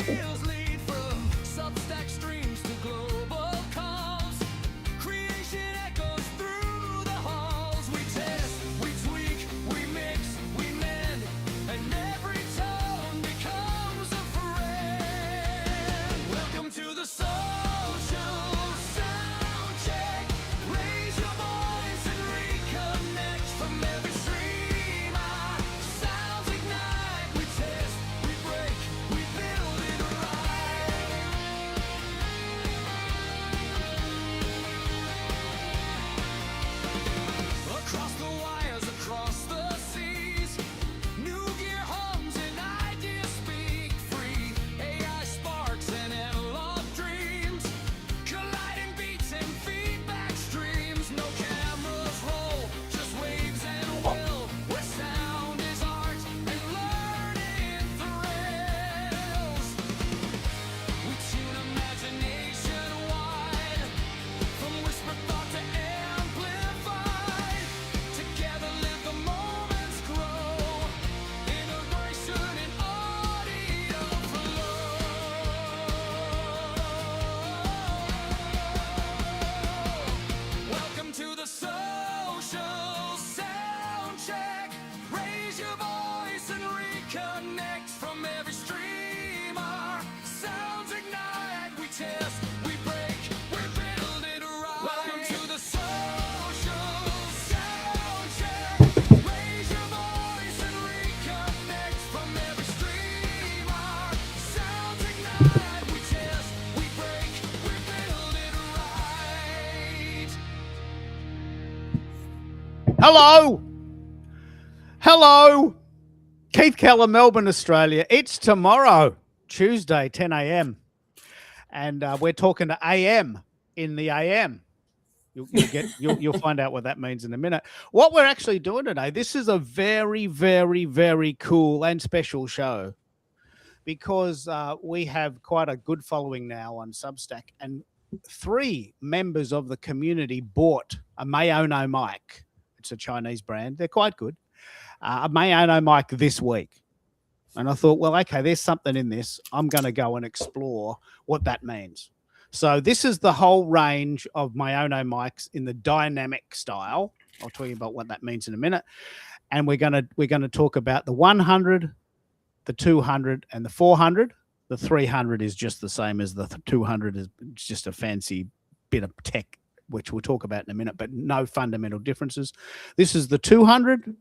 Trails lead from Substack streams to global calls. Creation echoes through the halls. We test, we tweak, we mix, we mend, and every tone becomes a friend. Welcome to the social sound check. Raise your voice and reconnect from every stream. Our sounds ignite. We test, we break, we build it right. Across the wires, across the seas, new gear hums and ideas speak free. AI sparks and analog dreams, colliding beats and feedback streams. No cameras roll, just waves and will. Where sound is art and learning thrills. We tune imagination wide, from whispered thought to amplified. Together live the moments grow, integration and audio flow. Welcome to the social sound check. Raise your voice and reconnect from every stream. Our sounds ignite. We test, we break, we build it right. Welcome to the social sound check. Raise your voice and reconnect from every stream. Our sounds ignite. We test, we break, we build it right. Hello. Hello. Keith Keller, Melbourne, Australia. It's tomorrow, Tuesday, 10 a.m. And we're talking to AM in the AM. You'll find out what that means in a minute. What we're actually doing today, this is a very, very, very cool and special show because we have quite a good following now on Substack, and 3 members of the community bought a Mayono mic. It's a Chinese brand. They're quite good. A Mayono mic this week. And I thought, well, okay, there's something in this. I'm going to go and explore what that means. So this is the whole range of Mayono mics in the dynamic style. I'll tell you about what that means in a minute. And we're going to talk about the 100, the 200, and the 400. The 300 is just the same as the 200. It's just a fancy bit of tech, which we'll talk about in a minute, but no fundamental differences. This is the 200,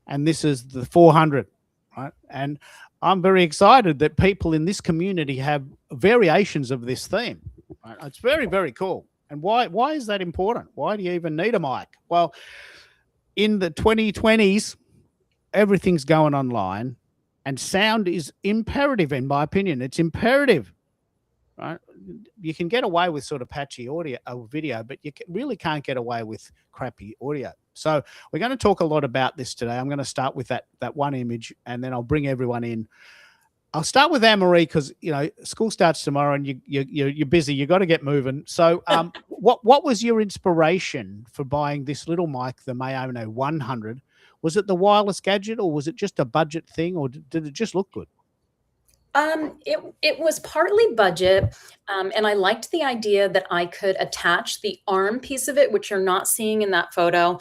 and this is the 400. Right? And I'm very excited that people in this community have variations of this theme. Right? It's very, very cool. And why is that important? Why do you even need a mic? Well, in the 2020s, everything's going online, and sound is imperative, in my opinion. It's imperative. Right? You can get away with sort of patchy audio video, but you really can't get away with crappy audio. So we're going to talk a lot about this today. I'm going to start with that one image, and then I'll bring everyone in. I'll start with Anne-Marie because school starts tomorrow, and you're busy. You got to get moving. So what was your inspiration for buying this little mic, the Mayono 100? Was it the wireless gadget, or was it just a budget thing, or did it just look good? It was partly budget, and I liked the idea that I could attach the arm piece of it, which you're not seeing in that photo,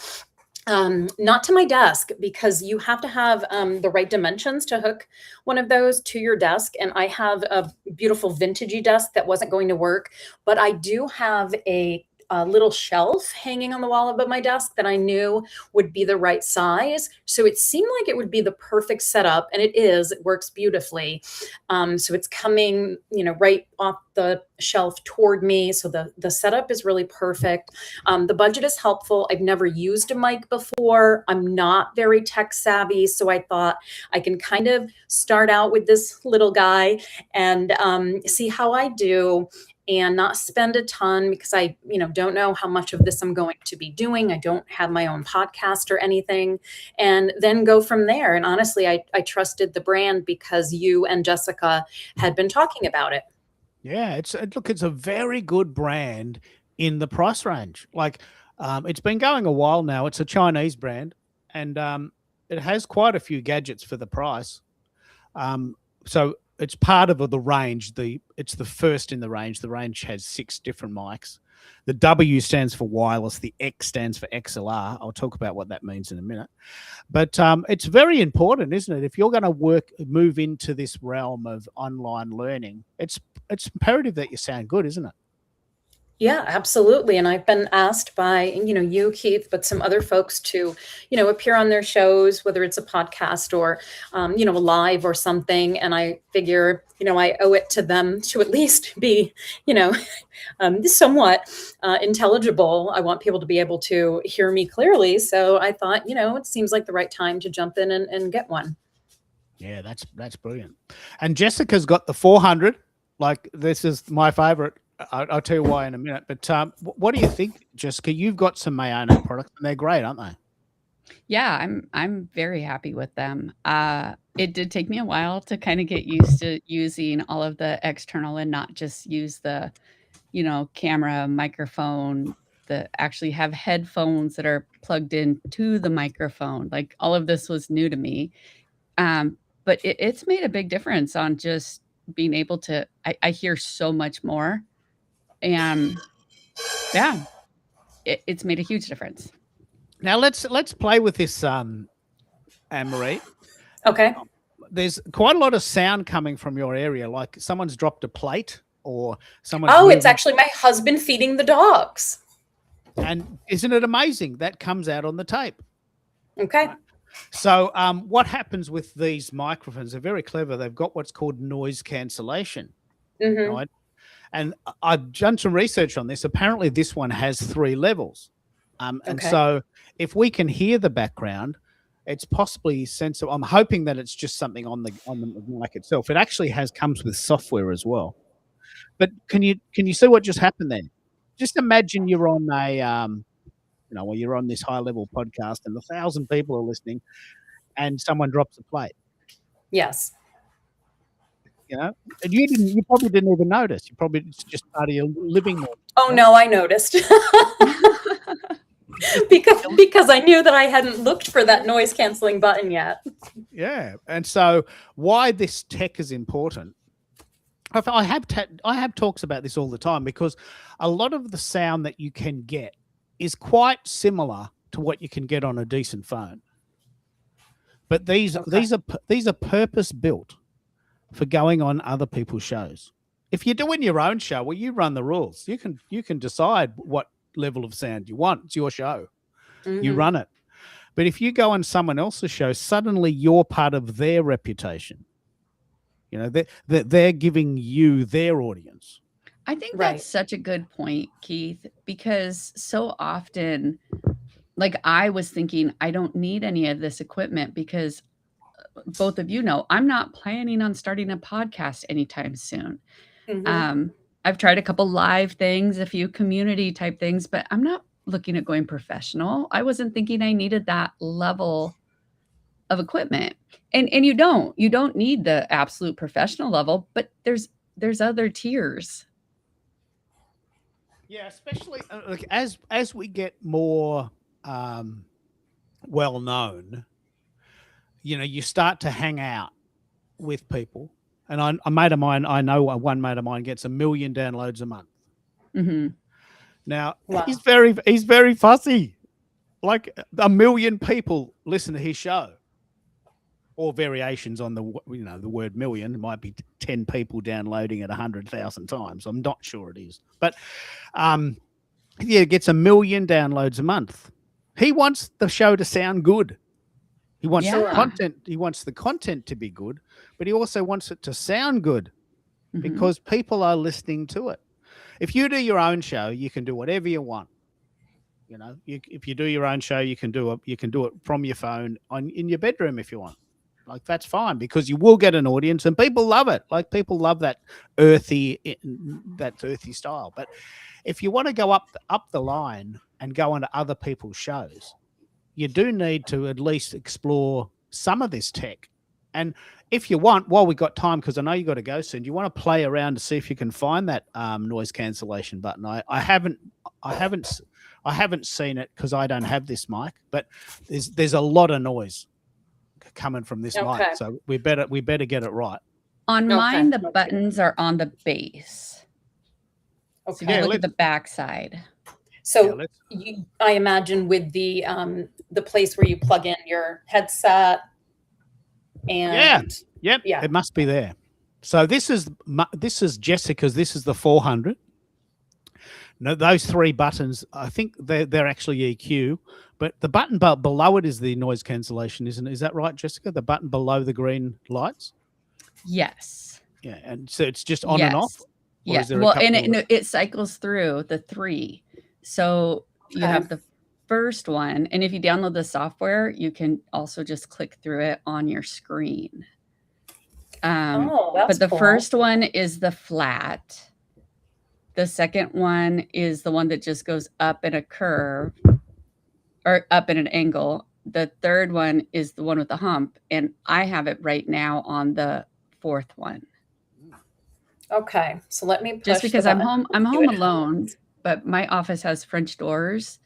not to my desk, because you have to have the right dimensions to hook one of those to your desk. And I have a beautiful vintagey desk that wasn't going to work, but I do have a little shelf hanging on the wall above my desk that I knew would be the right size. So it seemed like it would be the perfect setup, and it is. It works beautifully. So it's coming, right off the shelf toward me. So the setup is really perfect. The budget is helpful. I've never used a mic before. I'm not very tech savvy, so I thought I can kind of start out with this little guy and see how I do, and not spend a ton, because I, don't know how much of this I'm going to be doing. I don't have my own podcast or anything, and then go from there. And honestly, I trusted the brand because you and Jessica had been talking about it. Yeah, it's a very good brand in the price range. It's been going a while now. It's a Chinese brand, and it has quite a few gadgets for the price. So it's part of the range. It's the first in the range. The range has 6 different mics. The W stands for wireless. The X stands for XLR. I'll talk about what that means in a minute. But it's very important, isn't it? If you're going to move into this realm of online learning, it's imperative that you sound good, isn't it? Yeah, absolutely. And I've been asked by, you, Keith, but some other folks to, appear on their shows, whether it's a podcast or, a live or something. And I figure, I owe it to them to at least be, somewhat intelligible. I want people to be able to hear me clearly. So I thought, it seems like the right time to jump in and get one. Yeah, that's brilliant. And Jessica's got the 400. Like, this is my favorite. I'll tell you why in a minute. But what do you think, Jessica? You've got some Maono products, and they're great, aren't they? Yeah, I'm very happy with them. It did take me a while to kind of get used to using all of the external and not just use the, camera, microphone, actually have headphones that are plugged into the microphone. Like, all of this was new to me. But it's made a big difference on just being able to, I hear so much more. And yeah, it's made a huge difference. Now let's play with this, Anne-Marie. Okay. There's quite a lot of sound coming from your area, like someone's dropped a plate or someone. Oh, it's actually my husband feeding the dogs. And isn't it amazing? That comes out on the tape. Okay. Right. So what happens with these microphones? They're very clever. They've got what's called noise cancellation. Mm-hmm. Right? And I've done some research on this. Apparently, this one has 3 levels. And so if we can hear the background, it's possibly sensible. I'm hoping that it's just something on the mic itself. It actually comes with software as well. But can you see what just happened there? Just imagine you're on you're on this high level podcast and 1,000 people are listening, and someone drops a plate. Yes. And you probably didn't even notice. It's just part of your living room. Oh no, I noticed. because I knew that I hadn't looked for that noise canceling button yet. Yeah. And so why this tech is important. I have talks about this all the time, because a lot of the sound that you can get is quite similar to what you can get on a decent phone. But these are purpose built for going on other people's shows. If you're doing your own show, well, you run the rules. You can decide what level of sound you want. It's your show. Mm-hmm. You run it. But if you go on someone else's show, suddenly you're part of their reputation. They're giving you their audience. I think that's such a good point, Keith, because so often, like, I was thinking, I don't need any of this equipment because both of you know, I'm not planning on starting a podcast anytime soon. Mm-hmm. I've tried a couple live things, a few community type things, but I'm not looking at going professional. I wasn't thinking I needed that level of equipment. And you don't need the absolute professional level, but there's other tiers. Yeah, especially as we get more well known, you start to hang out with people. And a mate of mine, I know one mate of mine gets 1 million downloads a month. Mm-hmm. Now, wow. He's very fussy. Like 1 million people listen to his show, or variations on the word million. It might be 10 people downloading it 100,000 times. I'm not sure it is, but it gets 1 million downloads a month. He wants the show to sound good. He wants the content. He wants the content to be good, but he also wants it to sound good, mm-hmm. because people are listening to it. If you do your own show, you can do whatever you want. If you do your own show, you can do it from your phone in your bedroom if you want. Like, that's fine, because you will get an audience and people love it. Like, people love that earthy style. But if you want to go up the line and go onto other people's shows, you do need to at least explore some of this tech. And if you want, while we got time, because I know you got to go soon, you want to play around to see if you can find that noise cancellation button. I haven't seen it because I don't have this mic, but there's a lot of noise coming from this mic, so we better get it right. On Okay. mine, the buttons are on the base. So if Okay. you Yeah, look at the back side. So let's I imagine with the place where you plug in your headset and Yep. Yeah. It must be there. So this is Jessica's. This is the 400. No, those three buttons, I think they're actually EQ, but the button below it is the noise cancellation, isn't it? Is that right, Jessica? The button below the green lights? Yes. Yeah, and so it's just on and off? Yes. Or Yeah. is there a Well, couple and of- it cycles through the 3. So you Okay. have the first one, and if you download the software, you can also just click through it on your screen. that's But the cool. first one is the flat. The second one is the one that just goes up in a curve or up in an angle. The third one is the one with the hump, and I have it right now on the 4th one. Okay. So let me push Just because the I'm button. home alone, but my office has French doors.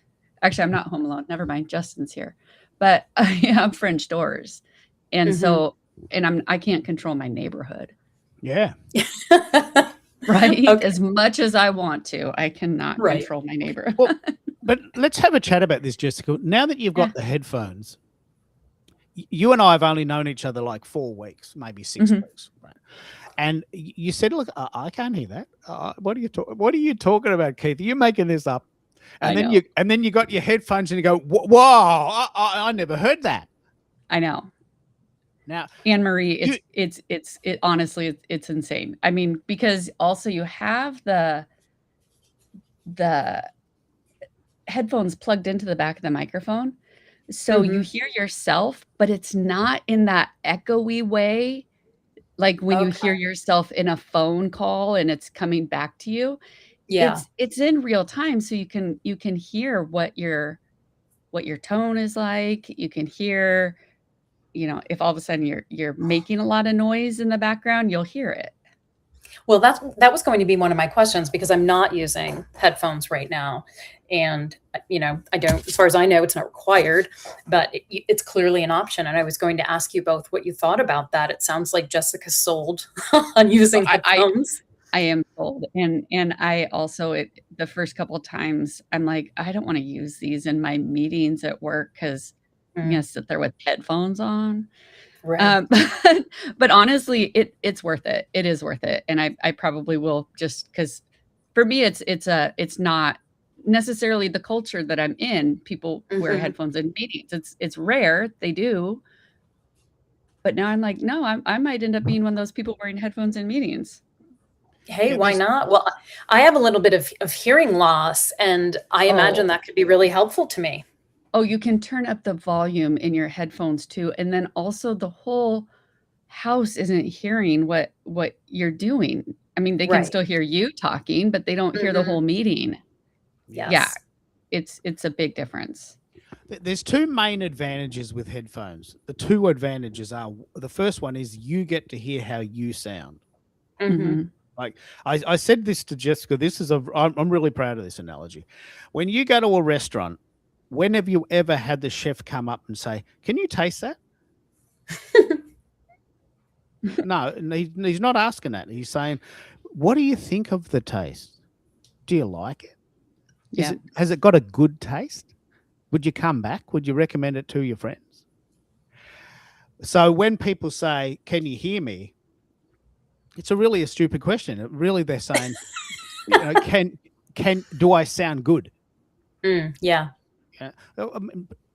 Actually, I'm not home alone. Never mind. Justin's here. But I have French doors. And so I can't control my neighborhood. Yeah. Right? Okay. As much as I want to, I cannot Right. control my neighborhood. Well, but let's have a chat about this, Jessica. Now that you've got the headphones, you and I have only known each other like 4 weeks, maybe 6 Mhm. weeks, right? And you said, "Look, I can't hear that. What are you talking about, Keith? Are you making this up?" And I then know. you got your headphones and you go, "Wow, I never heard that." I know. Now, Anne Marie, it's honestly, it's insane. I mean, because also you have the headphones plugged into the back of the microphone. So you hear yourself, but it's not in that echoey way. Like when you hear Okay. yourself in a phone call and it's coming back to you. Yeah. It's in real time. So you can hear what your tone is like. You can hear, if all of a sudden you're making a lot of noise in the background, you'll hear it. Well, that was going to be one of my questions because I'm not using headphones right now. And, I don't, as far as I know, it's not required, but it's clearly an option. And I was going to ask you both what you thought about that. It sounds like Jessica's sold on using headphones. I am sold. And I also, the first couple of times I'm like, I don't want to use these in my meetings at work because I'm going to sit there with headphones on. Right. But honestly, it's worth it. It is worth it. And I probably will, just because for me, it's not necessarily the culture that I'm in. People wear headphones in meetings. It's rare. They do. But now I'm like, no, I might end up being one of those people wearing headphones in meetings. Hey, Yeah, why not? Well, I have a little bit of hearing loss, and I imagine that could be really helpful to me. Oh, you can turn up the volume in your headphones too. And then also the whole house isn't hearing what you're doing. I mean, they can Right. still hear you talking, but they don't hear the whole meeting. Yes. Yeah. It's a big difference. There's 2 main advantages with headphones. The 2 advantages are, the first one is you get to hear how you sound. Mhm. Like I said this to Jessica, I'm really proud of this analogy. When you go to a restaurant, when have you ever had the chef come up and say, "Can you taste that?" No, he's not asking that. He's saying, "What do you think of the taste? Do you like it? Yeah. Has it got a good taste? Would you come back? Would you recommend it to your friends?" So when people say, "Can you hear me?" It's really a stupid question. Really, they're saying, do I sound good? Yeah. Yeah.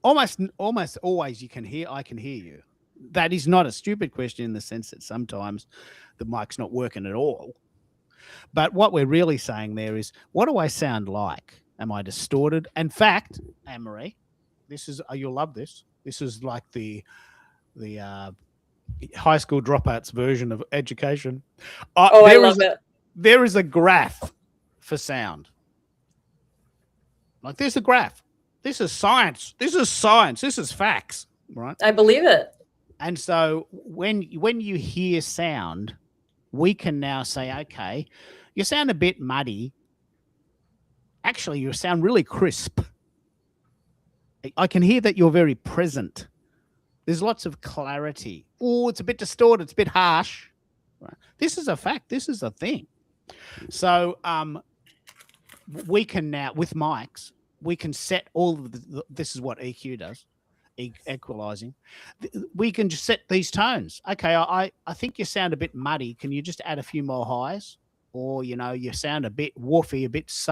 Almost always I can hear you. That is not a stupid question in the sense that sometimes the mic's not working at all. But what we're really saying there is, what do I sound like? Am I distorted? In fact, Anne-Marie, you'll love this. This is like the high school dropouts version of education. I love it. There is a graph for sound. Like, there's a graph. This is science. This is facts, right? I believe it. And so when you hear sound, we can now say, okay, you sound a bit muddy. Actually, you sound really crisp. I can hear that you're very present. There's lots of clarity. Oh, it's a bit distorted. It's a bit harsh. Right? This is a fact. This is a thing. So we can now, with mics, we can set all of this is what EQ does, equalizing. We can just set these tones. Okay, I think you sound a bit muddy. Can you just add a few more highs? Or, you sound a bit woofy, it's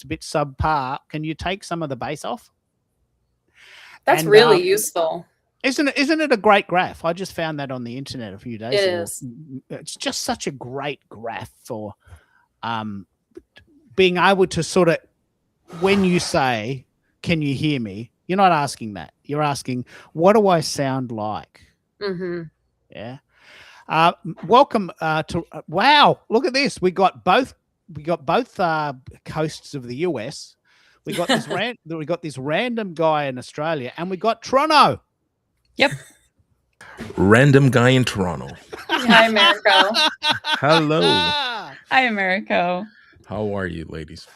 a bit subpar. Can you take some of the bass off? That's And, really useful. Isn't it a great graph? I just found that on the internet a few days It ago. is. It's just such a great graph for being able to sort of, when you say, can you hear me? You're not asking that. You're asking, what do I sound like? Hmm. Yeah. Welcome to wow! Look at this. We got both coasts of the US. We got this random guy in Australia, and we got Toronto. Yep. Random guy in Toronto. Hi, Americo. Hello. Hi, Americo. How are you, ladies?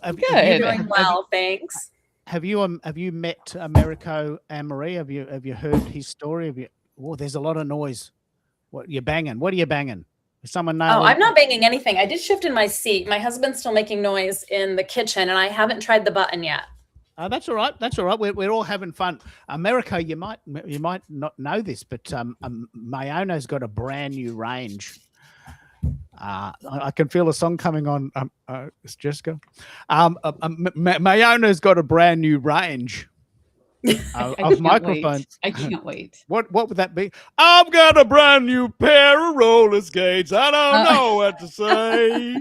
Have Good. Doing well, thanks. Have you met Americo Anne-Marie? Have you heard his story? Oh, there's a lot of noise. What you banging? What are you banging? Is someone know? Oh, I'm not banging anything. I did shift in my seat. My husband's still making noise in the kitchen, and I haven't tried the button yet. That's all right. That's all right. We're all having fun. America, you might not know this, but Mayona's got a brand new range. I can feel a song coming on. It's Jessica. Mayona's got a brand new range of microphones. I can't wait. What would that be? I've got a brand new pair of roller skates. I don't know what to say.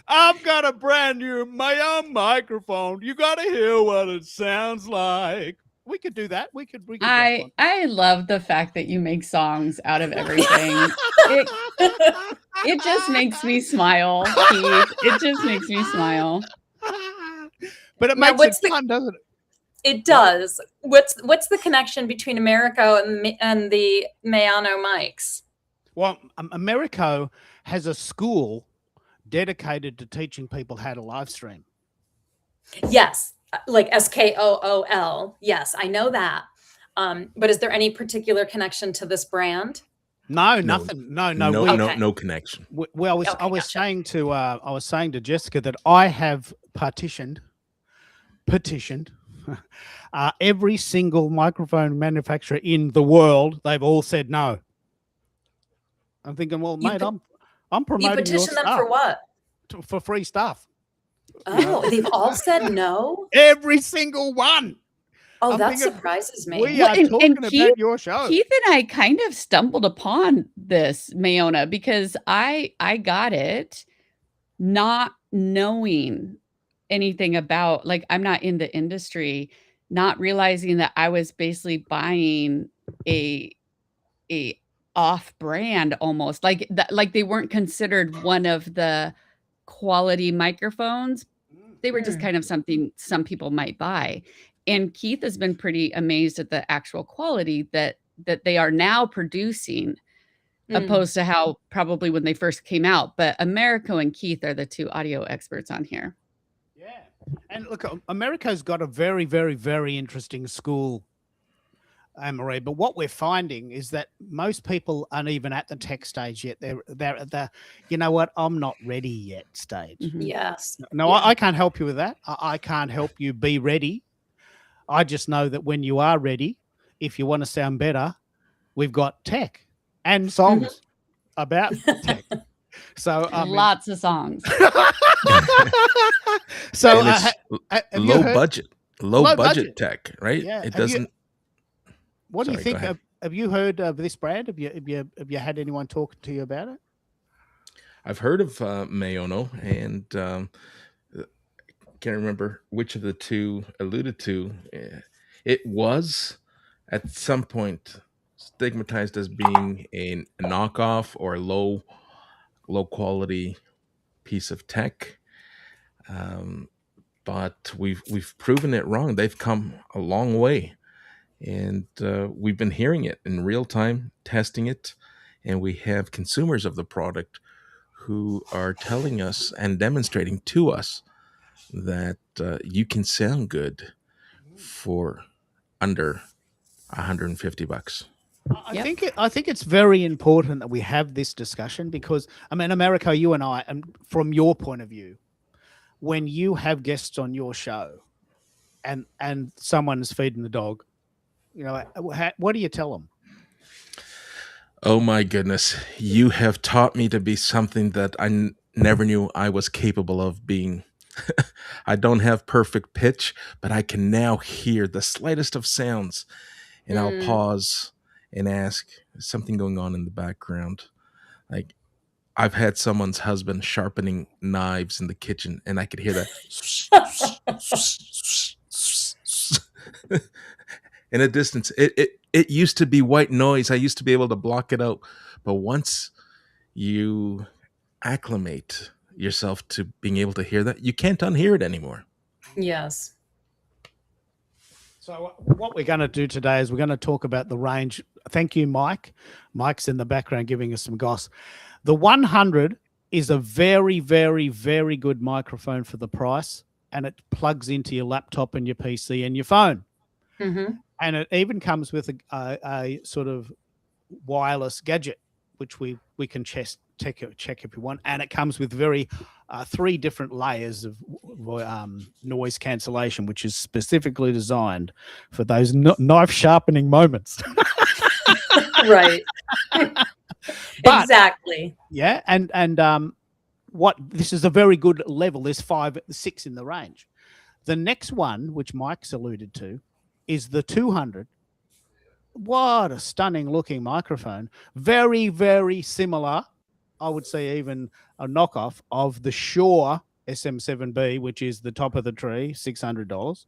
I've got a brand new microphone. You got to hear what it sounds like. We could do that. We could. I love the fact that you make songs out of everything. It just makes me smile, Keith. It just makes me smile. But it Now, makes it fun, doesn't it? It does. What's the connection between Americo and the Mayano mics? Well, Americo has a school dedicated to teaching people how to live stream. Yes, like SKOOL. Yes, I know that. But is there any particular connection to this brand? No, nothing. No. Okay. No connection. I was Okay, gotcha. saying to Jessica that I have petitioned every single microphone manufacturer in the world. They've all said no. I'm thinking, well, You mate, pe- I'm You promoting your petition them stuff for what? for free stuff. Oh, they've all said no? Every single one. Oh, I'm that thinking, surprises me. We Well, are and talking about Keith- your show. Keith and I kind of stumbled upon this Mayona because I got it not knowing anything about, like, I'm not in the industry, not realizing that I was basically buying a off brand almost, like that, like they weren't considered one of the quality microphones. They were just Mm. kind of something some people might buy. And Keith has been pretty amazed at the actual quality that they are now producing, Mm. opposed to how probably when they first came out. But Americo and Keith are the two audio experts on here. Yeah. And look, America's got a very, very, very interesting school, Anne-Marie. But what we're finding is that most people aren't even at the tech stage yet. They're at the, you know what, I'm not ready yet stage. Mhm. Yes. No, Yeah. I can't help you with that. I can't help you be ready. I just know that when you are ready, if you want to sound better, we've got tech and songs about tech. So I mean, Lots of songs. so And it's have you low heard- budget, Low low budget. budget tech, right? Yeah. It Have you- doesn't. what do you Sorry, go think? ahead. Have you heard of this brand? Have you had anyone talk to you about it? I've heard of Mayono, and can't remember which of the two alluded to. It was at some point stigmatized as being a knockoff or a low quality piece of tech. But we've proven it wrong. They've come a long way, and we've been hearing it in real time, testing it, and we have consumers of the product who are telling us and demonstrating to us that you can sound good for under $150. Yep. I think it's very important that we have this discussion because I mean, America, you and I, and from your point of view, when you have guests on your show, and someone's feeding the dog, you know, what do you tell them? Oh my goodness. You have taught me to be something that never knew I was capable of being. I don't have perfect pitch, but I can now hear the slightest of sounds, and I'll Mm, pause and ask, is something going on in the background? Like, I've had someone's husband sharpening knives in the kitchen, and I could hear that in a distance. It used to be white noise. I used to be able to block it out, but once you acclimate yourself to being able to hear that, you can't unhear it anymore. yes. So what we're going to do today is we're going to talk about the range. Thank you, Mike. Mike's in the background giving us some goss. The 100 is a very, very, very good microphone for the price, and it plugs into your laptop and your PC and your phone. Hmm. And it even comes with a sort of wireless gadget, which we can check if you want. And it comes with very 3 different layers of noise cancellation, which is specifically designed for those knife sharpening moments. Right. But Exactly. yeah, and what this is a very good level. There's 5, 6 in the range. The next one, which Mike's alluded to, is the 200. What a stunning looking microphone. Very, very similar. I would say even a knockoff of the Shure SM7B, which is the top of the tree, $600.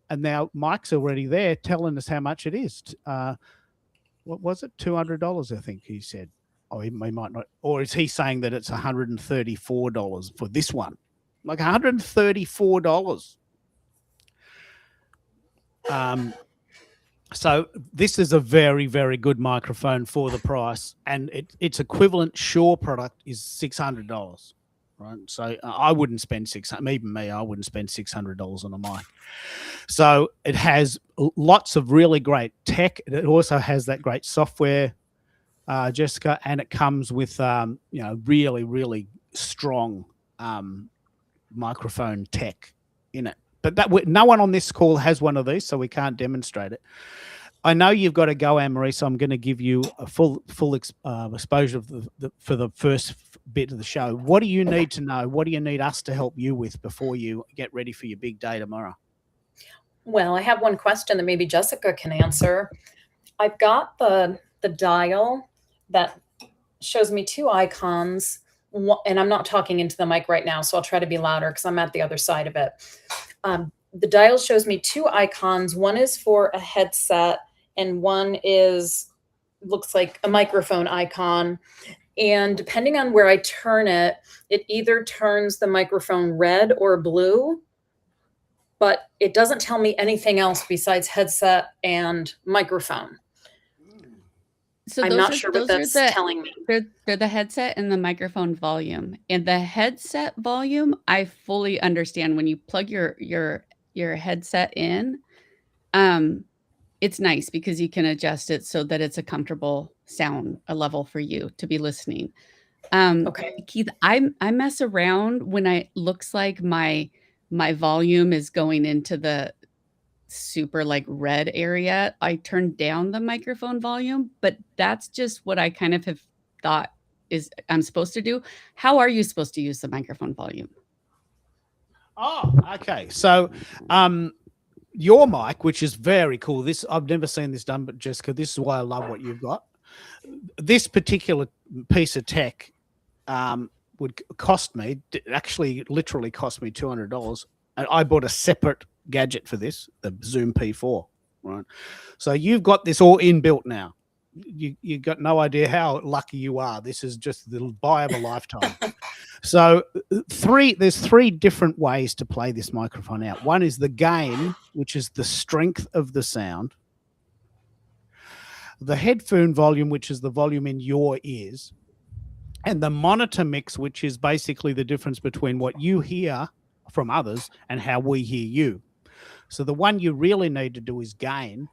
And now Mike's already there telling us how much it is. What was it? $200, I think he said. Oh, he might not. Or is he saying that it's $134 for this one? Like $134. So this is a very, very good microphone for the price, and its equivalent Shure product is $600, right? So I wouldn't spend even me, I wouldn't spend $600 on a mic. So it has lots of really great tech. It also has that great software, Jessica, and it comes with really, really strong microphone tech in it. But no one on this call has one of these, so we can't demonstrate it. I know you've got to go, Anne-Marie, so I'm going to give you a full exposure of for the first bit of the show. What do you need to know? What do you need us to help you with before you get ready for your big day tomorrow? Well, I have one question that maybe Jessica can answer. I've got the dial that shows me 2 icons, and I'm not talking into the mic right now, so I'll try to be louder because I'm at the other side of it. The dial shows me 2 icons. One is for a headset, and one looks like a microphone icon. And depending on where I turn it, it either turns the microphone red or blue, but it doesn't tell me anything else besides headset and microphone. So I'm not sure what that's telling me. They're the headset and the microphone volume. And the headset volume, I fully understand when you plug your headset in. It's nice because you can adjust it so that it's a comfortable sound level for you to be listening. Okay. Keith, I mess around when it looks like my volume is going into the super like red area. I turn down the microphone volume, but that's just what I kind of have thought is I'm supposed to do. How are you supposed to use the microphone volume? Oh, okay. So your mic, which is very cool. I've never seen this done, but Jessica, this is why I love what you've got. This particular piece of tech would cost me, actually literally cost me $200. And I bought a separate gadget for this, the Zoom P4, right? So you've got this all inbuilt now. You got no idea how lucky you are. This is just the buy of a lifetime. So there's 3 different ways to play this microphone out. One is the gain, which is the strength of the sound. The headphone volume, which is the volume in your ears. And the monitor mix, which is basically the difference between what you hear from others and how we hear you. So the one you really need to do is gain.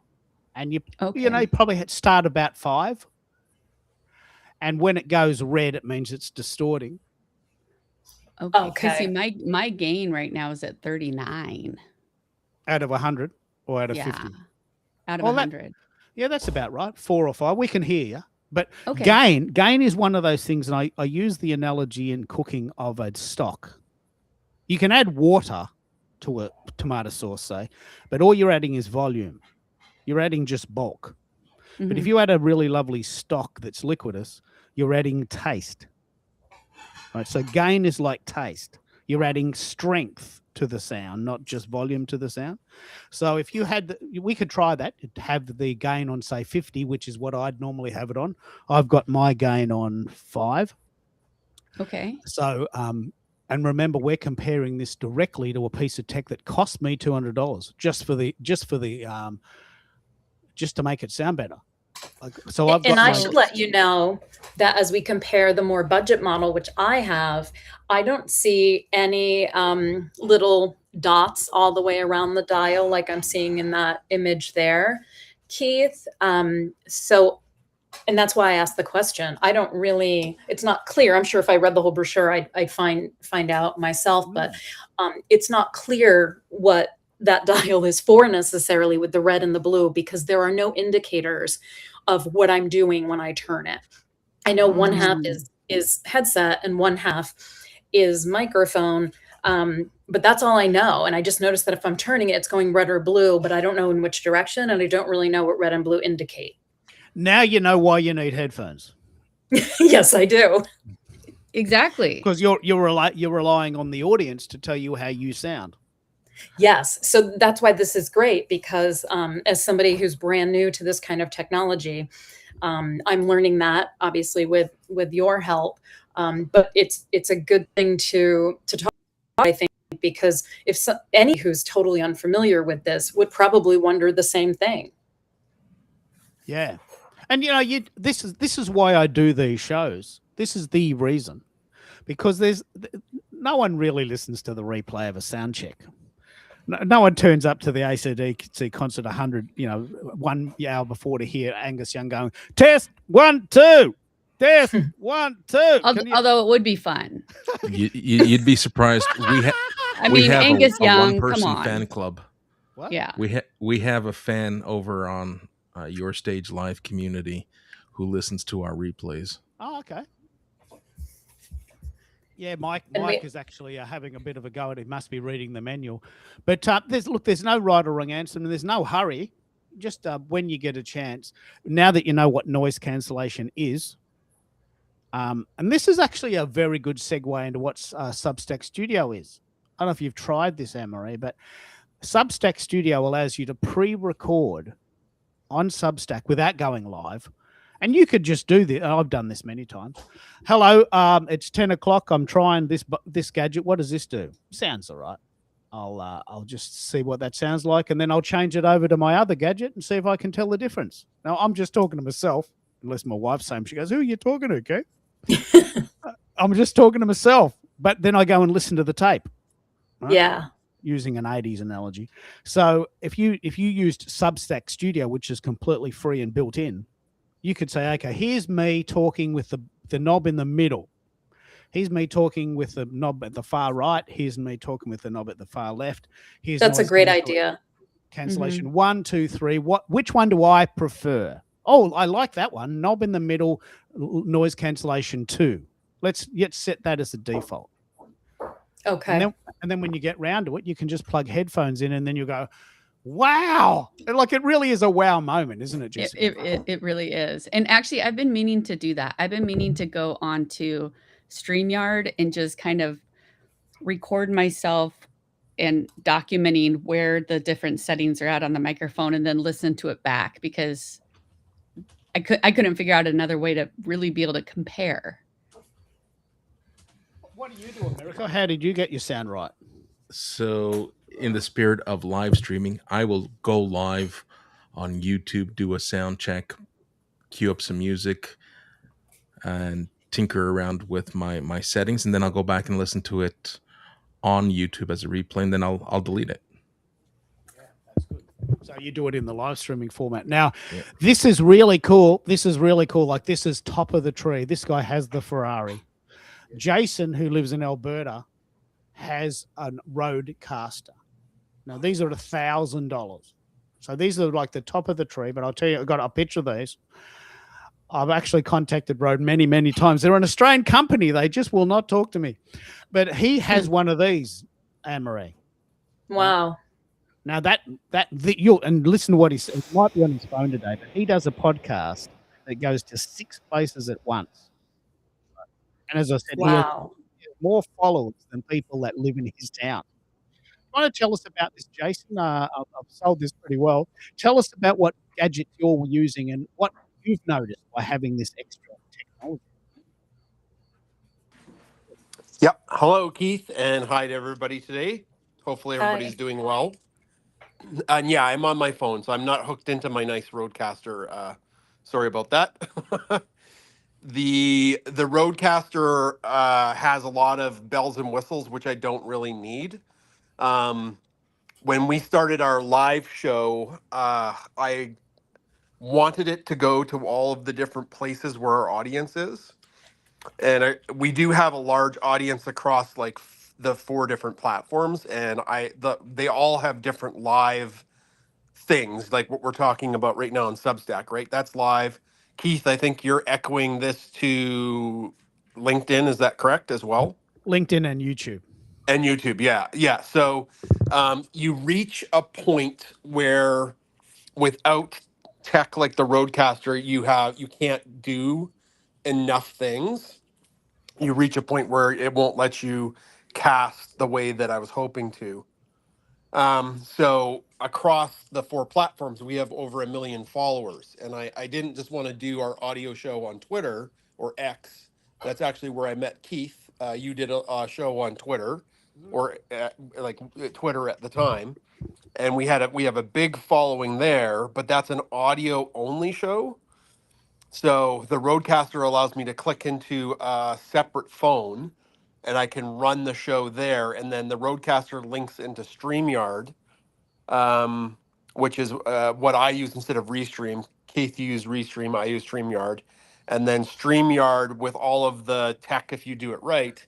and you Okay. you probably start about 5, and when it goes red, it means it's distorting. Okay. Cause see, Okay. my gain right now is at 39. Out of 100 or out of Yeah. 50? Out of Well, 100. yeah, that's about right. 4 or 5. We can hear you. But Okay. gain is one of those things, and I use the analogy in cooking of a stock. You can add water to a tomato sauce, say, but all you're adding is volume. You're adding just bulk. But if Mhm. you add a really lovely stock that's liquidous, you're adding taste. Right? So gain is like taste. You're adding strength to the sound, not just volume to the sound. So if you had, we could try that. Have the gain on say 50, which is what I'd normally have it on. I've got my gain on 5. Okay. So and remember, we're comparing this directly to a piece of tech that cost me $200 just to make it sound better. So I've got And I my should let you know that as we compare the more budget model, which I have, I don't see any little dots all the way around the dial like I'm seeing in that image there, Keith. And that's why I asked the question. I don't really, it's not clear. I'm sure if I read the whole brochure, I'd find out myself, but it's not clear what that dial is for necessarily with the red and the blue, because there are no indicators of what I'm doing when I turn it. I know one half is headset and one half is microphone. But that's all I know. And I just noticed that if I'm turning it, it's going red or blue, but I don't know in which direction, and I don't really know what red and blue indicate. Now you know why you need headphones, Yes, I do. Exactly. because you're relying on the audience to tell you how you sound. Yes. So that's why this is great, because as somebody who's brand new to this kind of technology, I'm learning that obviously with your help. But it's a good thing to talk about, I think, because if any who's totally unfamiliar with this would probably wonder the same thing. Yeah. And this is why I do these shows. This is the reason, because no one really listens to the replay of a sound check. No one turns up to the AC/DC concert 1 hour before to hear Angus Young going, test 1 2, test 1 2. Although it would be fun. You'd be surprised. I We mean, have Angus a Young, come one-person on. fan club. What? Yeah. We have a fan over on Your Stage Live community who listens to our replays. Oh, okay. Yeah, Mike is actually having a bit of a go at it. He must be reading the manual. But there's no right or wrong answer, and there's no hurry. Just when you get a chance, now that you know what noise cancellation is, and this is actually a very good segue into what Substack Studio is. I don't know if you've tried this, Anne-Marie, but Substack Studio allows you to pre-record on Substack without going live. And you could just do this. I've done this many times. Hello, it's 10 o'clock. I'm trying this gadget. What does this do? Sounds all right. I'll just see what that sounds like, and then I'll change it over to my other gadget and see if I can tell the difference. Now, I'm just talking to myself, unless my wife's saying, she goes, who are you talking to, okay? I'm just talking to myself. But then I go and listen to the tape. Right? Yeah. Using an 80s analogy. So if you used Substack Studio, which is completely free and built in, you could say, okay, here's me talking with the knob in the middle. Here's me talking with the knob at the far right. Here's me talking with the knob at the far left. That's a great idea. Cancellation 1 2 3. Which one do I prefer? Oh, I like that one. Knob in the middle, noise cancellation 2. Let's set that as the default. Okay. And then when you get round to it, you can just plug headphones in, and then you go, wow. Like, it really is a wow moment, isn't it, Jessica? It really is. And actually, I've been meaning to do that. I've been meaning to go on to StreamYard and just kind of record myself and documenting where the different settings are at on the microphone, and then listen to it back, because I couldn't figure out another way to really be able to compare. What do you do, America? How did you get your sound right? So, in the spirit of live streaming, I will go live on YouTube, do a sound check, cue up some music, and tinker around with my settings, and then I'll go back and listen to it on YouTube as a replay, and then I'll delete it. Yeah, that's good. So you do it in the live streaming format. Now, Yeah. this is really cool. This is really cool. Like, this is top of the tree. This guy has the Ferrari. Jason, who lives in Alberta, has a Roadcaster. Now, these are $1,000. So these are like the top of the tree. But I'll tell you, I got a picture of these. I've actually contacted Rode many, many times. They're an Australian company. They just will not talk to me. But he has one of these, Anne-Marie. Wow. Now you'll and listen to what he said. It might be on his phone today, but he does a podcast that goes to 6 places at once. And as I said, he has Wow. more followers than people that live in his town. Want to tell us about this, Jason? I've sold this pretty well. Tell us about what gadgets you're using and what you've noticed by having this extra technology. Yep. Hello, Keith, and hi to everybody today. Hopefully everybody's Hi. doing well. And yeah, I'm on my phone, so I'm not hooked into my nice Roadcaster. Sorry about that. The Roadcaster has a lot of bells and whistles, which I don't really need. When we started our live show, I wanted it to go to all of the different places where our audience is. And we do have a large audience across like the 4 different platforms, and they all have different live things, like what we're talking about right now on Substack, right? That's live. Keith, I think you're echoing this to LinkedIn. Is that correct as well? LinkedIn and YouTube. And YouTube, yeah. So you reach a point where without tech like the Roadcaster, you can't do enough things. You reach a point where it won't let you cast the way that I was hoping to. So across the 4 platforms, we have over 1 million followers. And I didn't just want to do our audio show on Twitter or X. That's actually where I met Keith. You did a show on Twitter, or like Twitter at the time. And we have a big following there, but that's an audio only show. So the Roadcaster allows me to click into a separate phone, and I can run the show there. And then the Roadcaster links into StreamYard, which is what I use instead of Restream. Keith used Restream, I use StreamYard. And then StreamYard, with all of the tech, if you do it right,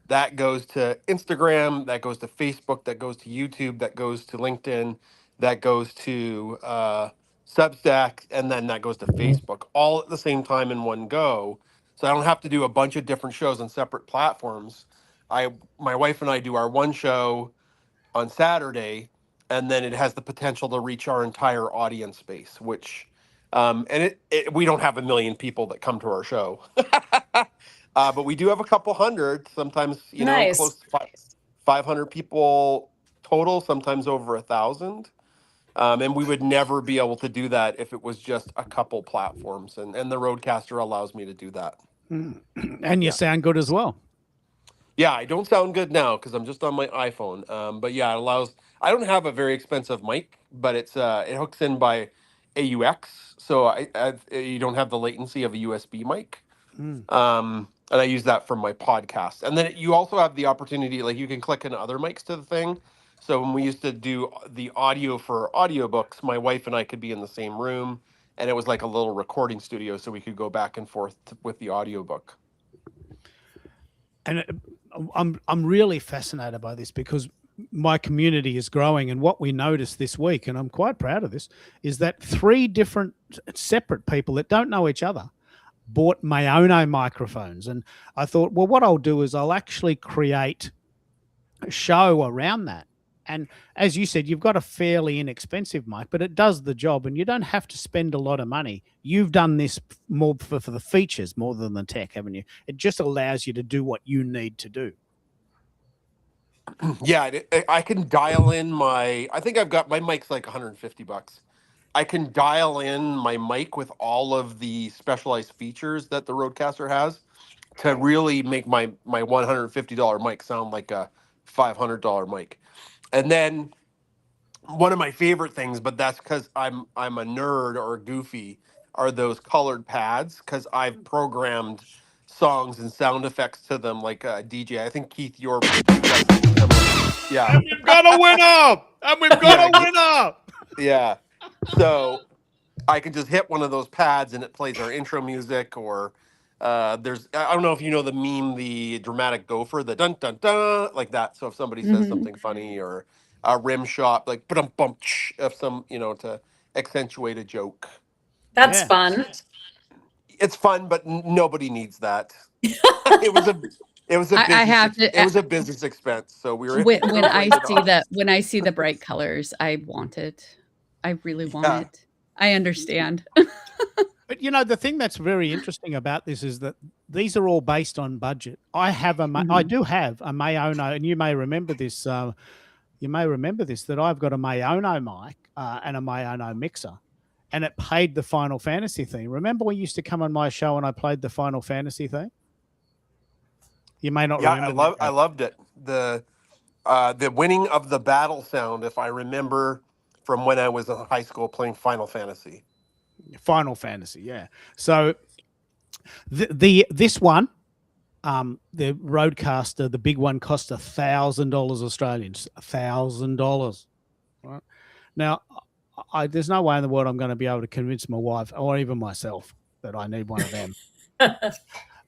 that goes to Instagram, that goes to Facebook, that goes to YouTube, that goes to LinkedIn, that goes to Substack, and then that goes to Facebook, all at the same time in one go. So I don't have to do a bunch of different shows on separate platforms. My wife and I do our one show on Saturday, and then it has the potential to reach our entire audience base, which and we don't have 1 million people that come to our show. But we do have a couple hundred, sometimes, Nice. close to 500 people total, sometimes over 1,000. And we would never be able to do that if it was just a couple platforms. And the Roadcaster allows me to do that. And you sound good as well. Yeah, I don't sound good now because I'm just on my iPhone. But yeah, it allows. I don't have a very expensive mic, but it hooks in by AUX, so you don't have the latency of a USB mic. And I use that for my podcast. And then you also have the opportunity, like you can click in other mics to the thing. So when we used to do the audio for audiobooks, my wife and I could be in the same room, and it was like a little recording studio, so we could go back and forth with the audiobook. And I'm really fascinated by this because my community is growing, and what we noticed this week, and I'm quite proud of this, is that 3 different separate people that don't know each other bought Maono microphones. And I thought, well, what I'll do is I'll actually create a show around that. And as you said, you've got a fairly inexpensive mic, but it does the job, and you don't have to spend a lot of money. You've done this more for the features more than the tech, haven't you? It just allows you to do what you need to do. Yeah, I can dial in I think I've got my mic's like $150. I can dial in my mic with all of the specialized features that the Roadcaster has to really make my $150 mic sound like a $500 mic. And then one of my favorite things, but that's because I'm a nerd or goofy, are those colored pads, because I've programmed songs and sound effects to them like a DJ. I think Keith, yeah. And we've got a winner! And we've got a winner! Yeah. So I can just hit one of those pads and it plays our intro music. Or I don't know if you know the meme, the dramatic gopher, the dun dun dun, like that. So if somebody says Mhm. something funny, or a rim shot, like bum bum, if some, to accentuate a joke. That's Yeah. fun. It's fun, but nobody needs that. it was a it was a I business have to it was a business expense, so we were when able when to I write it see off. the bright colors, I want it. I really want Yeah. it. I understand. But the thing that's very interesting about this is that these are all based on budget. I Mhm. do have a Mayono, and you may remember this. That I've got a Mayono mic and a Mayono mixer, and it played the Final Fantasy theme. Remember when you used to come on my show and I played the Final Fantasy theme? You may not Yeah, remember that. I loved it. The winning of the battle sound, if I remember from when I was in high school playing Final Fantasy. Final Fantasy, yeah. So this one, the Roadcaster, the big one, cost $1,000 Australian, $1,000. Right now, there's no way in the world I'm going to be able to convince my wife or even myself that I need one of them.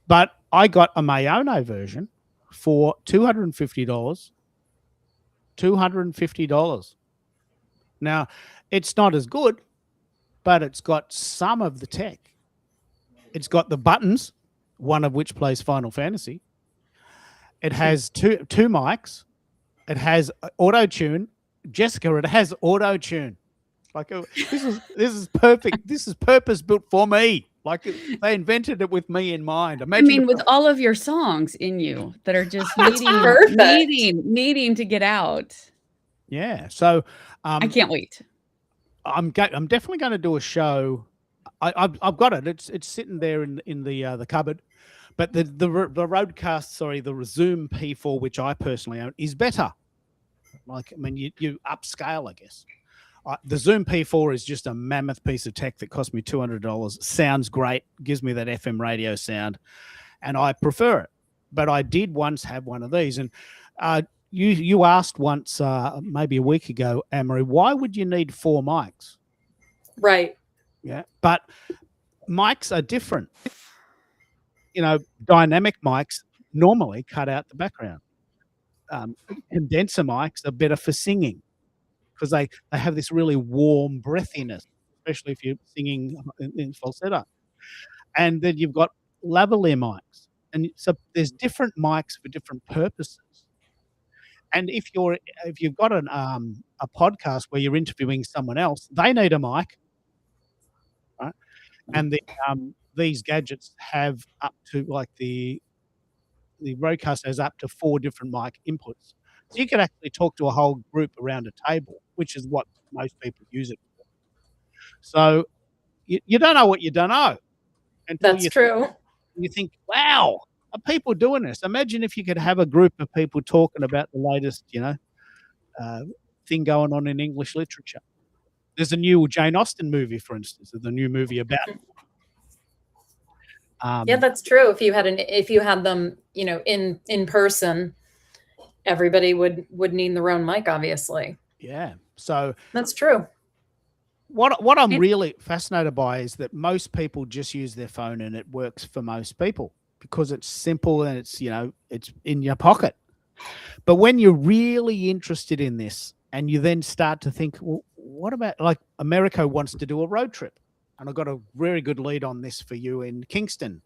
But I got a Mayono version for $250. $250. Now, it's not as good, but it's got some of the tech. It's got the buttons, one of which plays Final Fantasy. It has two mics. It has auto tune. Jessica, it has auto tune. Like this is perfect. This is purpose built for me. Like they invented it with me in mind. I Imagine mean, if with all of your songs in you that are just That's needing perfect. needing to get out. yeah. So I can't wait. I'm definitely going to do a show. I've got it. It's sitting there in the cupboard. But the Roadcast, sorry, the Zoom P4, which I personally own, is better. Like, I mean, you upscale, I guess. The Zoom P4 is just a mammoth piece of tech that cost me $200. Sounds great, gives me that FM radio sound, and I prefer it. But I did once have one of these, and you asked once, maybe a week ago, Anne-Marie, why would you need 4 mics? Right. Yeah, but mics are different. Dynamic mics normally cut out the background. Condenser mics are better for singing because they have this really warm breathiness, especially if you're singing in falsetto. And then you've got lavalier mics, and so there's different mics for different purposes. And if you've got a podcast where you're interviewing someone else, they need a mic, right? And these gadgets have up to, like, the Rodecaster has up to 4 different mic inputs. So you can actually talk to a whole group around a table, which is what most people use it for. So you don't know what you don't know until That's true. you think, wow, are people doing this? Imagine if you could have a group of people talking about the latest, thing going on in English literature. There's a new Jane Austen movie, for instance, the new movie about it. Yeah, that's true. If you had them, in person, everybody would need their own mic, obviously. Yeah. So That's true. what I'm really fascinated by is that most people just use their phone and it works for most people because it's simple and it's in your pocket. But when you're really interested in this and you then start to think, well, what about, like, America wants to do a road trip? And I've got a very good lead on this for you in Kingston.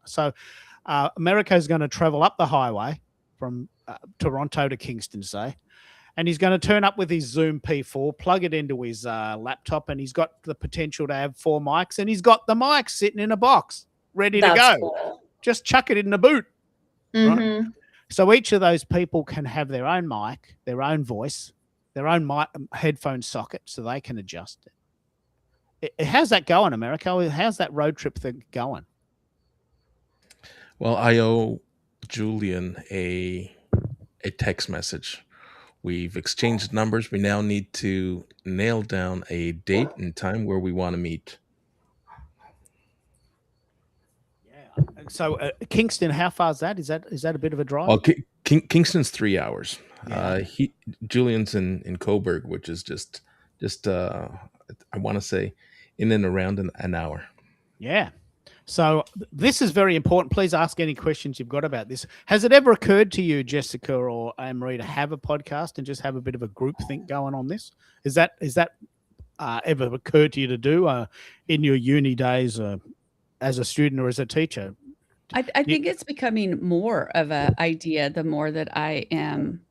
So America is going to travel up the highway from Toronto to Kingston, say, and he's going to turn up with his Zoom P4, plug it into his laptop, and he's got the potential to have 4 mics, and he's got the mics sitting in a box ready to That's go. cool. Just chuck it in the boot. Mhm. So each of those people can have their own mic, their own voice, their own headphone socket, so they can adjust it. How's that going, America? How's that road trip thing going? Well, I owe Julian a text message. We've exchanged numbers. We now need to nail down a date and time where we want to meet. Yeah. So Kingston, how far is that? Is that a bit of a drive? Well, Kingston's 3 hours. Yeah. Julian's in Coburg, which is just just I want to say in and around an hour. Yeah. So this is very important. Please ask any questions you've got about this. Has it ever occurred to you, Jessica or Anne-Marie, to have a podcast and just have a bit of a group think going on this? Is that ever occurred to you to do in your uni days as a student or as a teacher? I think it's becoming more of an idea the more that I am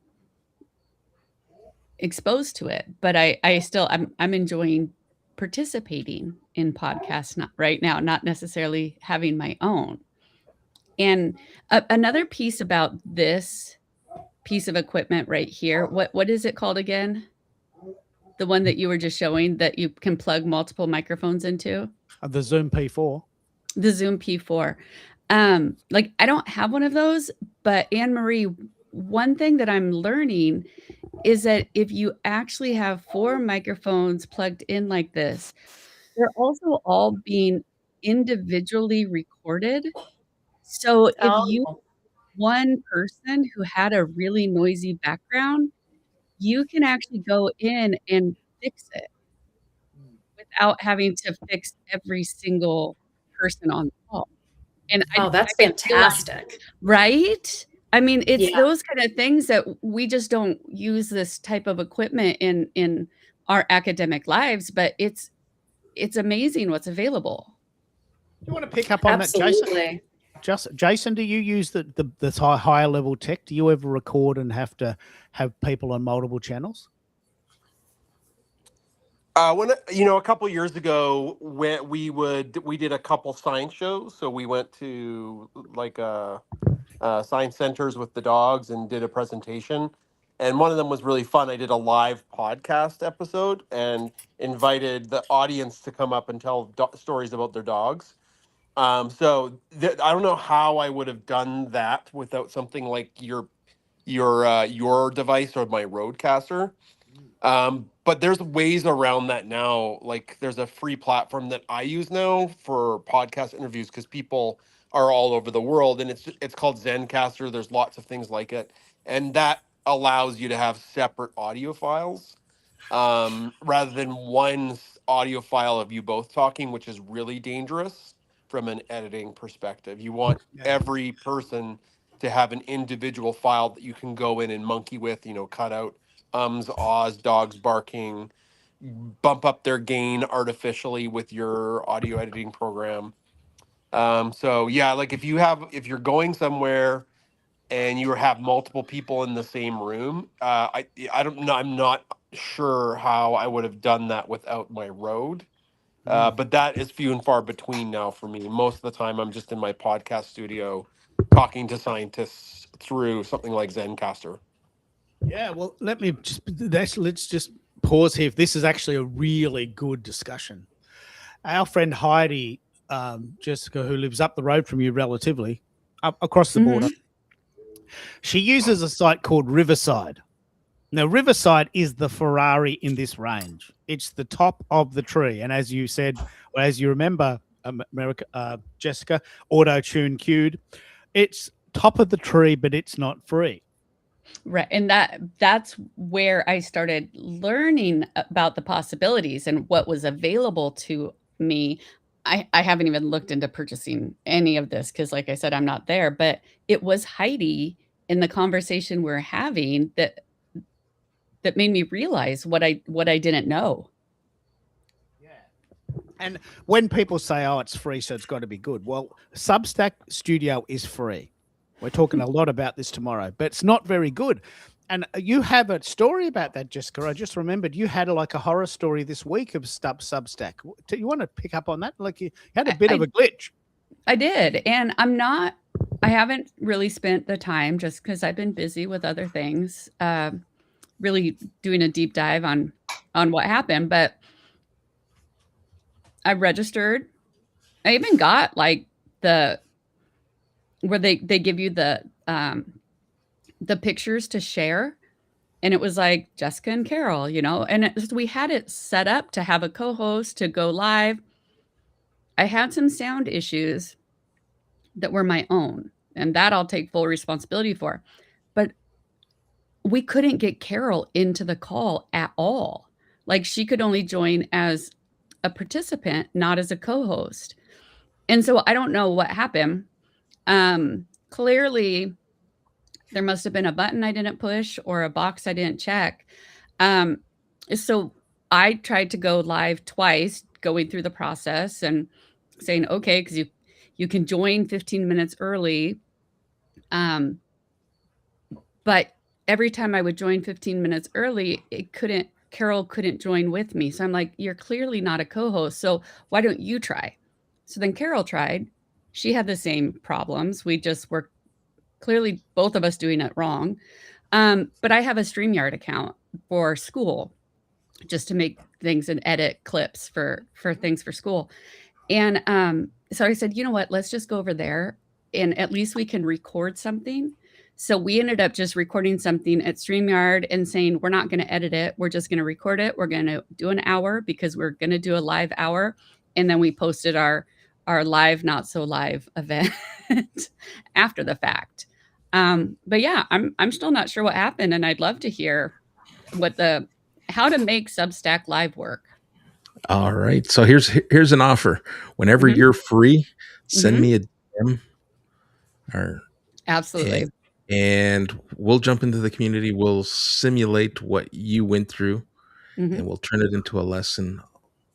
exposed to it. But I still I'm enjoying participating in podcasts right now, not necessarily having my own. And another piece about this piece of equipment right here, what is it called again? The one that you were just showing that you can plug multiple microphones into? The Zoom P4. The Zoom P4. Like I don't have one of those, but Anne-Marie, one thing that I'm learning is that if you actually have 4 microphones plugged in like this, they're also all being individually recorded. So if you Oh, one person who had a really noisy background, you can actually go in and fix it without having to fix every single person on the call. And oh, that's I feel like fantastic. right? I mean, it's Yeah. those kind of things that we just don't use this type of equipment in our academic lives, but it's amazing what's available. Do you want to pick up on that, Jason? Absolutely. Jason, do you use the higher level tech? Do you ever record and have to have people on multiple channels? When a couple years ago, when we did a couple science shows. So we went to like science centers with the dogs and did a presentation. And one of them was really fun. I did a live podcast episode and invited the audience to come up and tell stories about their dogs. I don't know how I would have done that without something like your device or my Rodecaster. But there's ways around that now. Like there's a free platform that I use now for podcast interviews because people are all over the world, and it's called Zencaster. There's lots of things like it, and that allows you to have separate audio files rather than one audio file of you both talking, which is really dangerous from an editing perspective. You want every person to have an individual file that you can go in and monkey with, cut out ums, ahs, dogs barking, bump up their gain artificially with your audio editing program. So yeah, like if you're going somewhere and you have multiple people in the same room, I don't know, I'm not sure how I would have done that without my Rode. But that is few and far between now for me. Most of the time, I'm just in my podcast studio talking to scientists through something like Zencaster. Yeah, well, let's just pause here. This is actually a really good discussion. Our friend Heidi, Jessica, who lives up the road from you relatively, up across the border, she uses a site called Riverside. Now, Riverside is the Ferrari in this range. It's the top of the tree. And as you said, or as you remember, Jessica, auto-tune queued. It's top of the tree, but it's not free. Right. And that's where I started learning about the possibilities and what was available to me. I haven't even looked into purchasing any of this because, like I said, I'm not there. But it was Heidi in the conversation we're having that made me realize what I didn't know. Yeah. And when people say, "Oh, it's free, so it's got to be good," well, Substack Studio is free. We're talking a lot about this tomorrow, but it's not very good. And you have a story about that, Jessica. I just remembered you had like a horror story this week of Substack. Do you want to pick up on that? Like you had a bit of a glitch. I did. And I haven't really spent the time just because I've been busy with other things, really doing a deep dive on what happened. But I registered. I even got like where they give you the pictures to share, and it was like Jessica and Carol, and we had it set up to have a co-host to go live. I had some sound issues that were my own, and that I'll take full responsibility for, but we couldn't get Carol into the call at all. Like she could only join as a participant, not as a co-host. And so I don't know what happened. Clearly, there must have been a button I didn't push or a box I didn't check. So I tried to go live twice, going through the process and saying, okay, because you can join 15 minutes early. But every time I would join 15 minutes early, Carol couldn't join with me. So I'm like, you're clearly not a co-host. So why don't you try? So then Carol tried. She had the same problems. We just were clearly both of us doing it wrong. But I have a StreamYard account for school just to make things and edit clips for things for school. And so I said, you know what, let's just go over there and at least we can record something. So we ended up just recording something at StreamYard and saying, we're not going to edit it. We're just going to record it. We're going to do an hour because we're going to do a live hour. And then we posted our live, not so live event after the fact. But yeah, I'm still not sure what happened. And I'd love to hear how to make Substack Live work. All right. So here's an offer. Whenever you're free, send me a DM. Absolutely. And we'll jump into the community. We'll simulate what you went through, and we'll turn it into a lesson.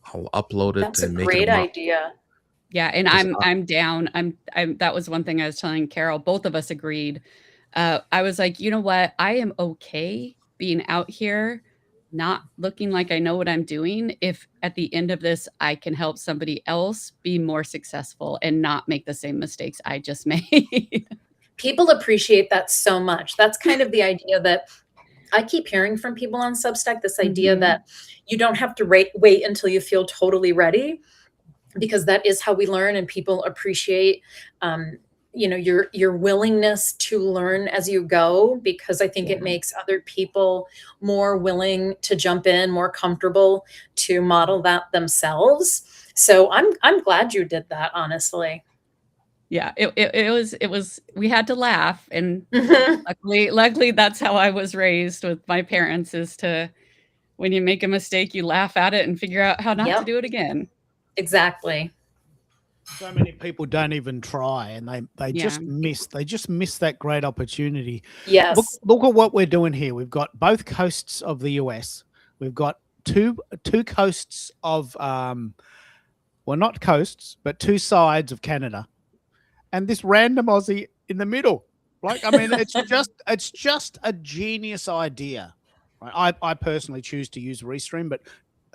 I'll upload it. That's a and make great it idea. Yeah, and I'm down. I'm that was one thing I was telling Carol. Both of us agreed. I was like, you know what? I am okay being out here, not looking like I know what I'm doing. If at the end of this, I can help somebody else be more successful and not make the same mistakes I just made. People appreciate that so much. That's kind of the idea that I keep hearing from people on Substack, this idea that you don't have to wait until you feel totally ready, because that is how we learn, and people appreciate your willingness to learn as you go, because I think it makes other people more willing to jump in, more comfortable to model that themselves. So I'm glad you did that, honestly. Yeah, it was we had to laugh, and luckily that's how I was raised with my parents, is to, when you make a mistake, you laugh at it and figure out how not to do it again. Exactly. So many people don't even try, and they just miss that great opportunity. Yes. Look at what we're doing here. We've got both coasts of the US. We've got two coasts of well, not coasts, but two sides of Canada. And this random Aussie in the middle. Like, I mean, it's just a genius idea. Right? I personally choose to use Restream, but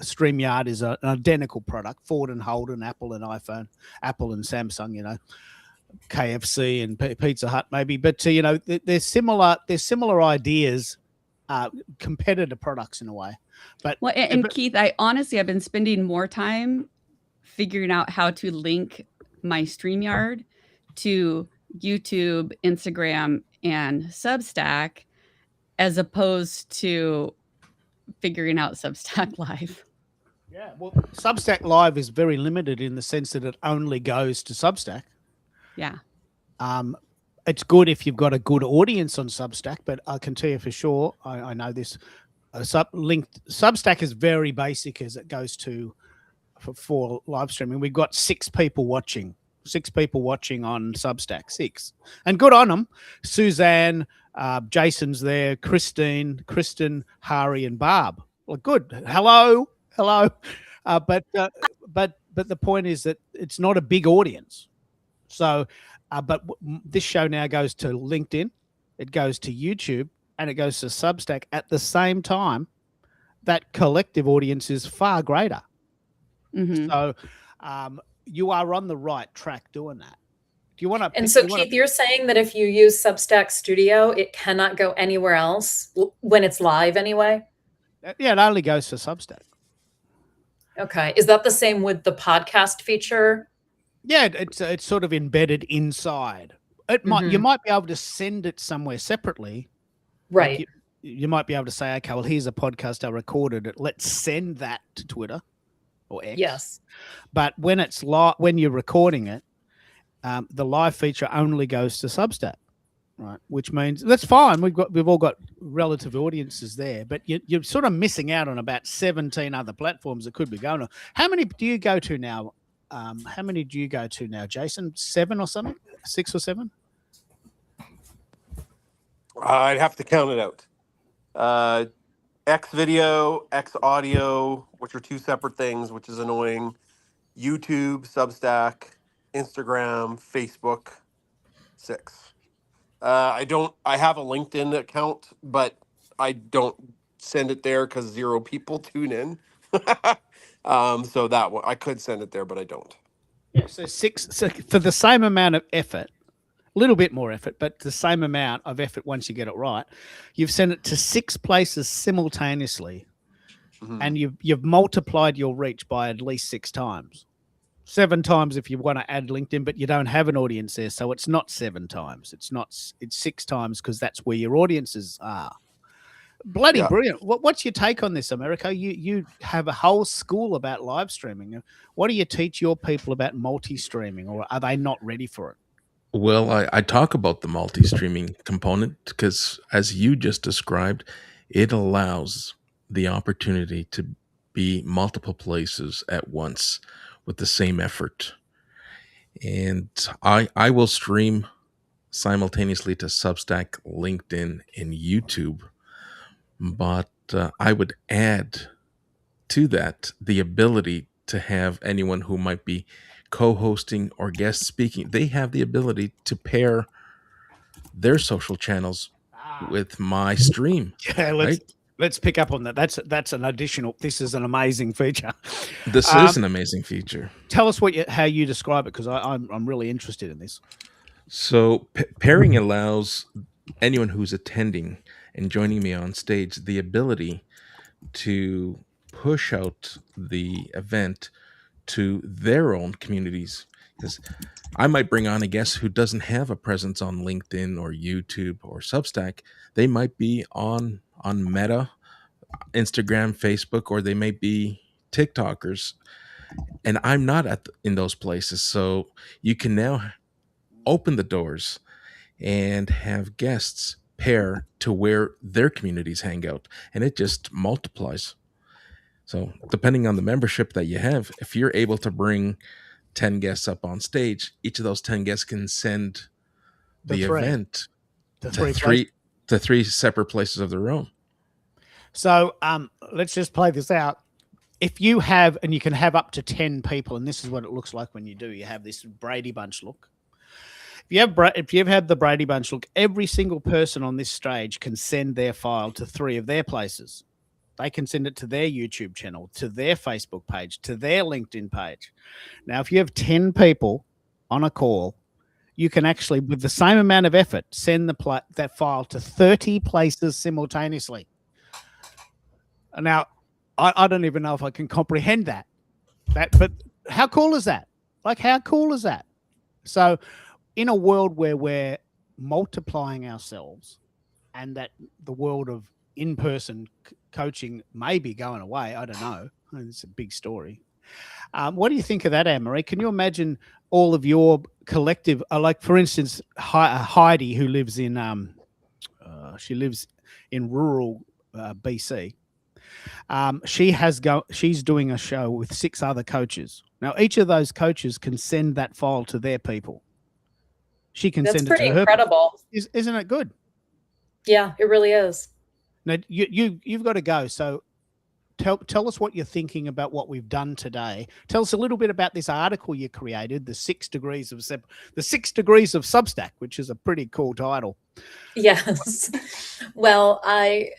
StreamYard is an identical product. Ford and Holden, Apple and iPhone, Apple and Samsung, KFC and Pizza Hut maybe. But they're similar ideas, competitor products in a way. But Keith, I've been spending more time figuring out how to link my StreamYard to YouTube, Instagram, and Substack, as opposed to figuring out Substack Live. Yeah, well, Substack Live is very limited in the sense that it only goes to Substack. Yeah. It's good if you've got a good audience on Substack, but I can tell you for sure, I know this, Substack is very basic as it goes to for live streaming. We've got 6 people watching on Substack, 6, and good on them. Suzanne, Jason's there, Kristen, Hari, and Barb. Well, good. Hello. But the point is that it's not a big audience. So, but this show now goes to LinkedIn, it goes to YouTube, and it goes to Substack at the same time. That collective audience is far greater. So, you are on the right track doing that. Do you want to? And so, Keith, you're saying that if you use Substack Studio, it cannot go anywhere else when it's live anyway? Yeah, it only goes for Substack. Okay. Is that the same with the podcast feature? Yeah, it's sort of embedded inside. It might you might be able to send it somewhere separately. Right. Like you might be able to say, okay, well, here's a podcast I recorded. Let's send that to Twitter or X. Yes. But when it's when you're recording it, the live feature only goes to Substack. Right, which means that's fine. We've all got relative audiences there, but you're sort of missing out on about 17 other platforms that could be going on. How many do you go to now? How many do you go to now, Jason? 7 or something? 6 or 7? I'd have to count it out. X video, X audio, which are two separate things, which is annoying. YouTube, Substack, Instagram, Facebook, 6. I have a LinkedIn account, but I don't send it there because 0 people tune in. So that one, I could send it there, but I don't. Yeah, so 6. So for the same amount of effort, a little bit more effort, but the same amount of effort once you get it right, you've sent it to 6 places simultaneously, and you've multiplied your reach by at least 6 times. 7 times if you want to add LinkedIn, but you don't have an audience there, so it's not 7 times. It's 6 times because that's where your audiences are. Bloody brilliant. What's your take on this, Americo? You have a whole school about live streaming. What do you teach your people about multi-streaming, or are they not ready for it? Well, I talk about the multi-streaming component because, as you just described, it allows the opportunity to be multiple places at once with the same effort. And I will stream simultaneously to Substack, LinkedIn, and YouTube, but I would add to that the ability to have anyone who might be co-hosting or guest speaking. They have the ability to pair their social channels with my stream. Yeah, right? let's pick up on that. That's an additional. This is an amazing feature. This is an amazing feature. Tell us how you describe it, because I'm really interested in this. So pairing allows anyone who's attending and joining me on stage the ability to push out the event to their own communities, because I might bring on a guest who doesn't have a presence on LinkedIn or YouTube or Substack. They might be on Meta, Instagram, Facebook, or they may be TikTokers, and I'm not in those places. So you can now open the doors and have guests pair to where their communities hang out, and it just multiplies. So depending on the membership that you have, if you're able to bring 10 guests up on stage, each of those 10 guests can send the event to 3 separate places of their own. So let's just play this out. If you have, and you can have up to 10 people, and this is what it looks like when you do, you have this Brady Bunch look. If you've had the Brady Bunch look, every single person on this stage can send their file to 3 of their places. They can send it to their YouTube channel, to their Facebook page, to their LinkedIn page. Now, if you have 10 people on a call, you can actually, with the same amount of effort, send that file to 30 places simultaneously. Now, I don't even know if I can comprehend that. But how cool is that? Like, how cool is that? So in a world where we're multiplying ourselves, and that the world of in-person coaching may be going away, I don't know. It's a big story. What do you think of that, Anne-Marie? Can you imagine all of your collective, like for instance, Heidi, who lives in rural BC. She's doing a show with 6 other coaches. Now, each of those coaches can send that file to their people. She can send it to her. That's pretty incredible. Isn't it good? Yeah, it really is. Now, you've got to go. So tell us what you're thinking about what we've done today. Tell us a little bit about this article you created, the 6 degrees of Substack, which is a pretty cool title. Yes. Well, I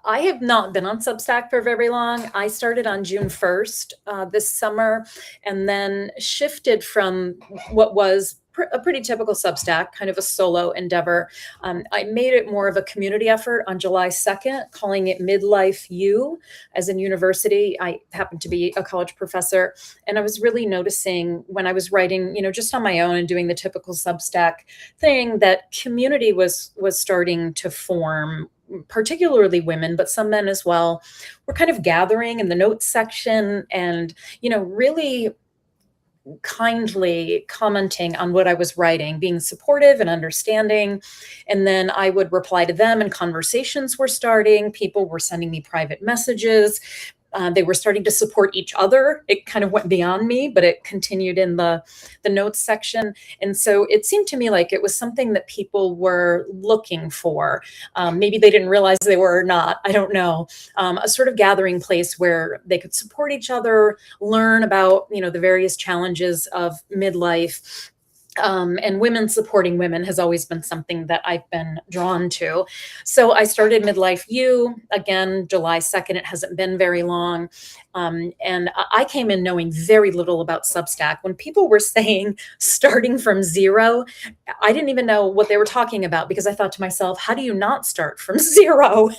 have not been on Substack for very long. I started on June 1st this summer, and then shifted from what was a pretty typical Substack, kind of a solo endeavor. I made it more of a community effort on July 2nd, calling it Midlife U, as in university. I happen to be a college professor, and I was really noticing when I was writing, just on my own and doing the typical Substack thing, that community was starting to form, particularly women, but some men as well. We're kind of gathering in the notes section and, really kindly commenting on what I was writing, being supportive and understanding. And then I would reply to them, and conversations were starting. People were sending me private messages. They were starting to support each other. It kind of went beyond me, but it continued in the notes section. And so it seemed to me like it was something that people were looking for. Maybe they didn't realize they were or not. I don't know. A sort of gathering place where they could support each other, learn about, the various challenges of midlife. And women supporting women has always been something that I've been drawn to. So I started Midlife U, again, July 2nd. It hasn't been very long. And I came in knowing very little about Substack. When people were saying starting from zero, I didn't even know what they were talking about, because I thought to myself, how do you not start from zero?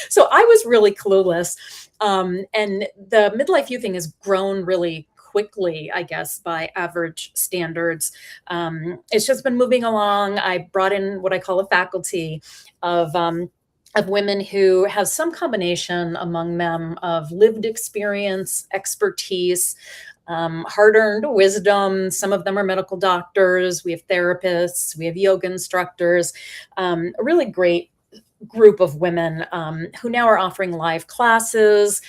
So I was really clueless. And the Midlife U thing has grown really quickly, I guess, by average standards. It's just been moving along. I brought in what I call a faculty of women who have some combination among them of lived experience, expertise, hard-earned wisdom. Some of them are medical doctors. We have therapists. We have yoga instructors. A really great group of women who now are offering live classes.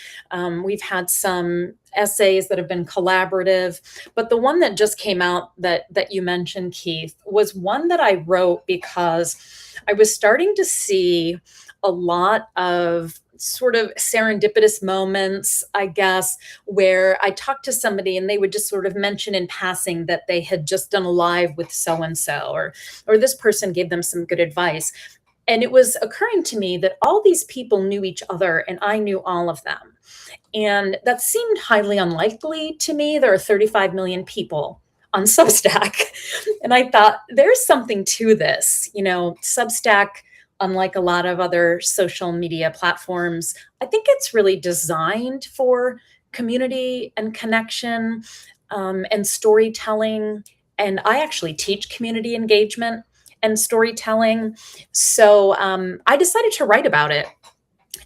We've had some essays that have been collaborative, but the one that just came out that you mentioned, Keith, was one that I wrote because I was starting to see a lot of sort of serendipitous moments, I guess, where I talked to somebody and they would just sort of mention in passing that they had just done a live with so-and-so, or this person gave them some good advice. And it was occurring to me that all these people knew each other and I knew all of them. And that seemed highly unlikely to me. There are 35 million people on Substack. And I thought, there's something to this. Substack, unlike a lot of other social media platforms, I think it's really designed for community and connection and storytelling. And I actually teach community engagement and storytelling. So I decided to write about it.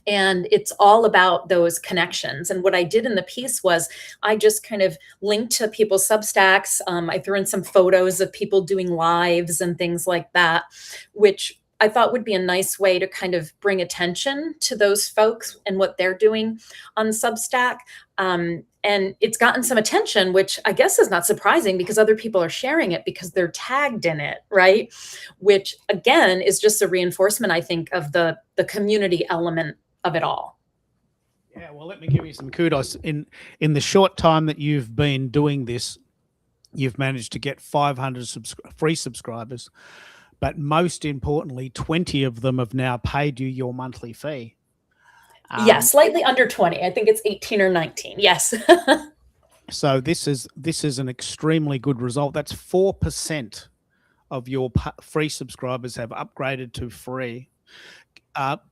And it's all about those connections. And what I did in the piece was I just kind of linked to people's Substacks. I threw in some photos of people doing lives and things like that, which I thought would be a nice way to kind of bring attention to those folks and what they're doing on Substack. And it's gotten some attention, which I guess is not surprising because other people are sharing it because they're tagged in it, right? Which again is just a reinforcement, I think, of the community element of it all. Yeah, well, let me give you some kudos. In the short time that you've been doing this, you've managed to get 500 free subscribers, but most importantly, 20 of them have now paid you your monthly fee. Yeah, slightly under 20. I think it's 18 or 19. Yes. So this is an extremely good result. That's 4% of your free subscribers have upgraded to free.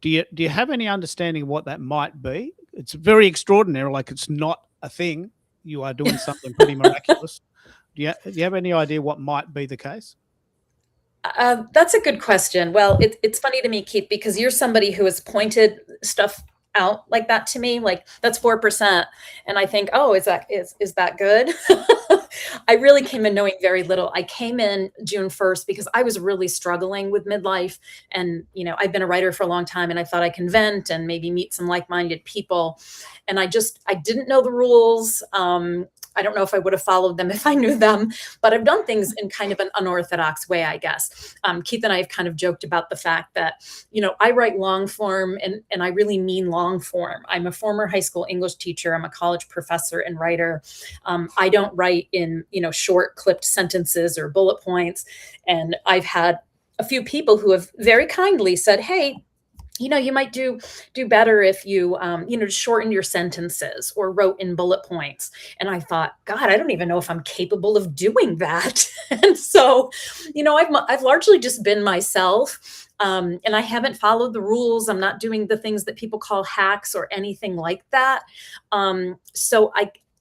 Do you have any understanding of what that might be? It's very extraordinary. Like, it's not a thing. You are doing something pretty miraculous. Do you have any idea what might be the case? That's a good question. Well, it's funny to me, Keith, because you're somebody who has pointed stuff out like that to me, like that's 4%. And I think, oh, is that good? I really came in knowing very little. I came in June 1st because I was really struggling with midlife. And, I've been a writer for a long time and I thought I can vent and maybe meet some like-minded people. And I didn't know the rules. I don't know if I would have followed them if I knew them, but I've done things in kind of an unorthodox way, I guess. Keith and I have kind of joked about the fact that, I write long form and I really mean long form. I'm a former high school English teacher. I'm a college professor and writer. I don't write in, short clipped sentences or bullet points. And I've had a few people who have very kindly said, hey, you might do better if you, shorten your sentences or wrote in bullet points. And I thought, God, I don't even know if I'm capable of doing that. And so, I've largely just been myself. And I haven't followed the rules. I'm not doing the things that people call hacks or anything like that. So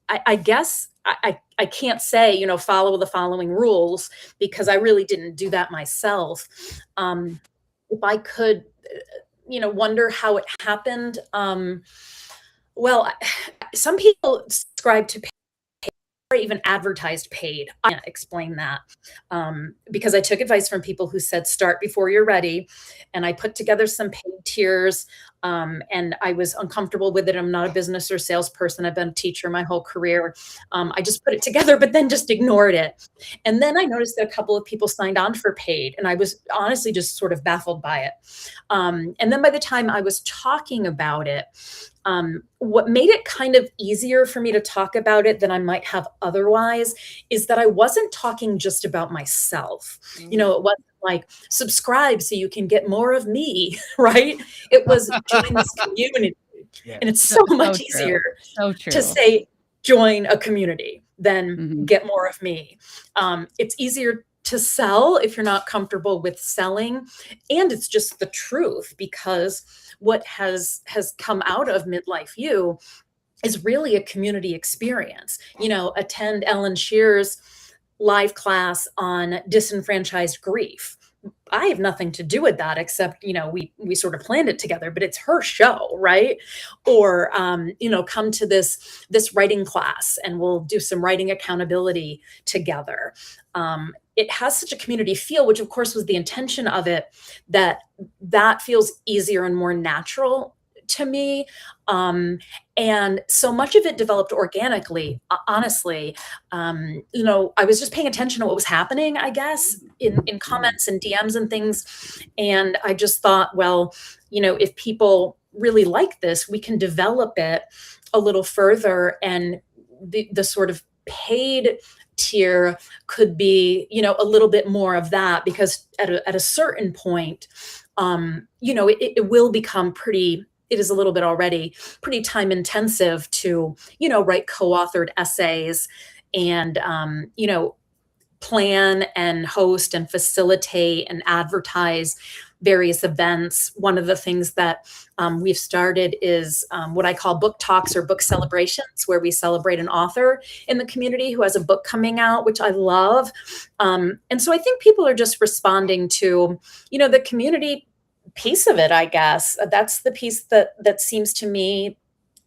I guess I can't say, follow the following rules because I really didn't do that myself. If I could, wonder how it happened. Well, some people subscribe to even advertised paid. I can't explain that because I took advice from people who said start before you're ready, and I put together some paid tiers. And I was uncomfortable with it. I'm not a business or salesperson. I've been a teacher my whole career. I just put it together, but then just ignored it. And then I noticed that a couple of people signed on for paid, and I was honestly just sort of baffled by it. And then by the time I was talking about it, what made it kind of easier for me to talk about it than I might have otherwise is that I wasn't talking just about myself. You know, it wasn't like subscribe so you can get more of me, right? It was join this community. Yeah. And it's So, so so much true. easier So to true. say join a community than Mhm. get more of me. It's easier to sell if you're not comfortable with selling, and it's just the truth because what has come out of Midlife You is really a community experience. You know, attend Ellen Shear's live class on disenfranchised grief. I have nothing to do with that except, you know, we sort of planned it together, but it's her show, right? Or you know, come to this writing class and we'll do some writing accountability together. It has such a community feel, which of course was the intention of it, that feels easier and more natural to me. And so much of it developed organically, honestly. You know, I was just paying attention to what was happening, I guess, in comments and DMs and things. And I just thought, well, you know, if people really like this, we can develop it a little further. And the sort of paid tier could be, you know, a little bit more of that, because at a certain point, you know, it will become pretty, it is a little bit already pretty time intensive to, you know, write co-authored essays and, you know, plan and host and facilitate and advertise various events. One of the things that we've started is what I call book talks or book celebrations, where we celebrate an author in the community who has a book coming out, which I love. And so I think people are just responding to, you know, the community piece of it, I guess. That's the piece that seems to me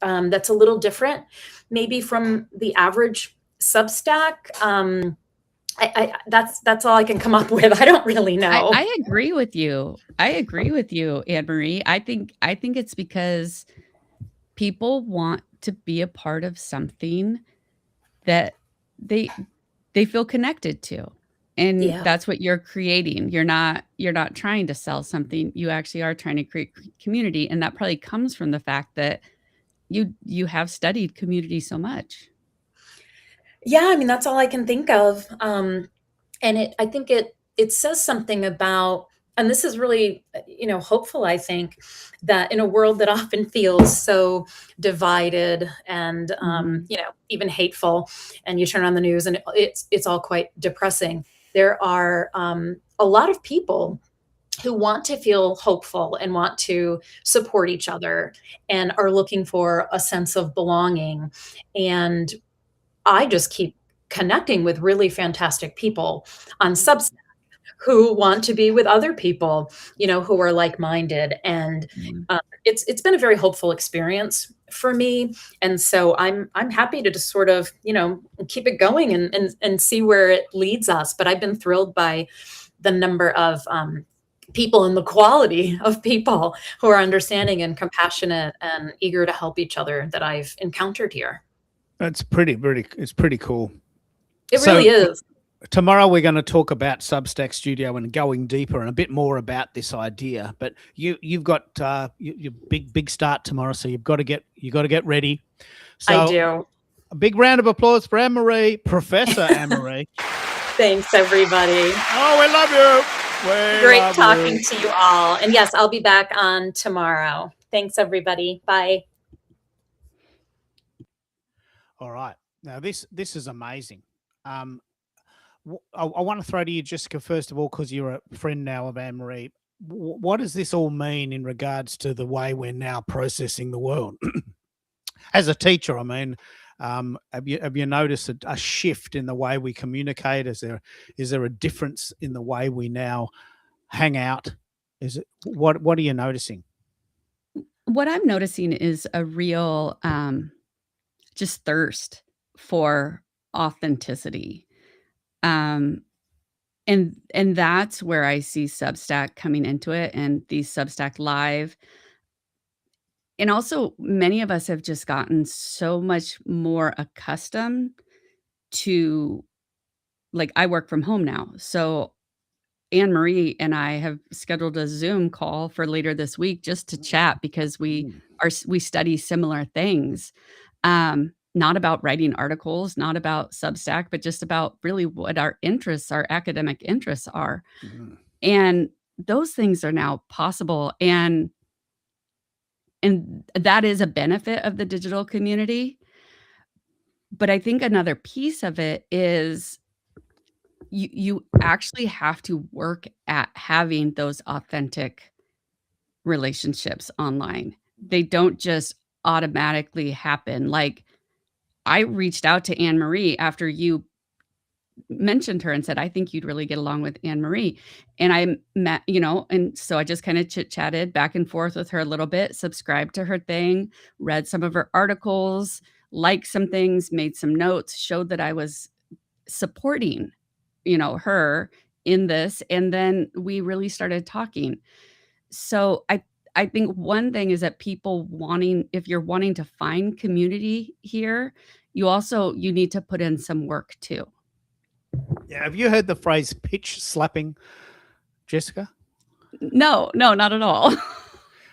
that's a little different, maybe from the average Substack. That's all I can come up with. I don't really know. I agree with you. I agree with you, Anne Marie. I think it's because people want to be a part of something that they feel connected to. And Yeah. that's what you're creating. You're not trying to sell something. You actually are trying to create community. And that probably comes from the fact that you have studied community so much. Yeah, I mean, that's all I can think of. And I think it says something about, and this is really, you know, hopeful, I think, that in a world that often feels so divided and, you know, even hateful, and you turn on the news and it's all quite depressing. There are a lot of people who want to feel hopeful and want to support each other and are looking for a sense of belonging. And I just keep connecting with really fantastic people on Substack who want to be with other people, you know, who are like-minded. And Mhm. it's been a very hopeful experience for me. And so I'm happy to just sort of, you know, keep it going and see where it leads us. But I've been thrilled by the number of people and the quality of people who are understanding and compassionate and eager to help each other that I've encountered here. It's it's pretty cool. It So- really is. Tomorrow we're going to talk about Substack Studio and going deeper and a bit more about this idea. But you've got your big start tomorrow, so you've got to get ready. So I do. a big round of applause for Anne Marie, Professor Anne Marie. Thanks, everybody. Oh, we love you. We Great love talking you. to you all. And yes, I'll be back on tomorrow. Thanks, everybody. Bye. All right. Now this is amazing. I want to throw to you, Jessica, first of all, because you're a friend now of Anne Marie. What does this all mean in regards to the way we're now processing the world? As a teacher, I mean, have you noticed a shift in the way we communicate? Is there a difference in the way we now hang out? What are you noticing? What I'm noticing is a real just thirst for authenticity. Um, and that's where I see Substack coming into it, and these Substack Live. And also, many of us have just gotten so much more accustomed to, like, I work from home now, so Anne Marie and I have scheduled a Zoom call for later this week just to chat because Mm. we study similar things. Not about writing articles, not about Substack, but just about really what our interests, our academic interests are. Mm. And those things are now possible, and that is a benefit of the digital community. But I think another piece of it is you actually have to work at having those authentic relationships online. They don't just automatically happen. Like, I reached out to Anne Marie after you mentioned her and said, "I think you'd really get along with Anne Marie." And I met, and so I just kind of chit-chatted back and forth with her a little bit, subscribed to her thing, read some of her articles, liked some things, made some notes, showed that I was supporting, her in this, and then we really started talking. So I think one thing is that people wanting if you're wanting to find community here, you need to put in some work too. Yeah. Have you heard the phrase pitch slapping, Jessica? No, no, not at all.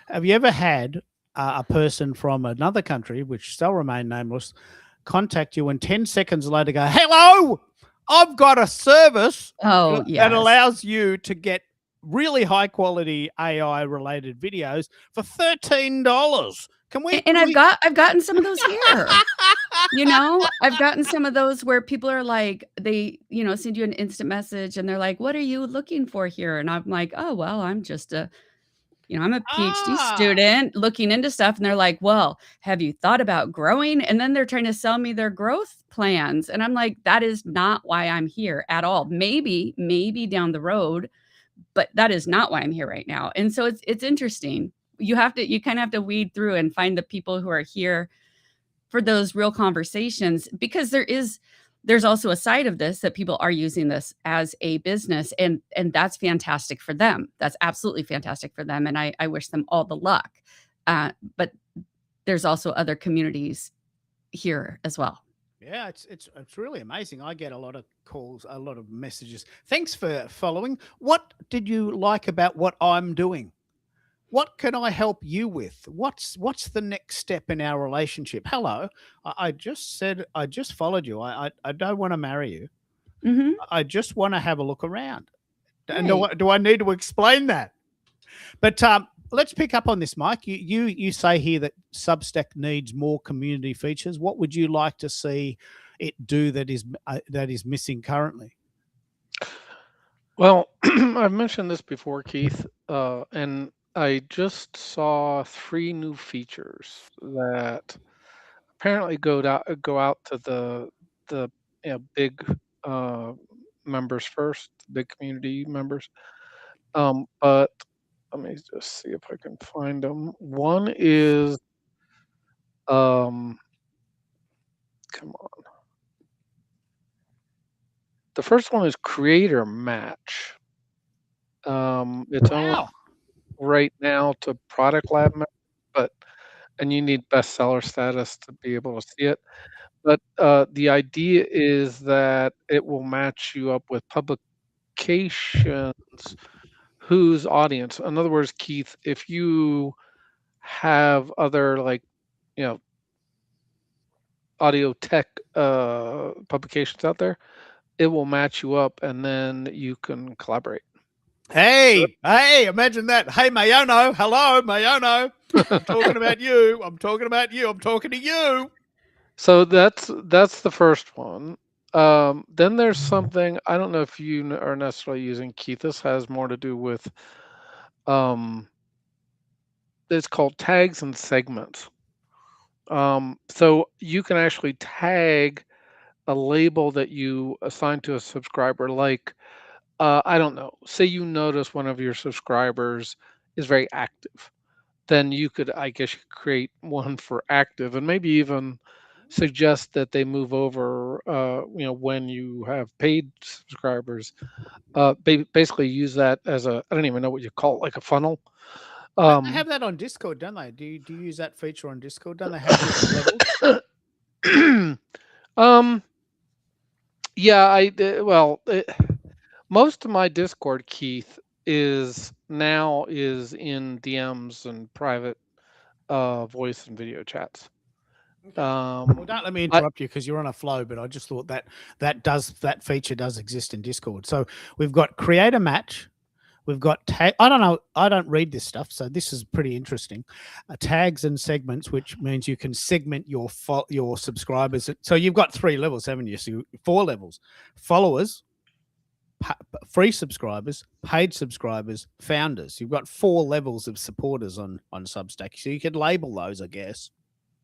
Have you ever had a person from another country, which shall remain nameless, contact you and 10 seconds later go, "Hello, I've got a service Oh, that yes. allows you to get really high quality AI related videos for $13. Can we?" And I've gotten some of those here. I've gotten some of those where people are like, they, send you an instant message and they're like, "What are you looking for here?" And I'm like, "Oh, well, I'm just I'm a PhD Ah, student looking into stuff." And they're like, "Well, have you thought about growing?" And then they're trying to sell me their growth plans. And I'm like, that is not why I'm here at all. Maybe down the road, but that is not why I'm here right now. And so it's interesting. You kind of have to weed through and find the people who are here for those real conversations, because there's also a side of this that people are using this as a business, and that's fantastic for them. That's absolutely fantastic for them, and I wish them all the luck. But there's also other communities here as well. yeah, it's really amazing. I get a lot of calls, a lot of messages. Thanks for following. What did you like about what I'm doing? What can I help you with? What's the next step in our relationship? Hello, I just said I just followed you. I don't want to marry you. Mhm. I just want to have a look around. And Right. do I need to explain that? But let's pick up on this, Mike. You say here that Substack needs more community features. What would you like to see it do that is missing currently? Well, I've mentioned this before, Keith, and I just saw 3 new features that apparently go out to the big uh, members first, big community members. But let me just see if I can find them. One is um, come on. The first one is Creator Match. It's only Wow. right now to Product Lab members, but and you need bestseller status to be able to see it. But the idea is that it will match you up with publications whose audience. In other words, Keith, if you have other like you know audio tech publications out there, it will match you up, and then you can collaborate. Hey, imagine that. Hey, Mayono. Hello, Mayono. I'm talking about you. I'm talking about you. I'm talking to you. So that's the first one. Then there's something I don't know if you are necessarily using, Keith. This has more to do with um, it's called tags and segments. So you can actually tag a label that you assign to a subscriber. Like I don't know, say you notice one of your subscribers is very active, then you could, I guess, you could create one for active, and maybe even suggest that they move over, when you have paid subscribers, basically use that as I don't even know what you call it, like a funnel. They have that on Discord, don't they? Do you use that feature on Discord? Don't they have different levels? Yeah, most of my Discord, Keith, is in DMs and private voice and video chats. Well, don't let me I interrupt you because you're on a flow, but I just thought that feature does exist in Discord. So we've got create a match. We've got tag. I don't know. I don't read this stuff, so this is pretty interesting. Tags and segments, which means you can segment your subscribers. So you've got 3 levels, haven't you? So 4 levels: followers, free subscribers, paid subscribers, founders. You've got 4 levels of supporters on Substack. So you could label those, I guess.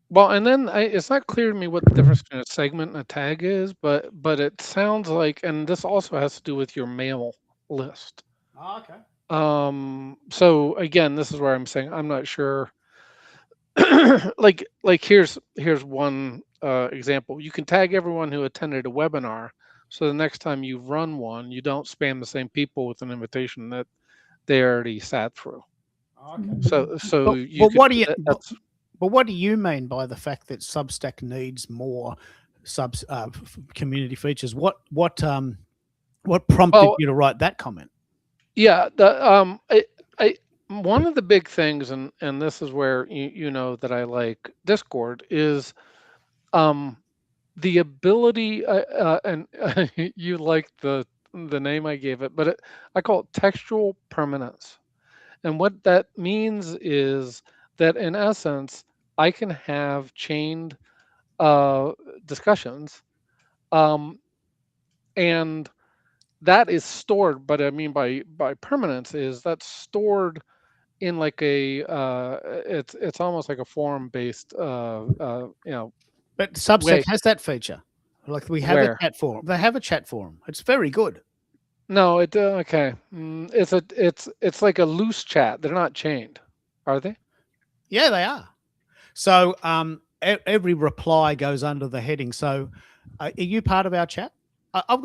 Well, and then it's not clear to me what the difference between a segment and a tag is, but it sounds like, and this also has to do with your mail list. Oh, okay. So again, this is where I'm saying I'm not sure. like here's one example. You can tag everyone who attended a webinar, so the next time you run one, you don't spam the same people with an invitation that they already sat through. Okay. So But what do you mean by the fact that Substack needs more community features? What prompted you to write that comment? Yeah, one of the big things, and this is where you know that I like Discord, is the ability, and you like the name I gave it, but I call it textual permanence. And what that means is that in essence, I can have chained discussions, and that is stored. But I mean by permanence is that's stored in like it's almost like a forum based But Substack way. has that feature. Like we have Where? a chat forum. They have a chat forum. It's very good. No, okay. It's like a loose chat. They're not chained, are they? Yeah, they are. So every reply goes under the heading. So are you part of our chat? I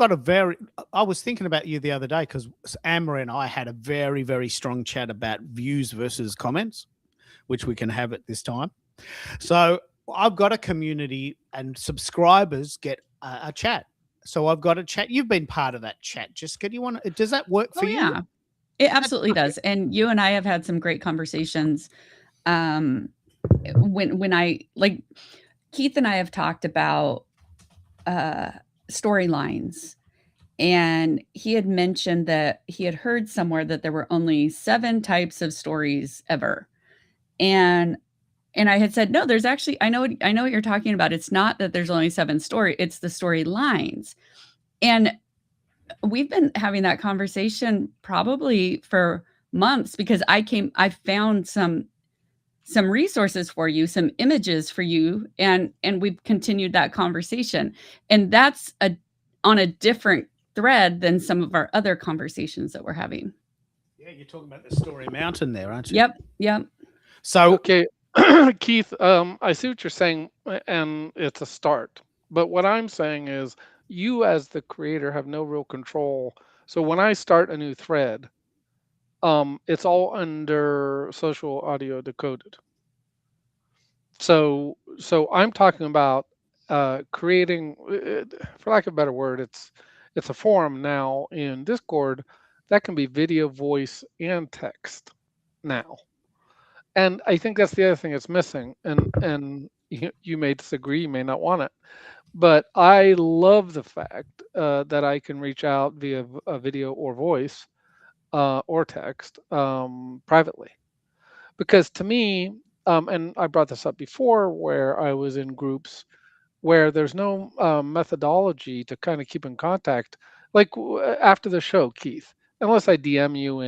was thinking about you the other day because Amber and I had a very, very strong chat about views versus comments, which we can have at this time. So I've got a community and subscribers get a chat. So I've got a chat. You've been part of that chat, Jessica. Does that work for you? Yeah, it absolutely does. And you and I have had some great conversations. When I like Keith and I have talked about storylines, and he had mentioned that he had heard somewhere that there were only 7 types of stories ever. And I had said, no, there's actually, I know what you're talking about. It's not that there's only 7 it's the storylines. And we've been having that conversation probably for months because I found some resources for you, some images for you, and we've continued that conversation. And that's on a different thread than some of our other conversations that we're having. Yeah, you're talking about the Story Mountain there, aren't you? Yep. So okay, Keith, I see what you're saying, and it's a start. But what I'm saying is, you as the creator have no real control. So when I start a new thread, it's all under Social Audio Decoded. So I'm talking about creating, for lack of a better word, it's a forum now in Discord that can be video, voice, and text now. And I think that's the other thing that's missing. And you may disagree, you may not want it, but I love the fact that I can reach out via a video or voice or text privately. Because to me, and I brought this up before, where I was in groups where there's no methodology to kind of keep in contact, like after the show, Keith, unless I DM you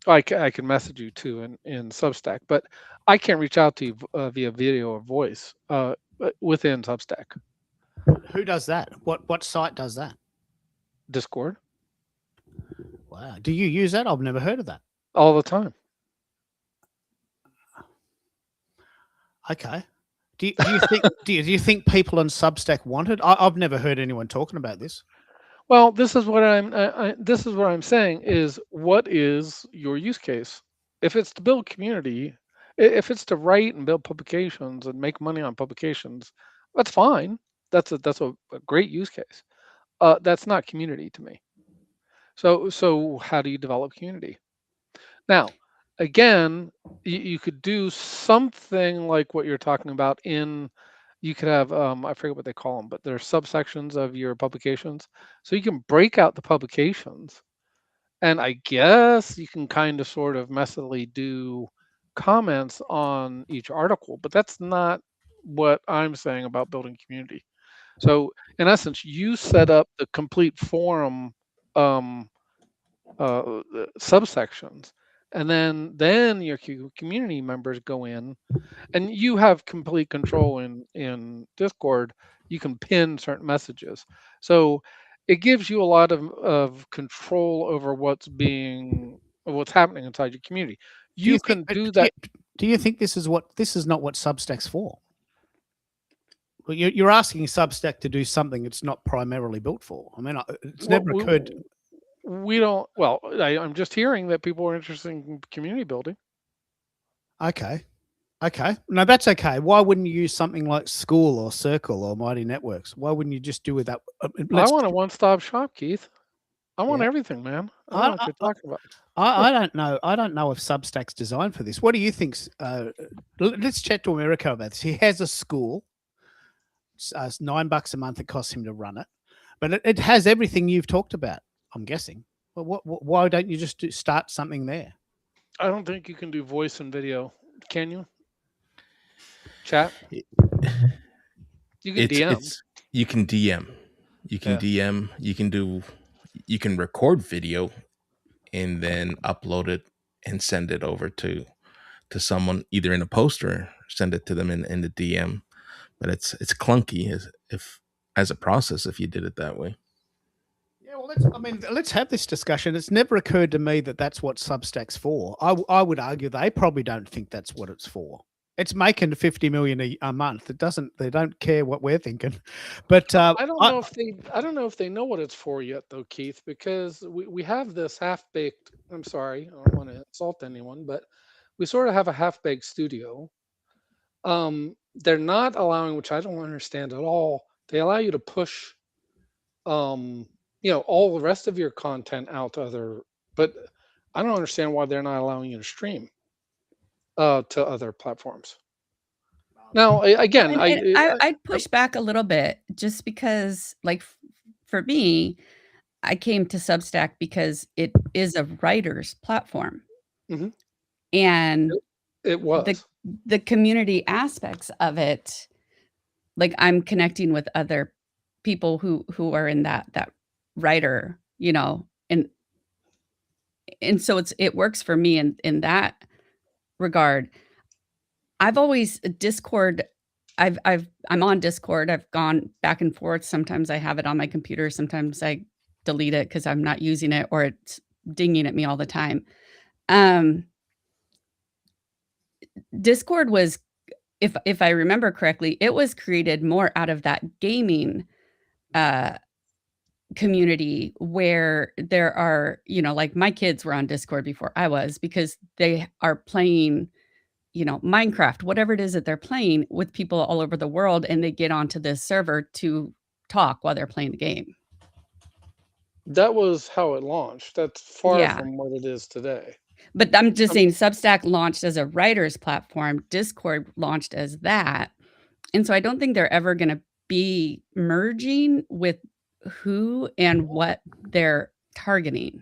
I can message you too in Substack, but I can't reach out to you via video or voice within Substack. who does that? What site does that? Discord. Wow. Do you use that? I've never heard of that. All the time. Okay. Do you think do you think people on Substack want it? I've never heard anyone talking about this. Well, this is what I'm saying is, what is your use case? If it's to build community, if it's to write and build publications and make money on publications, that's fine. That's a great use case. That's not community to me. So how do you develop community? Now, again, you could do something like what you're talking about you could have, I forget what they call them, but they're subsections of your publications. So you can break out the publications, and I guess you can kind of sort of messily do comments on each article, but that's not what I'm saying about building community. So in essence, you set up the complete forum um, subsections, and then your community members go in, and you have complete control in Discord. You can pin certain messages, so it gives you a lot of control over what's happening inside your community. Do you You think? can do that. Do you think this is not what Substack's for? Well, you're asking Substack to do something it's not primarily built for. I mean, it's Well, never occurred. we don't. Well, I'm just hearing that people are interested in community building. Okay. No, that's okay. Why wouldn't you use something like School or Circle or Mighty Networks? Why wouldn't you just do with that? I Let's- want a one-stop shop, Keith. I want Yeah. everything, man. I don't know what you're talking about. I don't know. I don't know if Substack's designed for this. What do you think? Let's chat to Americo about this. He has a school. It's $9 a month it costs him to run it, but it has everything you've talked about. I'm guessing. But why don't you just start something there? I don't think you can do voice and video. Can you? Chat? You can DM. You can DM. You can Yeah. DM. You can record video and then upload it and send it over to someone either in a post or send it to them in the DM. But it's clunky as a process if you did it that way. Yeah, well, let's have this discussion. It's never occurred to me that that's what Substack's for. I would argue they probably don't think that's what it's for. It's making 50 million a month. They don't care what we're thinking. But I don't know if they know what it's for yet, though, Keith, because we have this half-baked. I'm sorry, I don't want to insult anyone, but we sort of have a half-baked studio. They're not allowing, which I don't understand at all. They allow you to push, all the rest of your content out to other, but I don't understand why they're not allowing you to stream to other platforms. Now, again, And I'd push back a little bit just because, like, for me, I came to Substack because it is a writer's platform. Mhm. And it was. the community aspects of it, like, I'm connecting with other people who are in that writer, and so it works for me in that regard. I've always Discord. I'm on Discord. I've gone back and forth. Sometimes I have it on my computer. Sometimes I delete it because I'm not using it or it's dinging at me all the time. Discord was, if I remember correctly, it was created more out of that gaming community where there are, like my kids were on Discord before I was because they are playing, Minecraft, whatever it is that they're playing with people all over the world, and they get onto this server to talk while they're playing the game. That was how it launched. That's far Yeah. from what it is today. But I'm just saying Substack launched as a writer's platform, Discord launched as that. And so I don't think they're ever going to be merging with who and what they're targeting.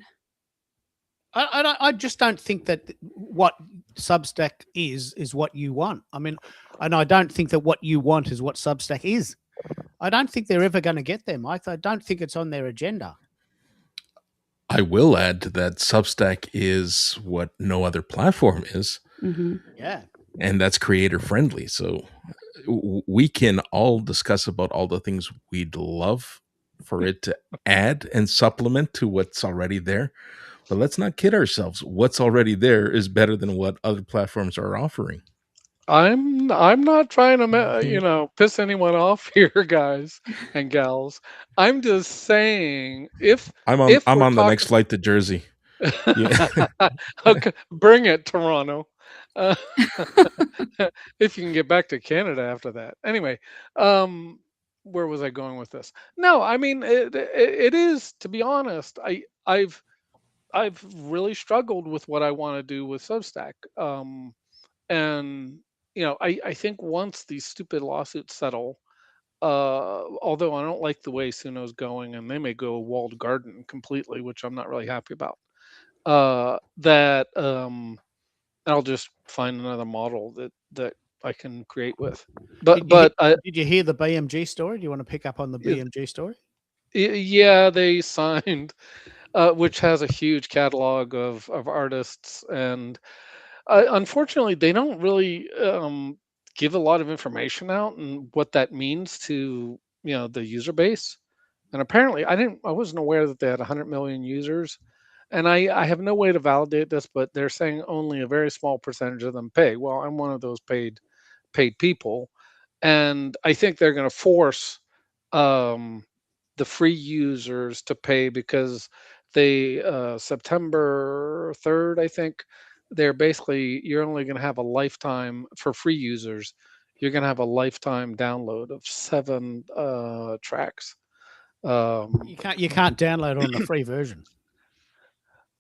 I just don't think that what Substack is what you want. I mean, and I don't think that what you want is what Substack is. I don't think they're ever going to get there, Mike. I don't think it's on their agenda. I will add to that Substack is what no other platform is. Mhm. Yeah. And that's creator friendly. So we can all discuss about all the things we'd love for it to add and supplement to what's already there. But let's not kid ourselves. What's already there is better than what other platforms are offering. I'm not trying to piss anyone off here, guys and gals. I'm just saying if I'm we're on the next talking flight to Jersey. Yeah. okay, bring it, Toronto. Uh, if you can get back to Canada after that. Anyway, um, where was I going with this? No, I mean it is, to be honest. I've really struggled with what I want to do with Substack. And I think once these stupid lawsuits settle, although I don't like the way Suno's going, and they may go walled garden completely, which I'm not really happy about. That I'll just find another model that I can create with. Did you But did you hear the BMG story? Do you want to pick up on the y- BMG story? yeah, they signed, which has a huge catalog of artists, and unfortunately, they don't really give a lot of information out and what that means to the user base. And apparently, I wasn't aware that they had 100 million users, and I have no way to validate this, but they're saying only a very small percentage of them pay. Well, I'm one of those paid people, and I think they're going to force um, the free users to pay because they September 3rd, I think, they're basically you're only going to have a lifetime for free users. You're going to have a lifetime download of 7 tracks. Um, You can't download on the free version.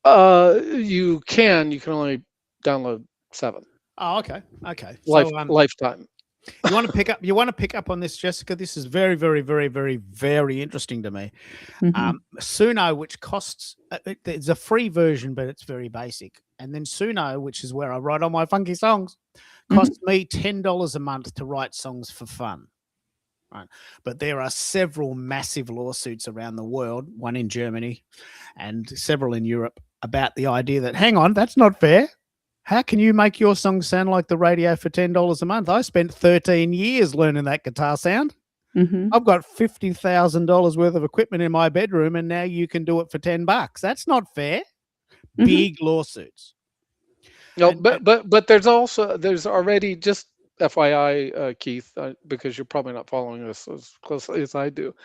you can only download 7 Oh, okay. Okay. So lifetime. you want to pick up on this, Jessica? This is very, very, very, very, very interesting to me. Mhm. Suno, which costs it's a free version, but it's very basic. And then Suno, which is where I write all my funky songs, Mhm. costs me $10 a month to write songs for fun. Right. But there are several massive lawsuits around the world, one in Germany and several in Europe, about the idea that, hang on, that's not fair. How can you make your song sound like the radio for $10 a month? I spent 13 years learning that guitar sound. Mhm. I've got $50,000 worth of equipment in my bedroom, and now you can do it for $10. That's not fair. Mhm. Big lawsuits. No, And but there's already, just FYI, Keith, because you're probably not following this as closely as I do.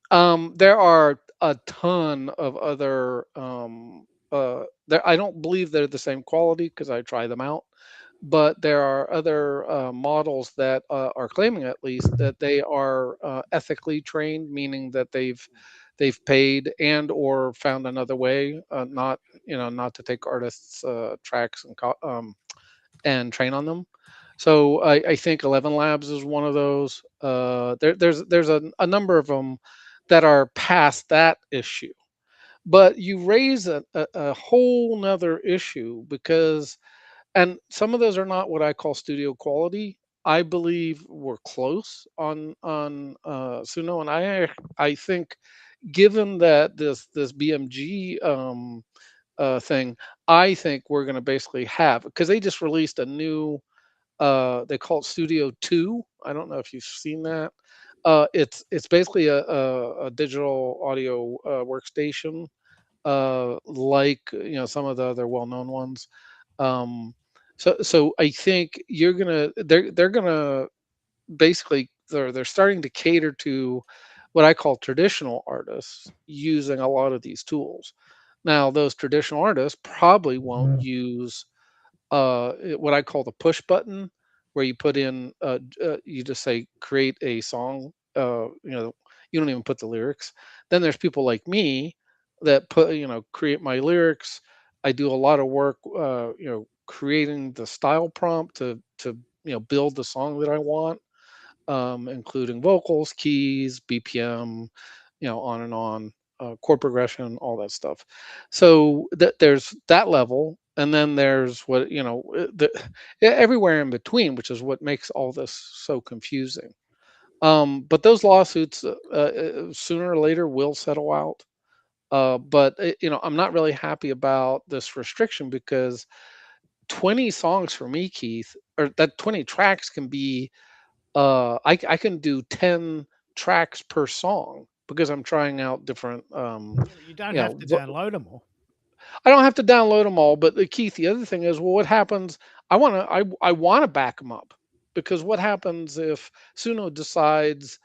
There are a ton of other there. I don't believe they're the same quality because I try them out, but there are other models that are claiming, at least, that they are ethically trained, meaning that they've paid and or found another way, not to take artists' tracks and train on them. So I think 11 Labs is one of those. There's a number of them that are past that issue. But you raise a whole nother issue, because, and some of those are not what I call studio quality. I believe we're close on Suno, and I think, given that this BMG thing, I think we're going to basically have, because they just released a new they call it Studio 2. I don't know if you've seen that. It's basically a digital audio workstation, like some of the other well-known ones. Um, so I think they're gonna basically, they're starting to cater to what I call traditional artists using a lot of these tools. Now, those traditional artists probably won't use what I call the push button, where you put in, you just say create a song. You don't even put the lyrics. Then there's people like me that create my lyrics. I do a lot of work, creating the style prompt to build the song that I want, including vocals, keys, BPM, on and on, chord progression, all that stuff. So there's that level, and then there's what everywhere in between, which is what makes all this so confusing. But those lawsuits, sooner or later, will settle out. But I'm not really happy about this restriction, because 20 songs for me, Keith, or that 20 tracks can be, I can do 10 tracks per song, because I'm trying out different yeah, but you don't have to download them all. I don't have to download them all. But Keith, the other thing is, well, what happens? I want to back them up. because what happens if Suno decides,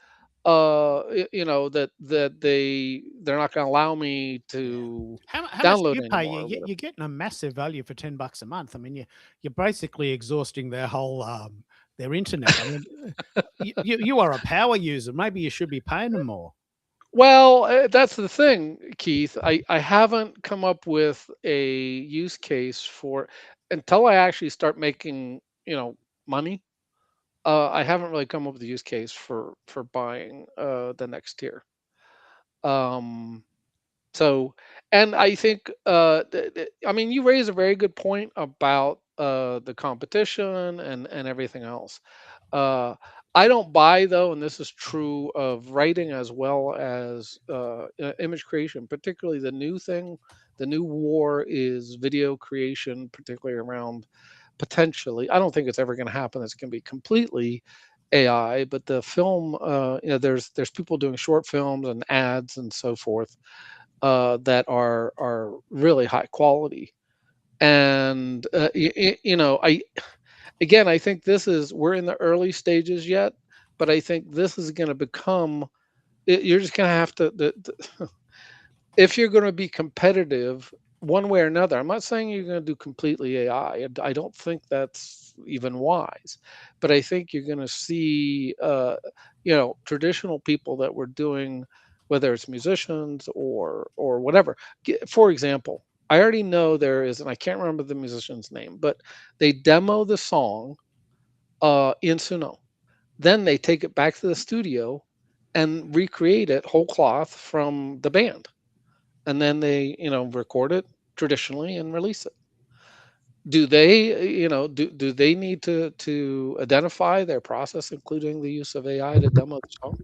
that they're not going to allow me Yeah. to How much do download you pay? anymore or whatever. You're getting a massive value for $10 a month. I mean, you're basically exhausting their whole their internet. I mean, you are a power user. Maybe you should be paying them more. Well, that's the thing, Keith. I haven't come up with a use case for until I actually start making, money. I haven't really come up with a use case for buying the next tier. Um, so, and I think, I mean, you raise a very good point about the competition and everything else. Uh, I don't buy though, and this is true of writing as well as image creation, particularly the new thing. The new war is video creation, particularly around potentially. I don't think it's ever going to happen. It's going to be completely AI, but the film, there's people doing short films and ads and so forth that are really high quality. And I again, I think we're in the early stages yet, but I think this is going to become. You're just going to have to if you're going to be competitive one way or another. I'm not saying you're going to do completely AI. I don't think that's even wise, but I think you're going to see, traditional people that were doing, whether it's musicians or whatever. For example, I already know there is, and I can't remember the musician's name, but they demo the song in Suno. Then they take it back to the studio and recreate it whole cloth from the band. And then they, record it traditionally and release it. Do they, do they need to identify their process, including the use of AI to demo the song?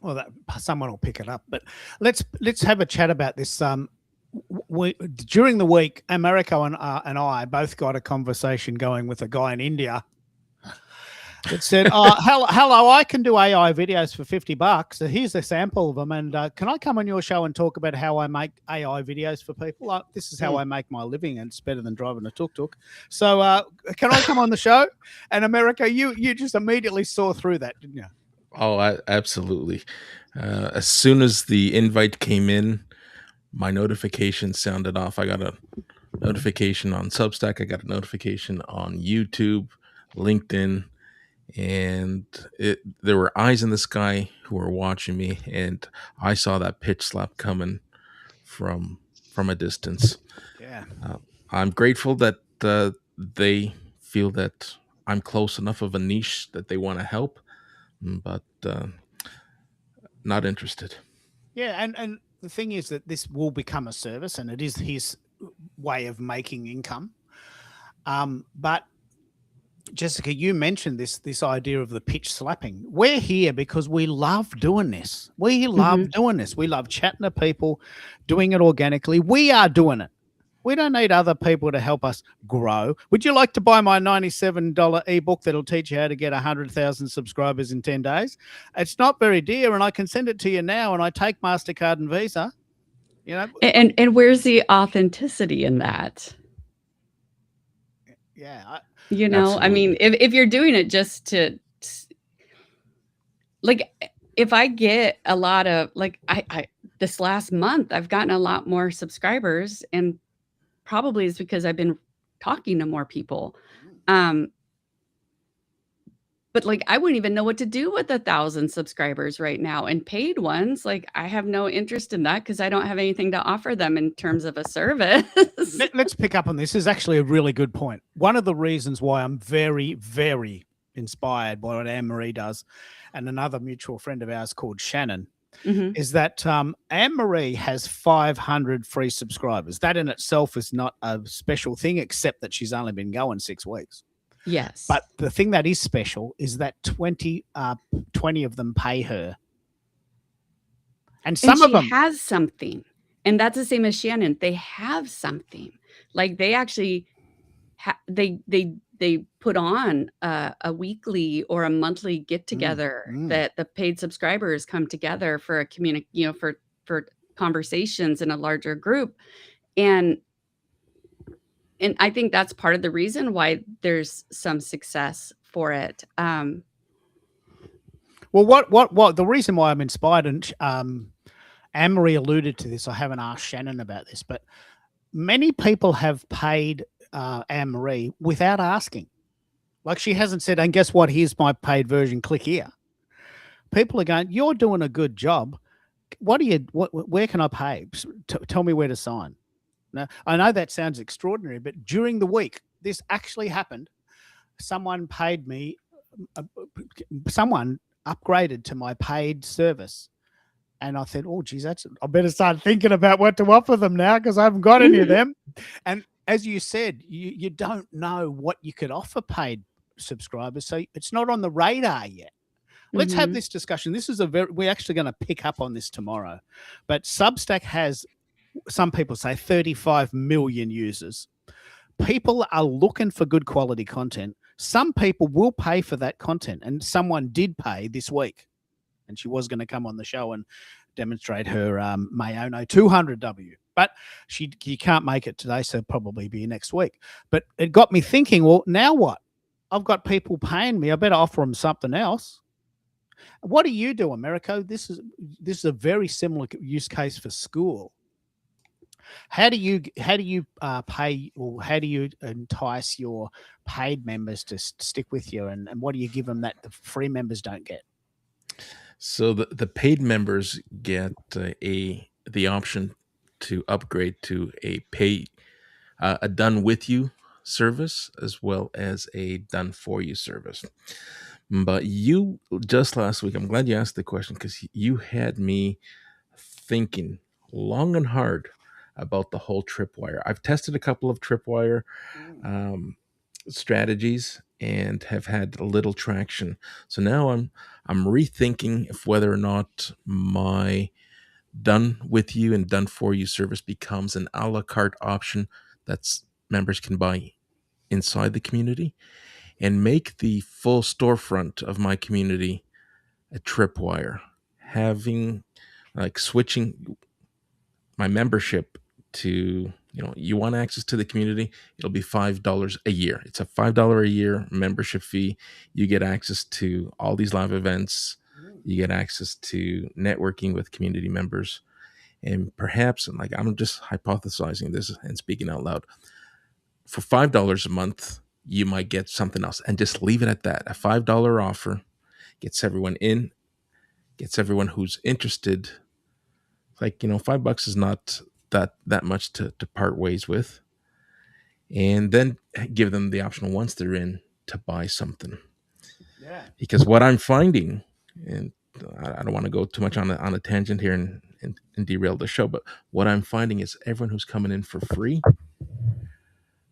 Well, someone will pick it up. But let's have a chat about this. During the week, Americo and I both got a conversation going with a guy in India that said, "Oh, hello, I can do AI videos for $50. So here's a sample of them, and can I come on your show and talk about how I make AI videos for people? This is how I make my living, and it's better than driving a tuk-tuk. So can I come on the show?" And Americo, you just immediately saw through that, didn't you? Oh, absolutely. As soon as the invite came in, my notification sounded off. I got a notification on Substack. I got a notification on YouTube, LinkedIn, and there were eyes in the sky who were watching me, and I saw that pitch slap coming from a distance. Yeah. I'm grateful that they feel that I'm close enough of a niche that they want to help, but not interested. Yeah, and the thing is that this will become a service, and it is his way of making income. But Jessica, you mentioned this idea of the pitch slapping. We're here because we love doing this. We love doing this. We love chatting to people, doing it organically. We are doing it. We don't need other people to help us grow. Would you like to buy my $97 ebook that'll teach you how to get 100,000 subscribers in 10 days? It's not very dear, and I can send it to you now, and I take MasterCard and Visa. And where's the authenticity in that? Yeah. I mean, if you're doing it just to, like, if I get a lot of, like, I this last month, I've gotten a lot more subscribers, and probably it's because I've been talking to more people. But like, I wouldn't even know what to do with 1,000 subscribers right now, and paid ones. Like, I have no interest in that because I don't have anything to offer them in terms of a service. Let's pick up on this. This is actually a really good point. One of the reasons why I'm very, very inspired by what Anne-Marie does, and another mutual friend of ours called Shannon, is that Anne-Marie has 500 free subscribers. That in itself is not a special thing, except that she's only been going 6 weeks. Yes. But the thing that is special is that 20 of them pay her. And some of them has something. And that's the same as Shannon. They have something. Like, they actually they put on a weekly or a monthly get together that the paid subscribers come together for a for conversations in a larger group. And I think that's part of the reason why there's some success for it. Well, what the reason why I'm inspired, and Anne-Marie alluded to this, I haven't asked Shannon about this, but many people have paid Anne-Marie without asking. Like, she hasn't said, and guess what, here's my paid version, click here. People are going, you're doing a good job. Where can I pay? Tell me where to sign. Now, I know that sounds extraordinary, but during the week, this actually happened. Someone paid me, someone upgraded to my paid service. And I said, oh, geez, I better start thinking about what to offer them now, because I haven't got any of them. And as you said, you don't know what you could offer paid subscribers. So it's not on the radar yet. Let's have this discussion. This is we're actually going to pick up on this tomorrow. But Substack has, some people say, 35 million users. People are looking for good quality content. Some people will pay for that content, and someone did pay this week, and she was going to come on the show and demonstrate her Mayono 200W, but she can't make it today, so probably be next week. But it got me thinking, well, now what? I've got people paying me. I better offer them something else. What do you do, Americo? This is a very similar use case for school. How do you pay, or how do you entice your paid members to stick with you, and what do you give them that the free members don't get? So the paid members get the option to upgrade to a done with you service, as well as a done for you service. But you, just last week, I'm glad you asked the question, because you had me thinking long and hard about the whole Tripwire. I've tested a couple of Tripwire strategies and have had little traction. So now I'm rethinking if whether or not my done with you and done for you service becomes an a la carte option that's members can buy inside the community, and make the full storefront of my community a Tripwire, having like switching my membership to, you want access to the community, it'll be $5 a year. It's a $5 a year membership fee. You get access to all these live events. You get access to networking with community members. And perhaps, and like, I'm just hypothesizing this and speaking out loud, for $5 a month, you might get something else, and just leave it at that. A $5 offer gets everyone in, gets everyone who's interested. Like, $5 is not that much to part ways with. And then give them the option once they're in to buy something. Yeah. Because what I'm finding, and I don't want to go too much on a tangent here and derail the show, but what I'm finding is everyone who's coming in for free,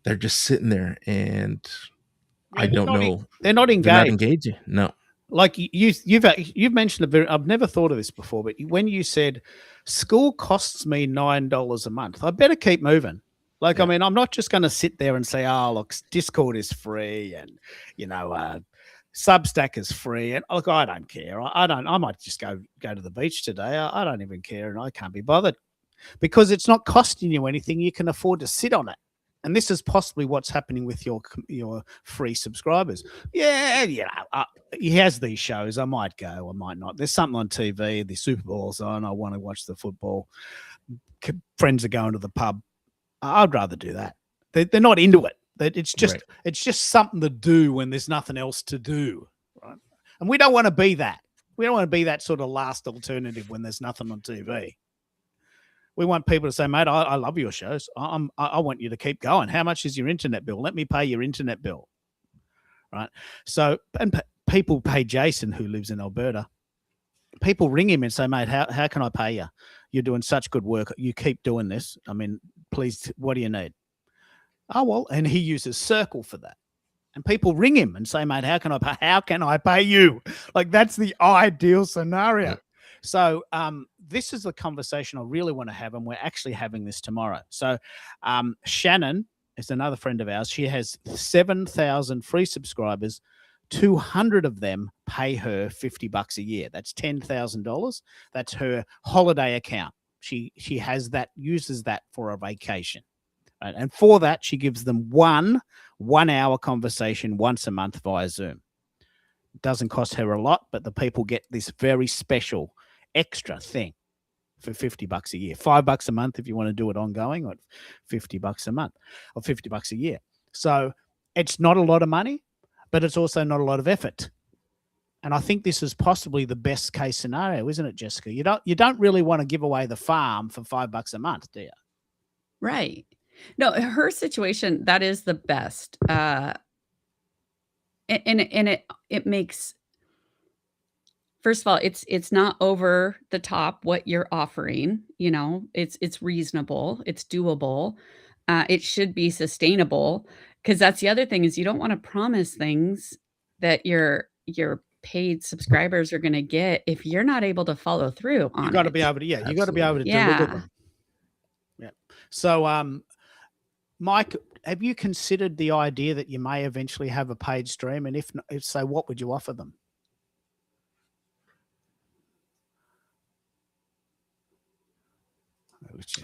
they're just sitting there, and I don't know. They're not engaged. They're not engaging. No. Like you've mentioned I've never thought of this before, but when you said school costs me $9 a month, I better keep moving. Like, yeah. I mean, I'm not just going to sit there and say, oh, look, Discord is free, and Substack is free, and look, I don't care. I might just go to the beach today. I don't even care, and I can't be bothered, because it's not costing you anything. You can afford to sit on it. And this is possibly what's happening with your free subscribers. Yeah, he has these shows. I might go, I might not. There's something on TV. The Super Bowl's on. I want to watch the football. Friends are going to the pub. I'd rather do that. They're not into it. It's just something to do when there's nothing else to do, right? And we don't want to be that. We don't want to be that sort of last alternative when there's nothing on TV. We want people to say, mate, I love your shows. I want you to keep going. How much is your internet bill? Let me pay your internet bill. Right. So, and people pay Jason, who lives in Alberta. People ring him and say, mate, how can I pay you? You're doing such good work. You keep doing this. I mean, please, what do you need? Oh, well, and he uses Circle for that. And people ring him and say, mate, how can I pay you? Like, that's the ideal scenario. Yeah. So this is the conversation I really want to have, and we're actually having this tomorrow. So Shannon is another friend of ours. She has 7,000 free subscribers. 200 of them pay her $50 a year. That's $10,000. That's her holiday account. She has that, uses that for a vacation. Right? And for that, she gives them one 1-hour conversation once a month via Zoom. It doesn't cost her a lot, but the people get this very special extra thing for $50 a year. $5 a month if you want to do it ongoing, or $50 a month, or $50 a year. So it's not a lot of money, but it's also not a lot of effort. And I think this is possibly the best case scenario, isn't it, Jessica? You don't really want to give away the farm for $5 a month, do you? Right. No, her situation, that is the best. And it makes, first of all, it's not over the top what you're offering, you know, it's reasonable, it's doable. It should be sustainable, because that's the other thing, is you don't want to promise things that your paid subscribers are going to get if you're not able to follow through on You got to it. be able to, you got to be able to Yeah. deliver them. Yeah. So, Mike, have you considered the idea that you may eventually have a paid stream? And if so, what would you offer them?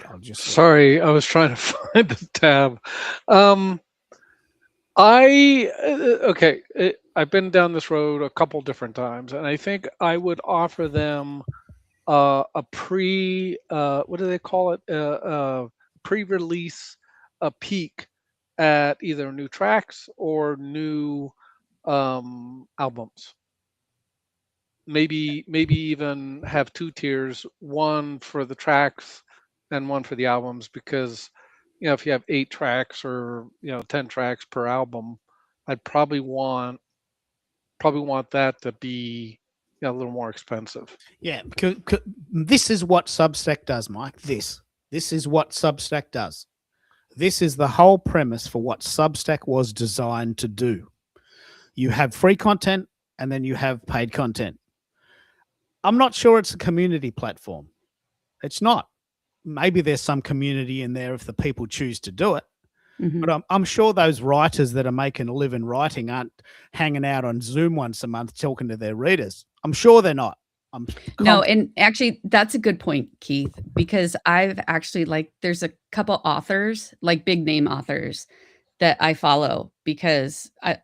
I'll just Sorry, I was trying to find the tab. I've been down this road a couple different times, and I think I would offer them a what do they call it? Pre-release, a peek at either new tracks or new albums. Maybe even have two tiers, one for the tracks and one for the albums, because if you have 8 tracks or 10 tracks per album, I'd probably want that to be a little more expensive. Yeah, this is what Substack does, Mike. This is what Substack does. This is the whole premise for what Substack was designed to do. You have free content and then you have paid content. I'm not sure it's a community platform. It's not. Maybe there's some community in there if the people choose to do it. Mhm. But I'm sure those writers that are making a living writing aren't hanging out on Zoom once a month talking to their readers. I'm sure they're not. No, and actually that's a good point, Keith, because I've actually, like, there's a couple authors, like big name authors, that I follow because I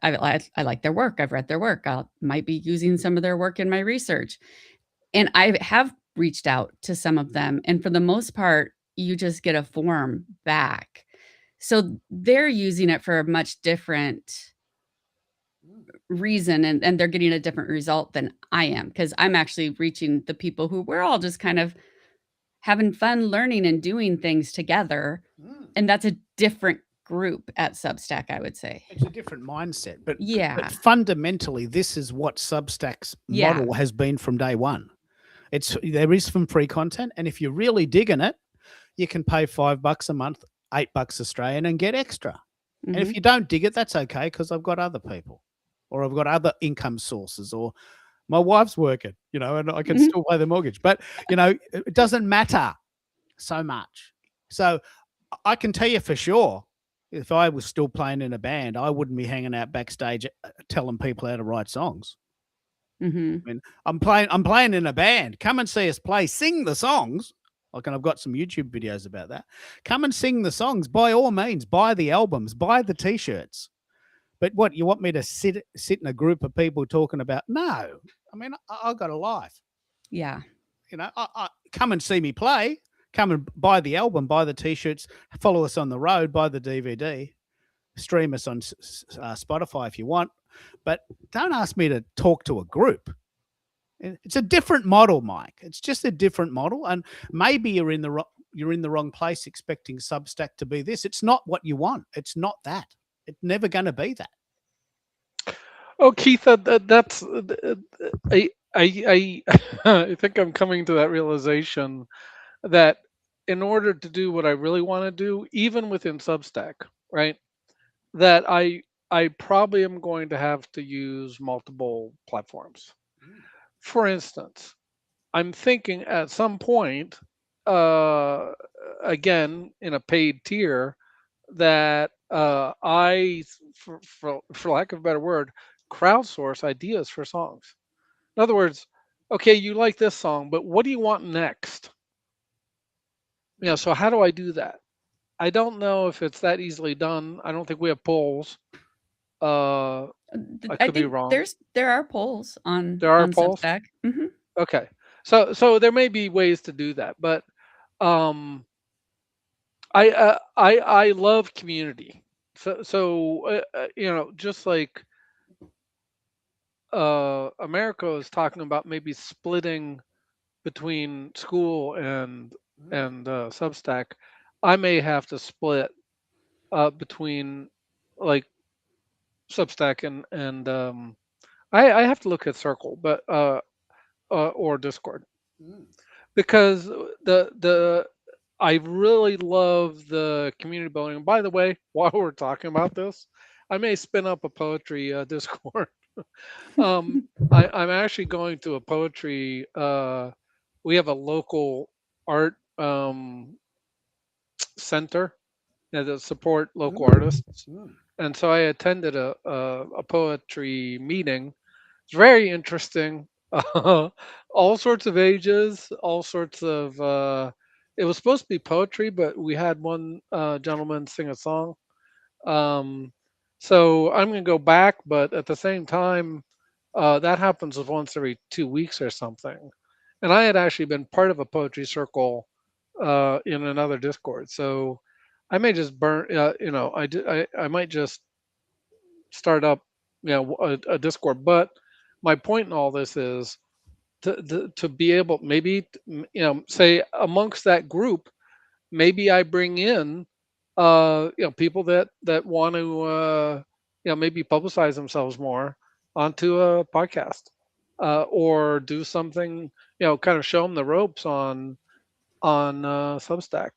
like their work. I've read their work. I might be using some of their work in my research. And I have reached out to some of them, and for the most part, you just get a form back. So they're using it for a much different reason, and they're getting a different result than I am, because I'm actually reaching the people who we're all just kind of having fun learning and doing things together. And that's a different group at Substack, I would say. It's a different mindset. But Yeah. fundamentally, this is what Substack's Yeah. model has been from day one. There is some free content, and if you're really digging it, you can pay $5 a month, $8 Australian, and get extra. And if Mhm. you don't dig it, that's okay, because I've got other people, or I've got other income sources, or my wife's working, and I can Mhm. still pay the mortgage. But it doesn't matter so much. So I can tell you for sure, if I was still playing in a band, I wouldn't be hanging out backstage telling people how to write songs. Mhm. I mean, I'm playing in a band. Come and see us play. Sing the songs. Like, and I've got some YouTube videos about that. Come and sing the songs. By all means, buy the albums, buy the t-shirts. But what, you want me to sit in a group of people talking about? No. I mean, I've got a life. Yeah. I come and see me play. Come and buy the album, buy the t-shirts, follow us on the road, buy the DVD, stream us on Spotify if you want. But don't ask me to talk to a group. It's a different model, Mike. It's just a different model, and maybe you're in the wrong place expecting Substack to be this. It's not what you want. It's not that. It's never going to be that. Oh, Keith, that's I I think I'm coming to that realization that in order to do what I really want to do, even within Substack, right, that I probably am going to have to use multiple platforms. For instance, I'm thinking at some point, again in a paid tier, that for lack of a better word, crowdsource ideas for songs. In other words, okay, you like this song, but what do you want next? So how do I do that? I don't know if it's that easily done. I don't think we have polls. I I could be think wrong. there are polls There are on polls. Substack. Okay, so there may be ways to do that, but um, I love community. Just like America is talking about maybe splitting between school and Substack, I may have to split between like Substack and I have to look at Circle, but or Discord, because the I really love the community building. By the way, while we're talking about this, I may spin up a poetry Discord. um, I'm actually going to a poetry. We have a local art center that support local artists, and so I attended a poetry meeting. It's very interesting. All sorts of ages, all sorts of. It was supposed to be poetry, but we had one gentleman sing a song. Um, so I'm going to go back, but at the same time, that happens once every 2 weeks or something. And I had actually been part of a poetry circle in another Discord, so I may just burn. I might just start up, a Discord. But my point in all this is to be able, maybe, say amongst that group, maybe I bring in people that want to maybe publicize themselves more onto a podcast, or do something, kind of show them the ropes on Substack.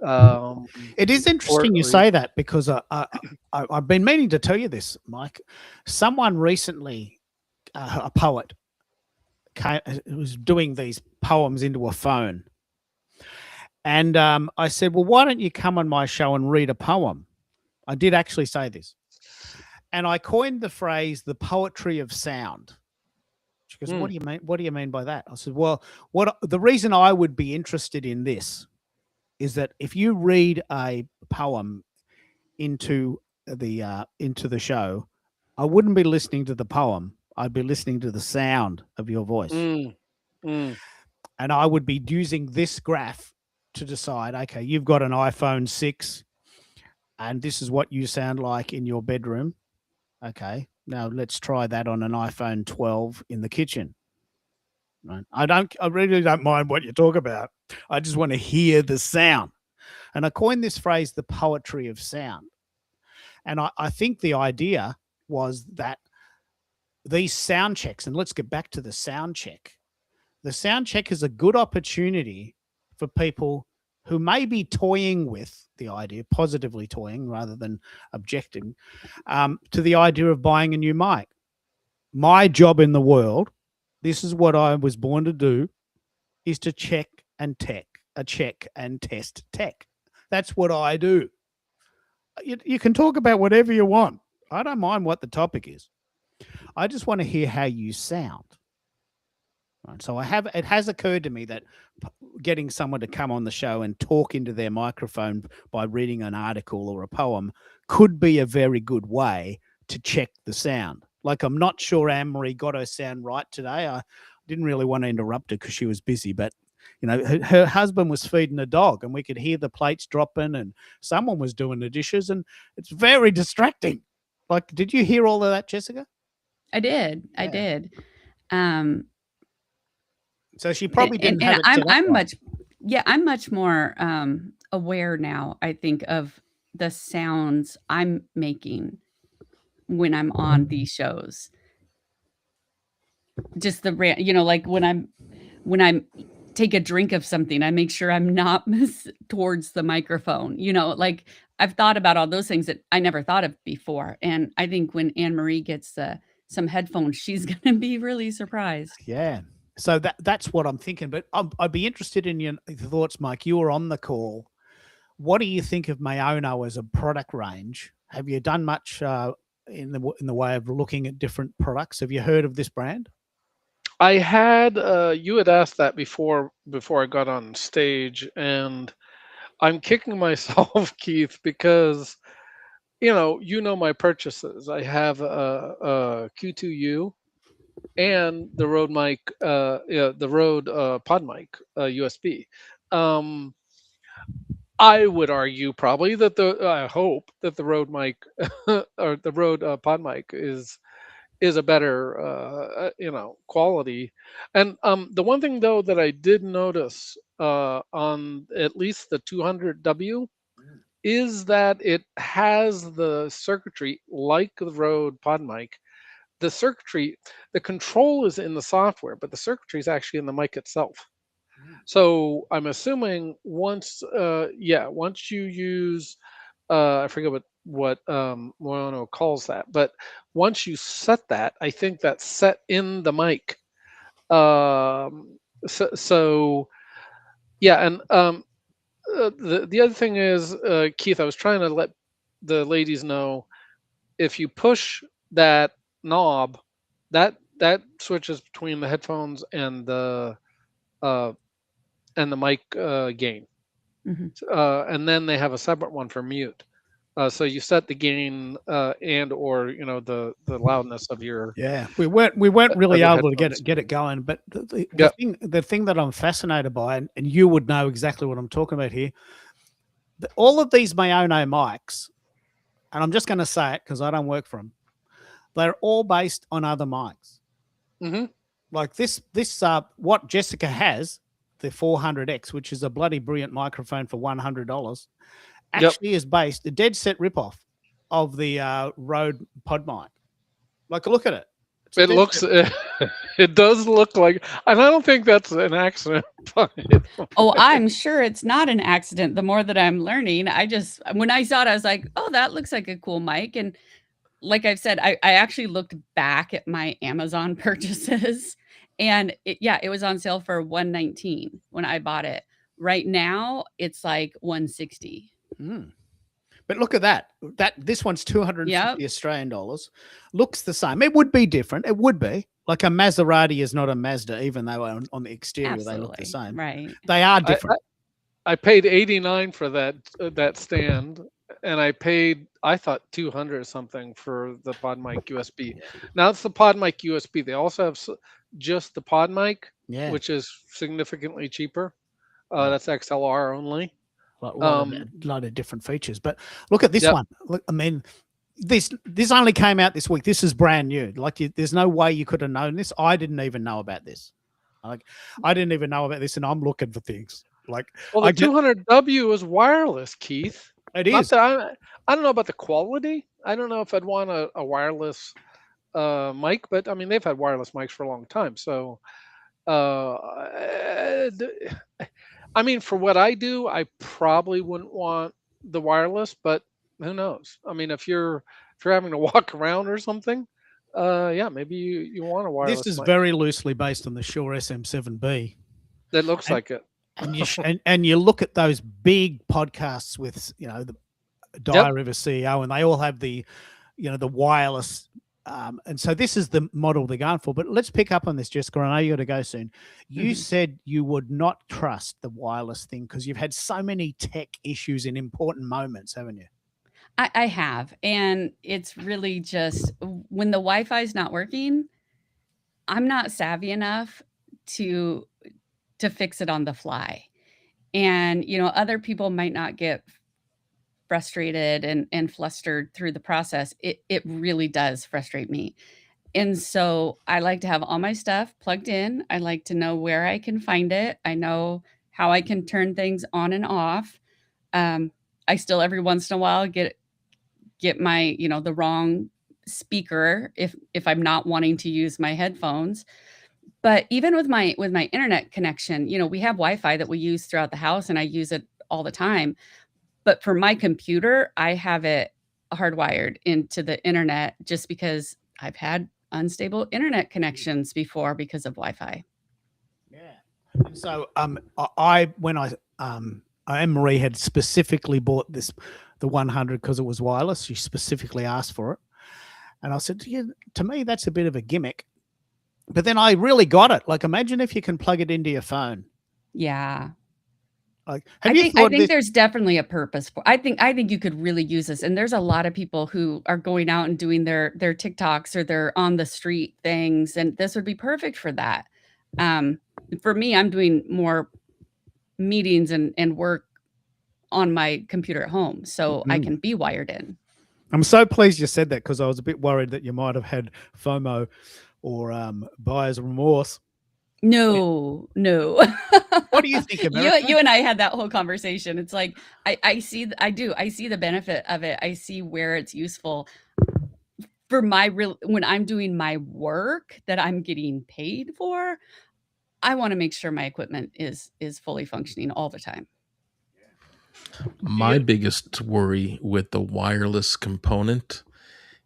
Um, It is interesting you or say that, because I've been meaning to tell you this, Mike. Someone recently, a poet, was doing these poems into a phone. And I said, well, why don't you come on my show and read a poem? I did actually say this. And I coined the phrase, the poetry of sound. She goes, what do you mean? What do you mean by that? I said, well, the reason I would be interested in this is that if you read a poem into the show, I wouldn't be listening to the poem. I'd be listening to the sound of your voice. And I would be using this graph to decide, okay, you've got an iPhone 6 and this is what you sound like in your bedroom. Okay, now let's try that on an iPhone 12 in the kitchen. Right? I really don't mind what you talk about. I just want to hear the sound. And I coined this phrase, the poetry of sound. And I think the idea was that these sound checks, and let's get back to the sound check. The sound check is a good opportunity for people who may be toying with the idea, positively toying rather than objecting, to the idea of buying a new mic. My job in the world, this is what I was born to do, is to check and test tech. That's what I do. You can talk about whatever you want. I don't mind what the topic is. I just want to hear how you sound. Right? So it has occurred to me that getting someone to come on the show and talk into their microphone by reading an article or a poem could be a very good way to check the sound. Like, I'm not sure Anne-Marie got her sound right today. I didn't really want to interrupt her because she was busy, but her husband was feeding a dog and we could hear the plates dropping and someone was doing the dishes, and it's very distracting. Like, did you hear all of that, Jessica? I did. Yeah. I did. So she probably didn't and have it set up I'm right. I'm much more aware now, I think, of the sounds I'm making when I'm on these shows. Just like when I'm take a drink of something, I make sure I'm not towards the microphone. Like, I've thought about all those things that I never thought of before. And I think when Anne-Marie gets some headphones, she's going to be really surprised. Yeah. So that's what I'm thinking. But I'd be interested in your thoughts, Mike. You were on the call. What do you think of Maono as a product range? Have you done much in the way of looking at different products? Have you heard of this brand? I had you had asked that before I got on stage, and I'm kicking myself, Keith, because my purchases. I have a Q2U and the Rode mic, the Rode Pod mic USB. Um, I would argue probably that I hope that the Rode mic or the Rode Pod mic is a better quality. And the one thing though that I did notice on at least the 200W is that it has the circuitry like the Rode Pod mic. The circuitry, the control is in the software, but the circuitry is actually in the mic itself. So I'm assuming once you use, I forget what Mono calls that, but once you set that, I think that's set in the mic. So yeah, and the other thing is, Keith, I was trying to let the ladies know, if you push that knob, that switches between the headphones and the mic gain. And then they have a separate one for mute. So you set the gain and or the loudness of your We weren't really your able to headphones. get it going, but the Yep. thing that I'm fascinated by, and you would know exactly what I'm talking about here, all of these Mayono mics, and I'm just going to say it because I don't work for them, they're all based on other mics. Like this what Jessica has, the 400X, which is a bloody brilliant microphone for $100, actually is based a dead set ripoff of the Rode Pod mic. Like, look at it. It's a It dead looks, set. it does look like, and I don't think that's an accident. Oh, I'm sure it's not an accident. The more that I'm learning, when I saw it, I was like, oh, that looks like a cool mic. And like I've said, I actually looked back at my Amazon purchases, and it was on sale for $119 when I bought it. Right now, it's like $160. But look at that. This one's 250 Australian dollars. Looks the same. It would be different. It would be. Like a Maserati is not a Mazda, even though on the exterior they look the same. Right. They are different. I paid $89 for that stand, and I thought 200 or something for the Pod mic USB. Now it's the Pod mic USB. They also have just the Pod mic, which is significantly cheaper. That's XLR only. A lot of different features. But look at this one. Look, I mean, this only came out this week. This is brand new. Like, there's no way you could have known this. I didn't even know about this. Like, I didn't even know about this, and I'm looking for things. Like, well, the 200W is wireless, Keith. It is. I don't know about the quality. I don't know if I'd want a wireless mic, but I mean, they've had wireless mics for a long time. So, I mean, for what I do, I probably wouldn't want the wireless, but who knows? I mean, if you're having to walk around or something, maybe you want a wireless. This is mic. very loosely based on the Shure SM7B. That looks like it. And you look at those big podcasts with the Dyer River CEO, and they all have the the wireless. And so this is the model they're going for. But let's pick up on this, Jessica. I know you got to go soon. You said you would not trust the wireless thing because you've had so many tech issues in important moments, haven't you? I have. And it's really just when the Wi-Fi is not working, I'm not savvy enough to fix it on the fly. And, other people might not get frustrated and flustered through the process. It really does frustrate me. And so I like to have all my stuff plugged in. I like to know where I can find it. I know how I can turn things on and off. I still every once in a while get my, the wrong speaker if I'm not wanting to use my headphones. But even with my internet connection, we have Wi-Fi that we use throughout the house, and I use it all the time. But for my computer, I have it hardwired into the internet just because I've had unstable internet connections before because of Wi-Fi. Yeah. And so Anne-Marie had specifically bought the 100 because it was wireless. She specifically asked for it. And I said, to me, that's a bit of a gimmick. But then I really got it. Like, imagine if you can plug it into your phone. Yeah. Like, I have you think thought this? there's definitely a purpose for. I think you could really use this, and there's a lot of people who are going out and doing their TikToks or their on the street things, and this would be perfect for that. Um, for me, I'm doing more meetings and work on my computer at home, so I Mhm. can be wired in. I'm so pleased you said that because I was a bit worried that you might have had FOMO or buyer's remorse. No, no. What do you think, You America? and I had that whole conversation. It's like I see I see the benefit of it. I see where it's useful for my real when I'm doing my work that I'm getting paid for. I want to make sure my equipment is fully functioning all the time. My biggest worry with the wireless component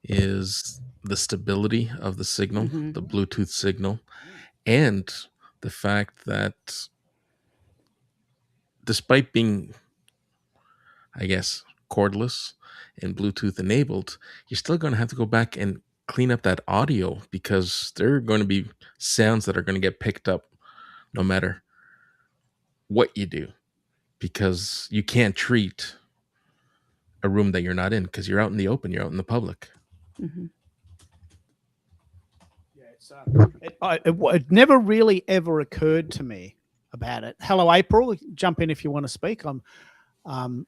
is the stability of the signal, Mhm. the Bluetooth signal, and the fact that despite being, I guess, cordless and Bluetooth enabled, you're still going to have to go back and clean up that audio because there are going to be sounds that are going to get picked up no matter what you do because you can't treat a room that you're not in because you're out in the open, you're out in the public. Mhm. Yeah, it never really ever occurred to me about it. Hello, April. Jump in if you want to speak. I'm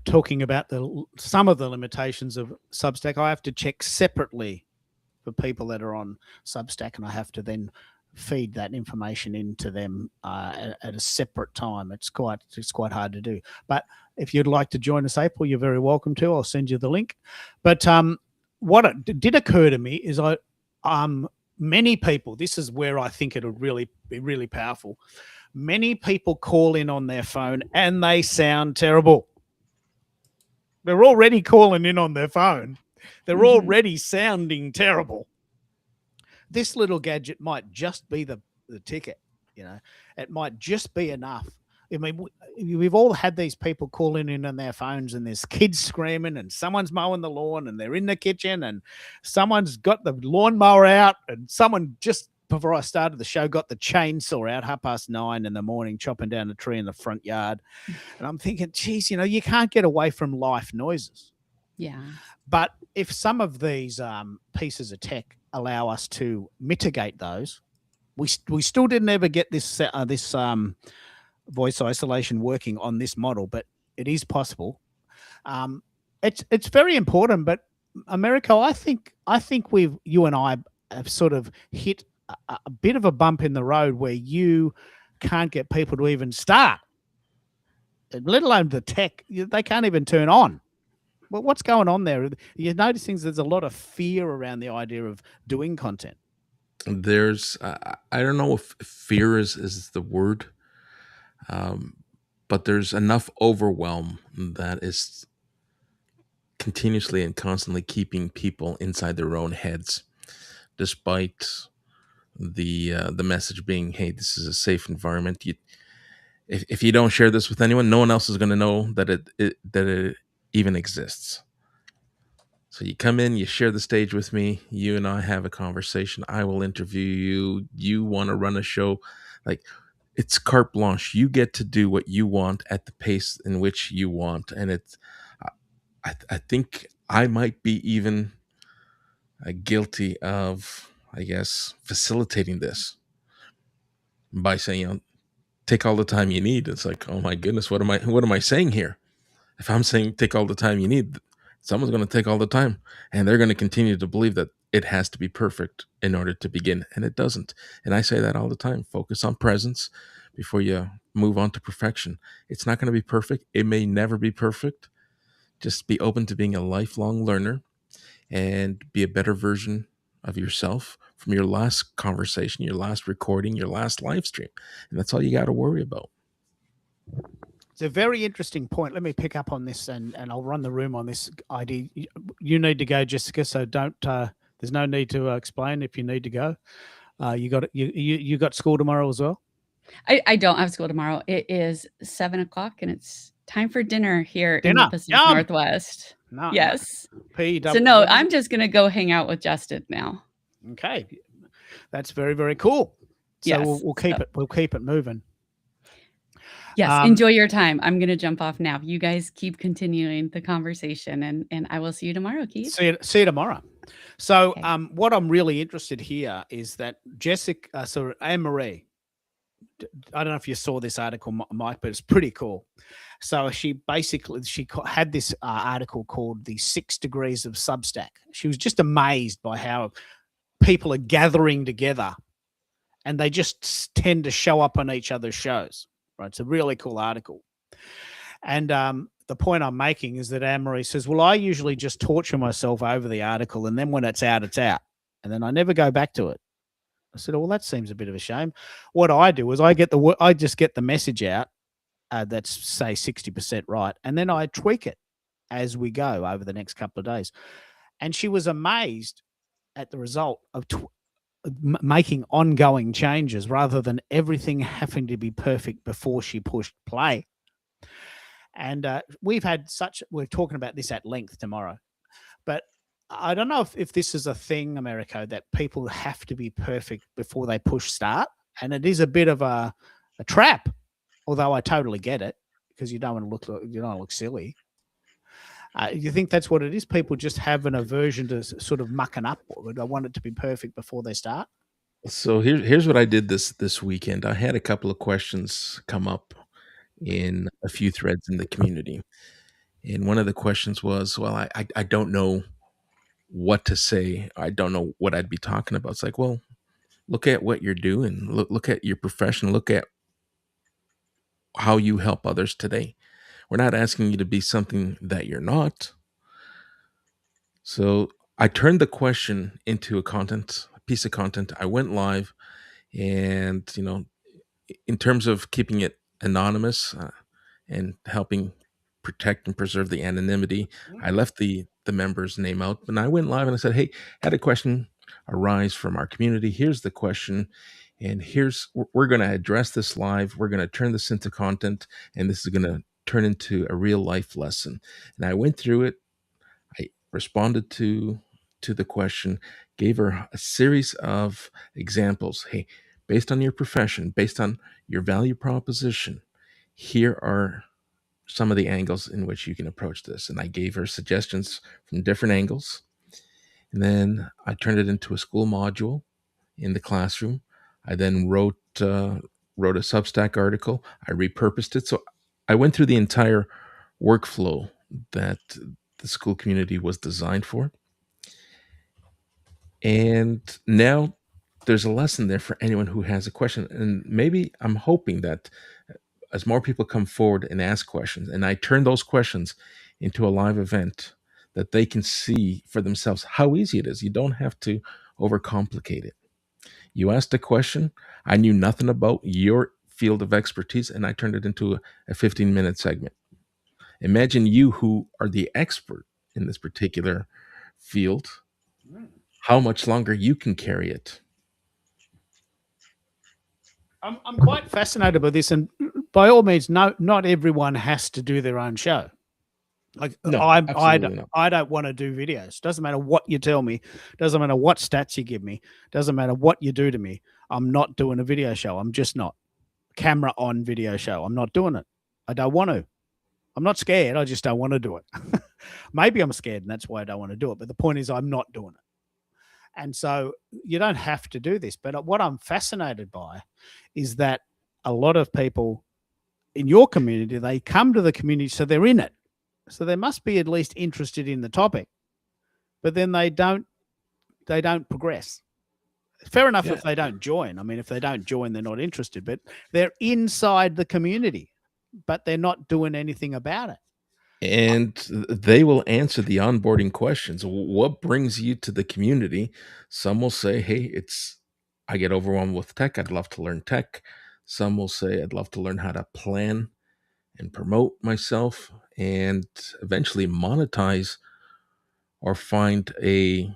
talking about some of the limitations of Substack. I have to check separately for people that are on Substack, and I have to then feed that information into them at a separate time. It's quite hard to do. But if you'd like to join us, April, you're very welcome to. I'll send you the link. But what it did occur to me is many people. This is where I think it'll really be really powerful. Many people call in on their phone and they sound terrible. They're already calling in on their phone. They're Mhm. already sounding terrible. This little gadget might just be the ticket, you know. It might just be enough. I mean, we've all had these people calling in on their phones and there's kids screaming and someone's mowing the lawn and they're in the kitchen and someone's got the lawnmower out and someone just before I started the show got the chainsaw out 9:30 in the morning chopping down a tree in the front yard. And I'm thinking, geez, you know, you can't get away from life noises. Yeah. But if some of these pieces of tech allow us to mitigate those, we still didn't ever get this voice isolation working on this model, but it is possible. It's very important. But America, I think you and I have sort of hit a bit of a bump in the road where you can't get people to even start, let alone the tech. They can't even turn on. Well, what's going on there? You're noticing there's a lot of fear around the idea of doing content. There's, I don't know if fear is the word, but there's enough overwhelm that is continuously and constantly keeping people inside their own heads, despite the message being, "Hey, this is a safe environment." If you don't share this with anyone, no one else is going to know that it even exists. So you come in, you share the stage with me, you and I have a conversation. I will interview you. You want to run a show, like it's carte blanche. You get to do what you want at the pace in which you want, and it's. I think I might be even guilty of, I guess, facilitating this by saying, you know, take all the time you need. It's like, oh my goodness, what am I saying here? If I'm saying take all the time you need, someone's going to take all the time, and they're going to continue to believe that it has to be perfect in order to begin, and it doesn't. And I say that all the time. Focus on presence before you move on to perfection. It's not going to be perfect. It may never be perfect. Just be open to being a lifelong learner and be a better version of yourself from your last conversation, your last recording, your last live stream. And that's all you got to worry about. It's a very interesting point. Let me pick up on this and I'll run the room on this idea. You need to go, Jessica, so don't there's no need to explain if you need to go. You got school tomorrow as well? I don't have school tomorrow. It is 7:00 and it's time for dinner here in the Dinner. Pacific Yum. Northwest. No. Yes. PW. So no, I'm just gonna go hang out with Justin now. Okay. That's very, very cool. So Yes. we'll keep it moving. Yes, Um, enjoy your time. I'm gonna jump off now. You guys keep continuing the conversation, and I will see you tomorrow, Keith. see you tomorrow. So, Okay. what I'm really interested here is that Anne Marie. I don't know if you saw this article, Mike, but it's pretty cool. So had this article called "The 6 Degrees of Substack." She was just amazed by how people are gathering together, and they just tend to show up on each other's shows. Right? It's a really cool article. And the point I'm making is that Anne Marie says, "Well, I usually just torture myself over the article, and then when it's out, and then I never go back to it." I said, "Well, that seems a bit of a shame." What I do is I just get the message out that's say 60% right, and then I tweak it as we go over the next couple of days. And she was amazed at the result of making ongoing changes rather than everything having to be perfect before she pushed play. And we're talking about this at length tomorrow, but I don't know if this is a thing, Americo, that people have to be perfect before they push start. And it is a bit of a trap, although I totally get it, because you don't want to look silly. You think that's what it is? People just have an aversion to sort of mucking up. They want it to be perfect before they start. So here's what I did this weekend. I had a couple of questions come up in a few threads in the community. And one of the questions was, well, I don't know what to say. I don't know what I'd be talking about. It's like, well, look at what you're doing. Look at your profession. Look at how you help others today. We're not asking you to be something that you're not. So I turned the question into a piece of content. I went live, and in terms of keeping it anonymous and helping protect and preserve the anonymity, I left the member's name out. And I went live and I said, "Hey, had a question arise from our community. Here's the question, and we're going to address this live. We're going to turn this into content, and this is going to turn into a real life lesson." And I went through it. I responded to the question, gave her a series of examples. Hey, based on your profession, based on your value proposition, here are some of the angles in which you can approach this. And I gave her suggestions from different angles. And then I turned it into a school module in the classroom. I then wrote a Substack article. I repurposed it. So I went through the entire workflow that the school community was designed for. And now there's a lesson there for anyone who has a question. And maybe I'm hoping that as more people come forward and ask questions, and I turn those questions into a live event, that they can see for themselves how easy it is. You don't have to overcomplicate it. You asked a question, I knew nothing about your field of expertise, and I turned it into a 15-minute segment. Imagine you, who are the expert in this particular field, how much longer you can carry it. I'm quite fascinated by this, and by all means, not everyone has to do their own show. Like No, I absolutely not. don't want to do videos. Doesn't matter what you tell me. Doesn't matter what stats you give me. Doesn't matter what you do to me. I'm not doing a video show. I'm just not. Camera on video show. I'm not doing it. I don't want to. I'm not scared. I just don't want to do it. Maybe I'm scared, and that's why I don't want to do it. But the point is, I'm not doing it. And so you don't have to do this. But what I'm fascinated by is that a lot of people in your community, they come to the community, so they're in it. So they must be at least interested in the topic, but then they don't progress. Fair enough if they don't join. I mean, if they don't join, they're not interested, but they're inside the community, but they're not doing anything about it. And they will answer the onboarding questions. What brings you to the community? Some will say, hey, I get overwhelmed with tech. I'd love to learn tech. Some will say, I'd love to learn how to plan and promote myself and eventually monetize or find a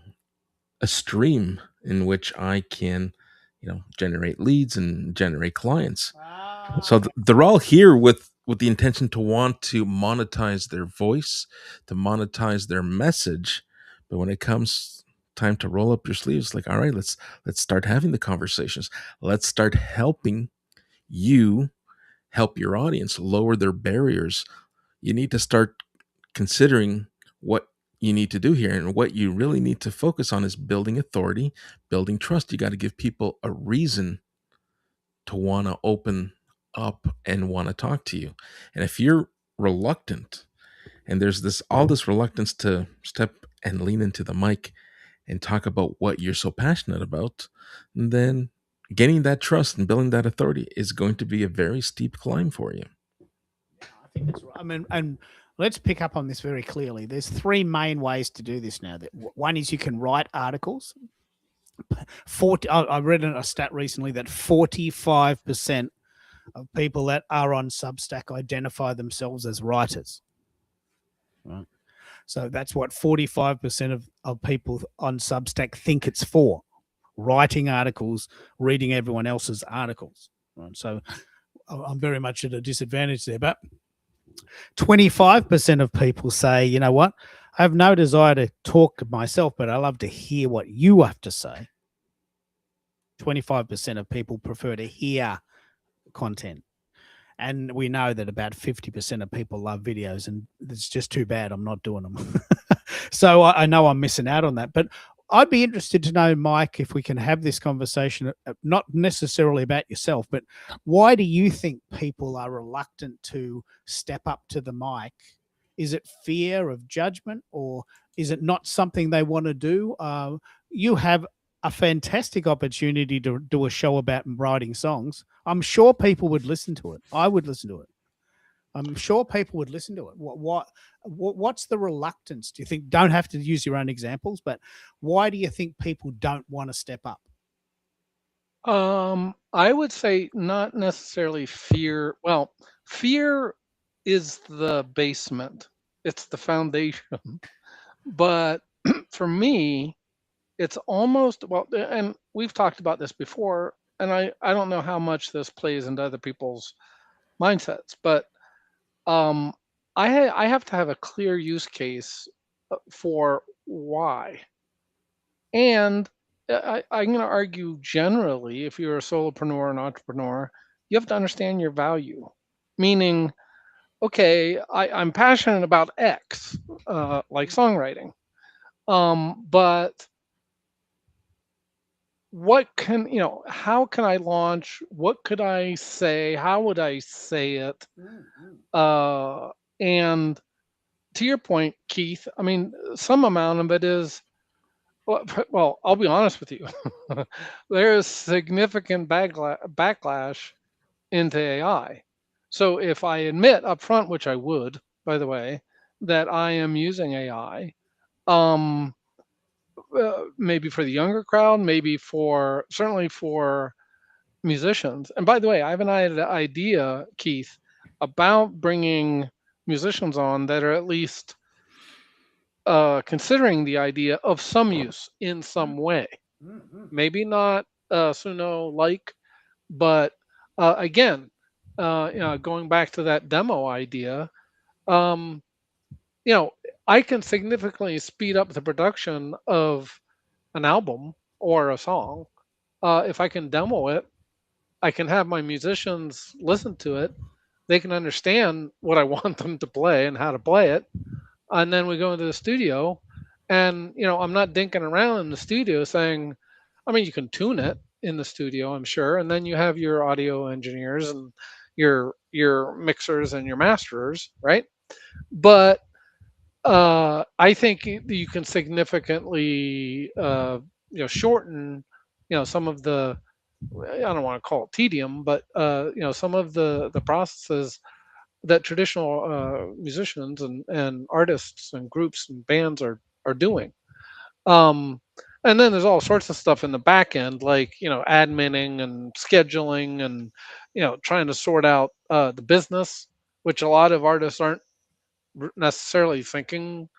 stream in which I can, generate leads and generate clients. So they're all here with the intention to want to monetize their voice, to monetize their message. But when it comes time to roll up your sleeves, like, all right, let's start having the conversations. Let's start helping you help your audience lower their barriers, you need to start considering what you need to do here. And what you really need to focus on is building authority, building trust. You got to give people a reason to want to open up and want to talk to you. And if you're reluctant, and there's this all this reluctance to step and lean into the mic and talk about what you're so passionate about, then gaining that trust and building that authority is going to be a very steep climb for you. I think that's right. I mean, and let's pick up on this very clearly. There's three main ways to do this now. One is you can write articles. 40. I read a stat recently that 45% of people that are on Substack identify themselves as writers. Right. So that's what 45% of people on Substack think it's for: writing articles, reading everyone else's articles. Right. So I'm very much at a disadvantage there. But 25% of people say, you know what, I have no desire to talk myself, but I love to hear what you have to say. 25% of people prefer to hear content. And we know that about 50% of people love videos, and it's just too bad I'm not doing them. So I know I'm missing out on that. But I'd be interested to know, Mike, if we can have this conversation, not necessarily about yourself, but why do you think people are reluctant to step up to the mic? Is it fear of judgment, or is it not something they want to do? You have a fantastic opportunity to do a show about writing songs. I'm sure people would listen to it. I would listen to it. I'm sure people would listen to it. What's the reluctance? Do you think? Don't have to use your own examples, but why do you think people don't want to step up? I would say not necessarily fear. Well, fear is the basement. It's the foundation. But for me, it's almost, well, and we've talked about this before, and I don't know how much this plays into other people's mindsets, but I have to have a clear use case for why. And I'm going to argue generally, if you're a solopreneur, an entrepreneur, you have to understand your value. Meaning, okay, I'm passionate about X, like songwriting, but what can, how can I launch? What could I say? How would I say it? And to your point, Keith, I mean, some amount of it is, well, I'll be honest with you. There is significant backlash into AI. So if I admit up front, which I would, by the way, that I am using AI, maybe for the younger crowd, maybe certainly for musicians. And by the way, I have an idea, Keith, about bringing musicians on that are at least considering the idea of some use in some way. Maybe not Suno like, but again, going back to that demo idea, I can significantly speed up the production of an album or a song. If I can demo it, I can have my musicians listen to it. They can understand what I want them to play and how to play it. And then we go into the studio, and I'm not dinking around in the studio saying, I mean, you can tune it in the studio, I'm sure, and then you have your audio engineers and your mixers and your masterers, right? But I think you can significantly shorten some of the, I don't want to call it tedium, but some of the processes that traditional musicians and artists and groups and bands are doing. And then there's all sorts of stuff in the back end, like adminning and scheduling and trying to sort out the business, which a lot of artists aren't necessarily thinking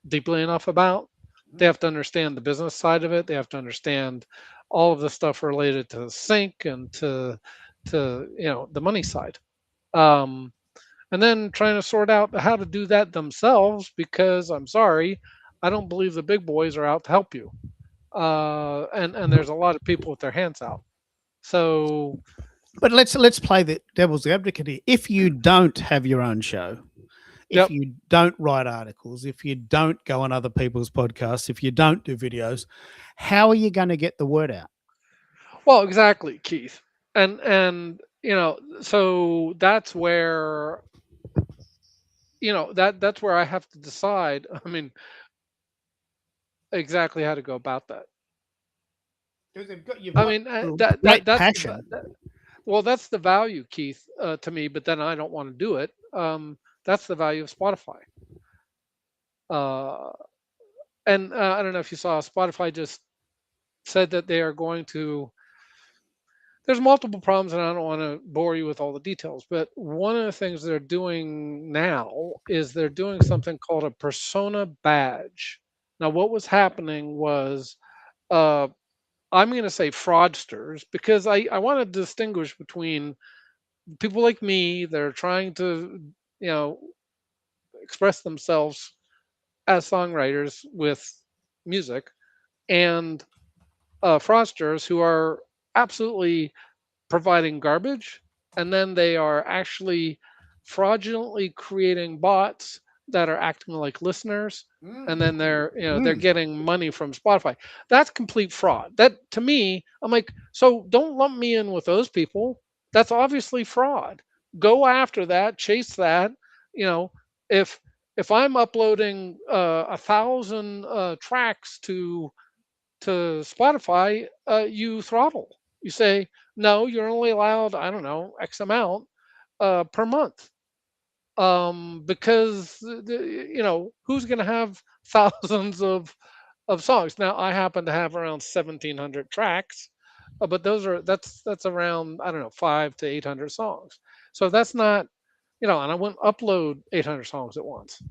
deeply enough about. They have to understand the business side of it. They have to understand all of the stuff related to sync and to the money side. And then trying to sort out how to do that themselves, because I'm sorry, I don't believe the big boys are out to help you. And there's a lot of people with their hands out. So But let's play the devil's advocate here. If you don't have your own show, if Yep. you don't write articles, if you don't go on other people's podcasts, if you don't do videos, how are you going to get the word out? Well, exactly, Keith. And so that's where that's where I have to decide. I mean, exactly how to go about that. You've I got mean, great that's passion. well, that's the value, Keith, to me. But then I don't want to do it. That's the value of Spotify. Uh, and I don't know if you saw, Spotify just said that they are going to. There's multiple problems, and I don't want to bore you with all the details. But one of the things they're doing now is they're doing something called a persona badge. Now, what was happening was, uh, I'm going to say fraudsters, because I want to distinguish between people like me that are trying to, you know, express themselves as songwriters with music, and fraudsters who are absolutely providing garbage, and then they are actually fraudulently creating bots that are acting like listeners, and then they're getting money from Spotify. That's complete fraud. That, to me, I'm like, so don't lump me in with those people. That's obviously fraud. Go after that, chase that. you know if if I'm uploading 1,000 tracks to Spotify, you throttle. You say, no, you're only allowed, I don't know, X amount per month. Because who's going to have thousands of songs? Now, I happen to have around 1,700 tracks, but that's around, I don't know, 500 to 800 songs. So that's not, and I wouldn't upload 800 songs at once.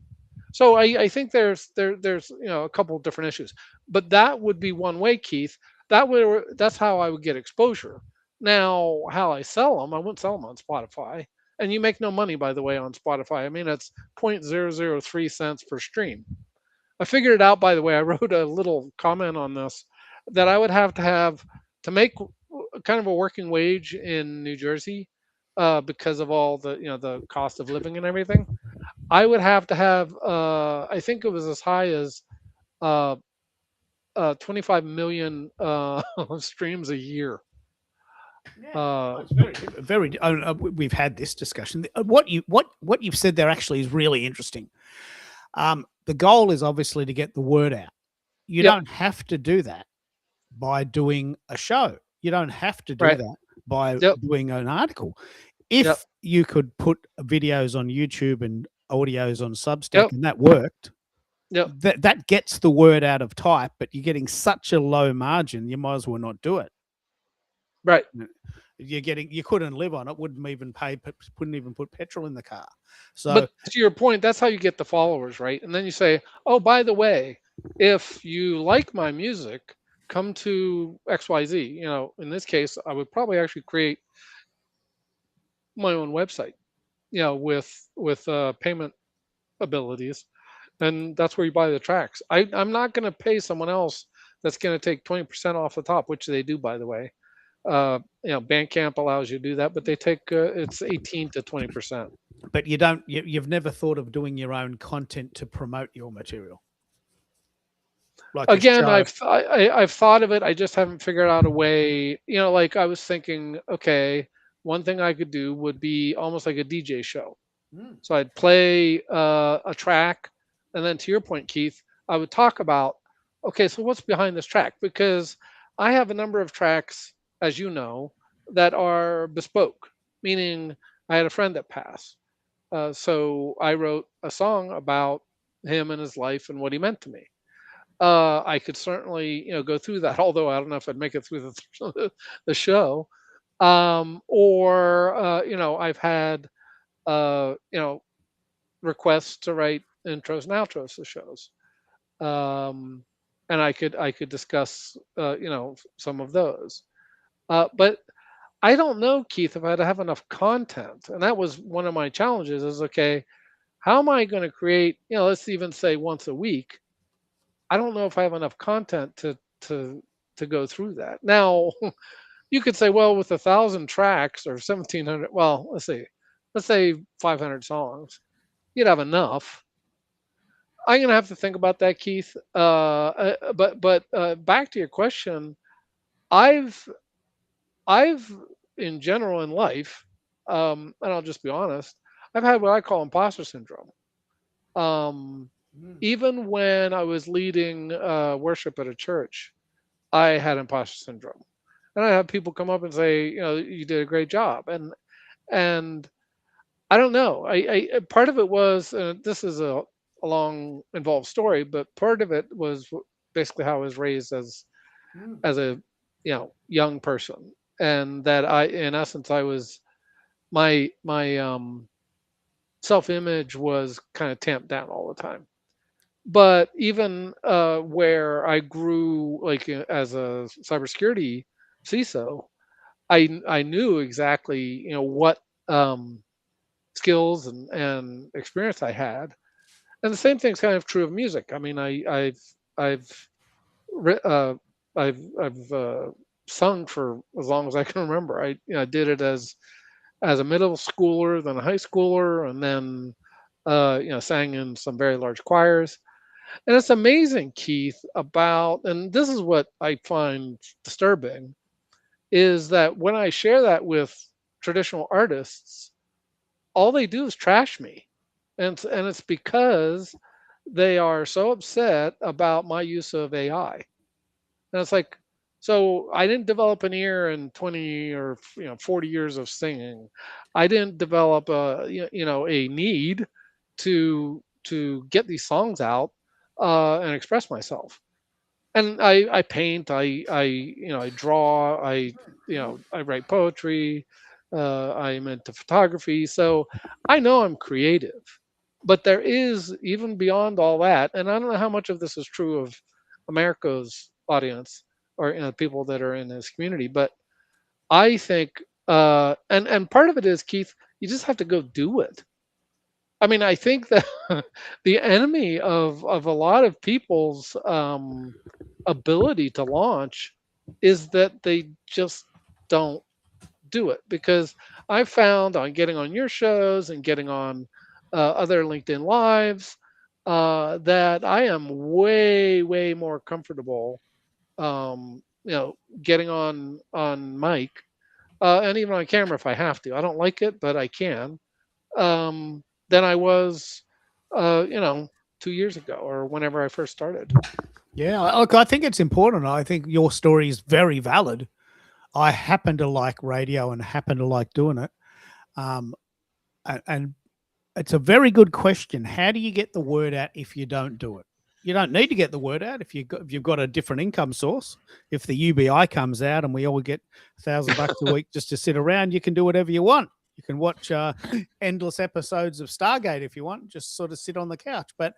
So I think there's a couple of different issues, but that would be one way, Keith. That's how I would get exposure. Now, how I sell them, I wouldn't sell them on Spotify, and you make no money, by the way, on Spotify. I mean, it's 0.003 cents per stream. I figured it out, by the way. I wrote a little comment on this, that I would have to make kind of a working wage in New Jersey, because of all the cost of living and everything. I would have to have, I think it was as high as uh, 25 million streams a year. It's very. We've had this discussion. What you've said there actually is really interesting. The goal is obviously to get the word out. You Yep. don't have to do that by doing a show. You don't have to do Right. that by Yep. doing an article. If Yep. you could put videos on YouTube and audios on Substack, Yep. and that worked, Yep. that gets the word out of type, but you're getting such a low margin, you might as well not do it. Right. You couldn't live on it, wouldn't even put petrol in the car. So But to your point, that's how you get the followers, right? And then you say, oh, by the way, if you like my music, come to XYZ. In this case, I would probably actually create my own website, with payment abilities, and that's where you buy the tracks. I'm not going to pay someone else that's going to take 20% off the top, which they do, by the way. Bandcamp allows you to do that, but they take it's 18 to 20%. but you've never thought of doing your own content to promote your material, like a Again, show. I've thought of it. I just haven't figured out a way. Like I was thinking, okay, one thing I could do would be almost like a DJ show. So I'd play a track, and then, to your point, Keith, I would talk about, okay, so what's behind this track? Because I have a number of tracks, as you know, that are bespoke, meaning I had a friend that passed. So I wrote a song about him and his life and what he meant to me. I could certainly, go through that, although I don't know if I'd make it through the show. Or, I've had, uh, you know, requests to write intros and outros to shows. Um, and I could discuss, some of those. But I don't know, Keith, if I'd have enough content. And that was one of my challenges, is, okay, how am I going to create, let's even say once a week. I don't know if I have enough content to go through that. Now, You could say, well, with 1,000 tracks or 1,700, well, let's say 500 songs, you'd have enough. I'm gonna have to think about that, Keith. But back to your question, I've I've in general in life, and I'll just be honest, I've had what I call imposter syndrome. Um, Mm. Even when I was leading worship at a church, I had imposter syndrome, and I had people come up and say, you did a great job, and I don't know. Part of it was, this is a long involved story, but part of it was basically how I was raised Mm. as a young person, and that in essence, I was my self image was kind of tamped down all the time. But even where I grew, like as a cybersecurity CISO, I knew exactly what um, skills and experience I had. And the same thing's kind of true of music. I mean, I've writ- uh, I've sung for as long as I can remember. I did it as a middle schooler, then a high schooler, and then sang in some very large choirs. And it's amazing, Keith, about, and this is what I find disturbing, is that when I share that with traditional artists, all they do is trash me. And it's because they are so upset about my use of AI. And it's like, so I didn't develop an ear in 20 or 40 years of singing. I didn't develop a need to get these songs out and express myself. And I paint, I draw, I write poetry, I'm into photography, so I know I'm creative. But there is, even beyond all that, and I don't know how much of this is true of America's audience or people that are in this community, but I think, and part of it is, Keith, you just have to go do it. I mean, I think that the enemy of a lot of people's ability to launch is that they just don't do it. Because I found, on getting on your shows and getting on other LinkedIn lives, that I am way more comfortable, getting on mic and even on camera if I have to. I don't like it, but I can. Than I was, uh, you know, 2 years ago or whenever I first started. Yeah, look, I think it's important. I think your story is very valid. I happen to like radio and happen to like doing it. Um, and it's a very good question. How do you get the word out if you don't do it? You don't need to get the word out if you've got a different income source. If the UBI comes out and we all get $1,000 a week just to sit around, you can do whatever you want. You can watch endless episodes of Stargate if you want, just sort of sit on the couch. But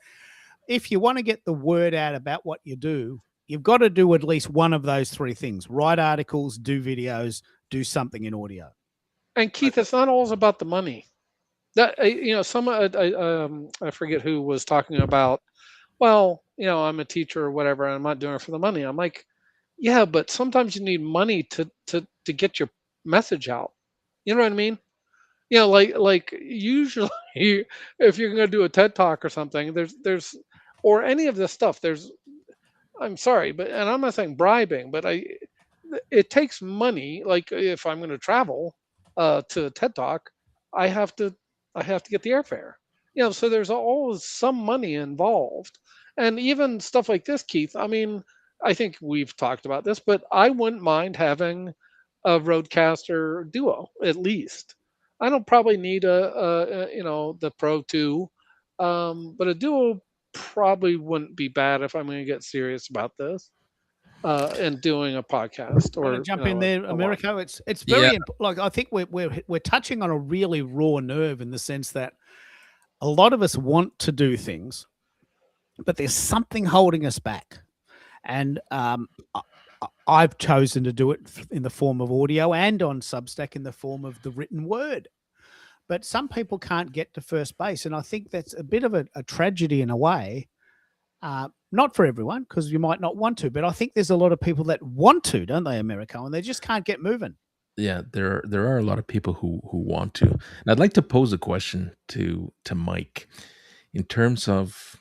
if you want to get the word out about what you do, you've got to do at least one of those three things: write articles, do videos, do something in audio. And Keith, it's not always about the money. That I forget who was talking about. Well, I'm a teacher or whatever, and I'm not doing it for the money. I'm like, yeah, but sometimes you need money to get your message out. You know what I mean? Like usually, if you're going to do a TED talk or something, there's or any of this stuff, there's, I'm sorry, but, and I'm not saying bribing, but it takes money. Like if I'm going to travel to a TED talk, I have to I have to get the airfare. So there's always some money involved, and even stuff like this, Keith. I mean, I think we've talked about this, but I wouldn't mind having a Roadcaster Duo at least. I don't probably need the Pro 2, but a Duo probably wouldn't be bad if I'm going to get serious about this and doing a podcast Want to or jump in there, a one. Americo? It's Yeah. very like I think we're touching on a really raw nerve in the sense that a lot of us want to do things, but there's something holding us back. And I've chosen to do it in the form of audio and on Substack in the form of the written word. But some people can't get to first base, and I think that's a bit of a tragedy in a way. Not for everyone, because you might not want to, but I think there's a lot of people that want to, don't they, Americo? And they just can't get moving. Yeah, there are a lot of people who want to. And I'd like to pose a question to Mike in terms of,